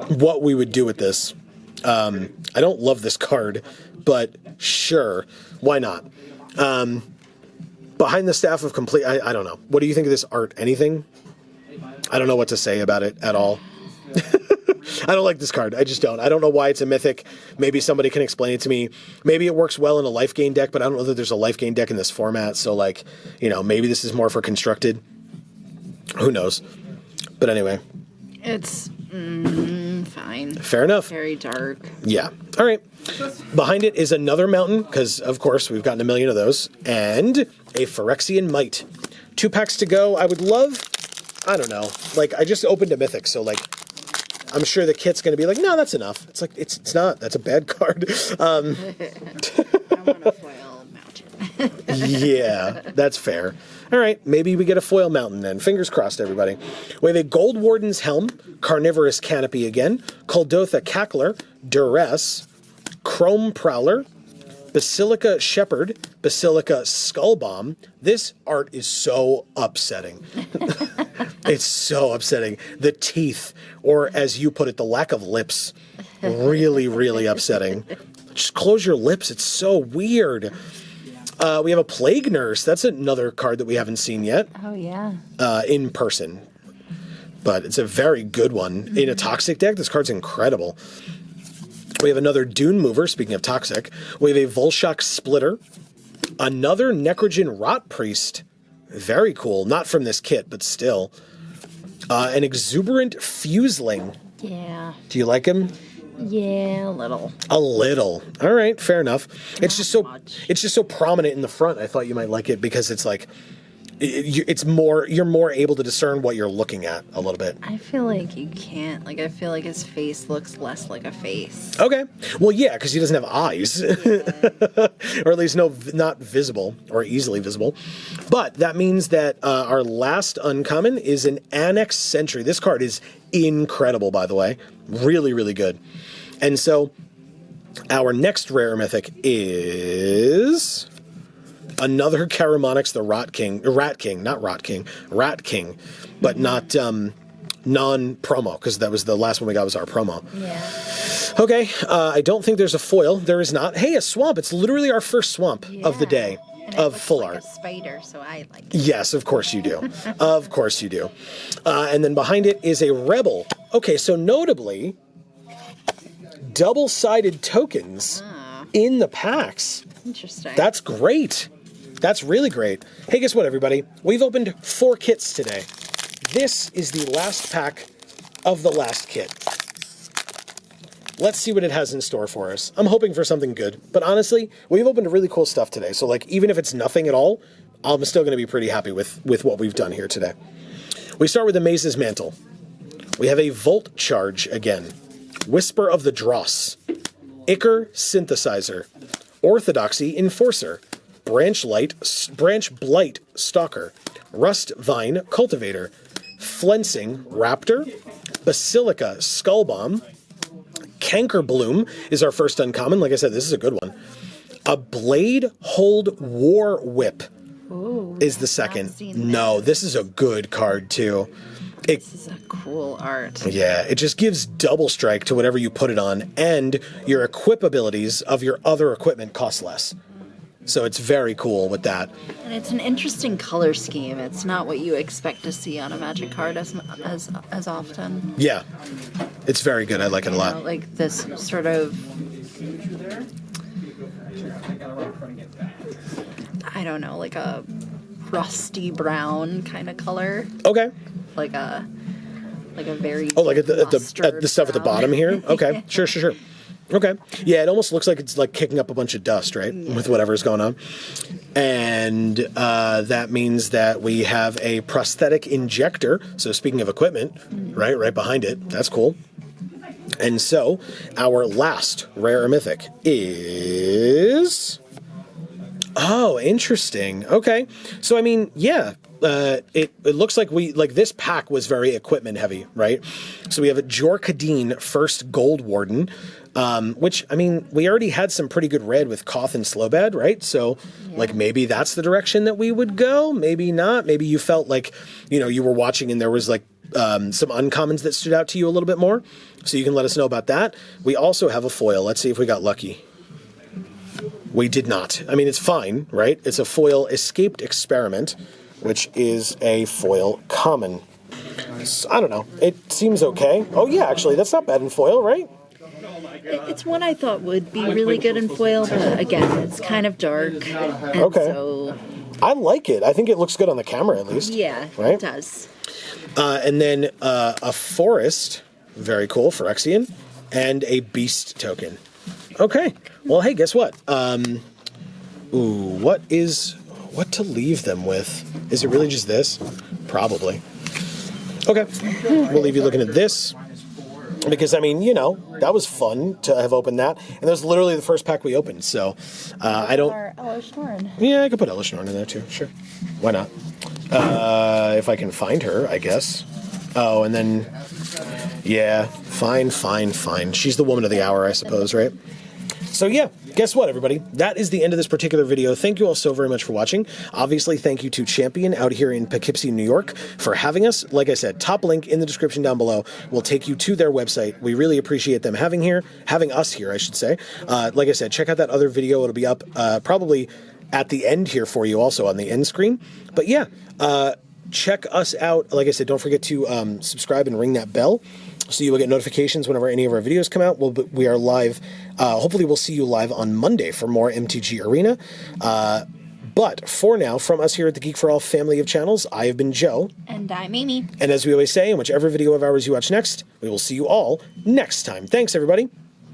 what we would do with this. I don't love this card, but sure, why not? Behind the Staff of Complete, I don't know. What do you think of this art? Anything? I don't know what to say about it at all. I don't like this card. I just don't. I don't know why it's a mythic. Maybe somebody can explain it to me. Maybe it works well in a life gain deck, but I don't know that there's a life gain deck in this format. So, like, you know, maybe this is more for constructed. Who knows? But anyway. It's fine. Fair enough. Very dark. Yeah. All right. Behind it is another mountain, because, of course, we've gotten a million of those, and a Phyrexian Might. 2 packs to go. I would love, I don't know, like, I just opened a mythic, so, like, I'm sure the kit's going to be like, no, that's enough. It's like, it's not. That's a bad card. I want a foil mountain. Yeah, that's fair. All right, maybe we get a foil mountain then. Fingers crossed, everybody. We have a Gold Warden's Helm, Carnivorous Canopy again, Kuldotha Cackler, Duress, Chrome Prowler, Basilica Shepherd, Basilica Skullbomb. This art is so upsetting. It's so upsetting. The teeth, or as you put it, the lack of lips, really, really upsetting. Just close your lips. It's so weird. We have a Plague Nurse. That's another card that we haven't seen yet. Oh, yeah. In person. But it's a very good one. In a Toxic deck, this card's incredible. We have another Dune Mover, speaking of Toxic. We have a Volshok Splitter. Another Necrogen Rot Priest. Very cool. Not from this kit, but still. An Exuberant Fuseling. Yeah. Do you like him? Yeah, a little. A little. All right, fair enough. It's just so much. it's just so prominent in the front. I thought you might like it because it's like it's more, you're more able to discern what you're looking at a little bit. I feel like you can't. Like, I feel like his face looks less like a face. Okay. Well, yeah, because he doesn't have eyes. Or at least not visible or easily visible. But that means that our last uncommon is an Annex Sentry. This card is incredible, by the way. Really, really good. And so Our next rare mythic is another Karamonix, the Rat King, but not non-promo, because that was the last one we got was our promo. Yeah. Okay, I don't think there's a foil. There is not. Hey, a swamp. It's literally our first swamp of the day And it of looks full like art. a spider, so I like it. Yes, of course you do. Of course you do. And then behind it is a Rebel. Okay, so notably, double-sided tokens in the packs. Interesting. That's great. That's really great. Hey, guess what, everybody? We've opened 4 kits today. This is the last pack of the last kit. Let's see what it has in store for us. I'm hoping for something good. But honestly, we've opened really cool stuff today. So, like, even if it's nothing at all, I'm still going to be pretty happy with what we've done here today. We start with Amaze's Mantle. We have a Volt Charge again. Whisper of the Dross. Ichor Synthesizer. Orthodoxy Enforcer. Branch Blight Stalker. Rust Vine Cultivator. Flensing Raptor. Basilica Skullbomb. Canker Bloom is our first uncommon. Like I said, this is a good one. A Blade Hold War Whip is the second. No, this is a good card too. This is a cool art. Yeah, it just gives double strike to whatever you put it on, and your equip abilities of your other equipment cost less. So it's very cool with that. And it's an interesting color scheme. It's not what you expect to see on a Magic card as often. Yeah, it's very good. I like it a lot. Like this sort of, I don't know, like a rusty brown kind of color. Okay. Like a very like at the stuff at the bottom here. Okay, sure. Okay, yeah, it almost looks like it's like kicking up a bunch of dust, right, with whatever's going on. And that means that we have a prosthetic injector. So speaking of equipment, right behind it. That's cool. And so our last rare mythic is... Oh, interesting. Okay. So, I mean, yeah, it looks like this pack was very equipment heavy, right? So we have a Jorkadeen First Gold Warden, which, I mean, we already had some pretty good red with Koth and Slowbad, right? So, like, maybe that's the direction that we would go. Maybe not. Maybe you felt like, you were watching and there was, like, some uncommons that stood out to you a little bit more. So you can let us know about that. We also have a foil. Let's see if we got lucky. We did not. I mean, it's fine, right? It's a foil Escaped Experiment, which is a foil common. So, I don't know. It seems okay. Oh, yeah, actually, that's not bad in foil, right? It's one I thought would be really good in foil, but again, it's kind of dark. And Okay. So, I like it. I think it looks good on the camera, at least. yeah, Right? it does. And then a Forest, very cool, Phyrexian, and a Beast token. Okay. Well, hey, guess what? What to leave them with? Is it really just this? Probably. Okay. We'll leave you looking at this. Because, I mean, that was fun to have opened that. And that was literally the first pack we opened. So, I don't... Or Elishnorn. Yeah, I could put Elishnorn in there, too. Sure. Why not? If I can find her, I guess. Oh, and then... Yeah. Fine. She's the woman of the hour, I suppose, right? So yeah, guess what, everybody? That is the end of this particular video. Thank you all so very much for watching. Obviously, thank you to Champion out here in Poughkeepsie, New York for having us. Like I said, top link in the description down below will take you to their website. We really appreciate them having us here, I should say. Like I said, check out that other video. It'll be up probably at the end here for you also on the end screen. But yeah, check us out. Like I said, don't forget to subscribe and ring that bell, so you will get notifications whenever any of our videos come out. We are live. Hopefully we'll see you live on Monday for more MTG Arena. But for now, from us here at the Geek for All family of channels, I have been Joe. And I'm Amy. And as we always say, in whichever video of ours you watch next, we will see you all next time. Thanks, everybody.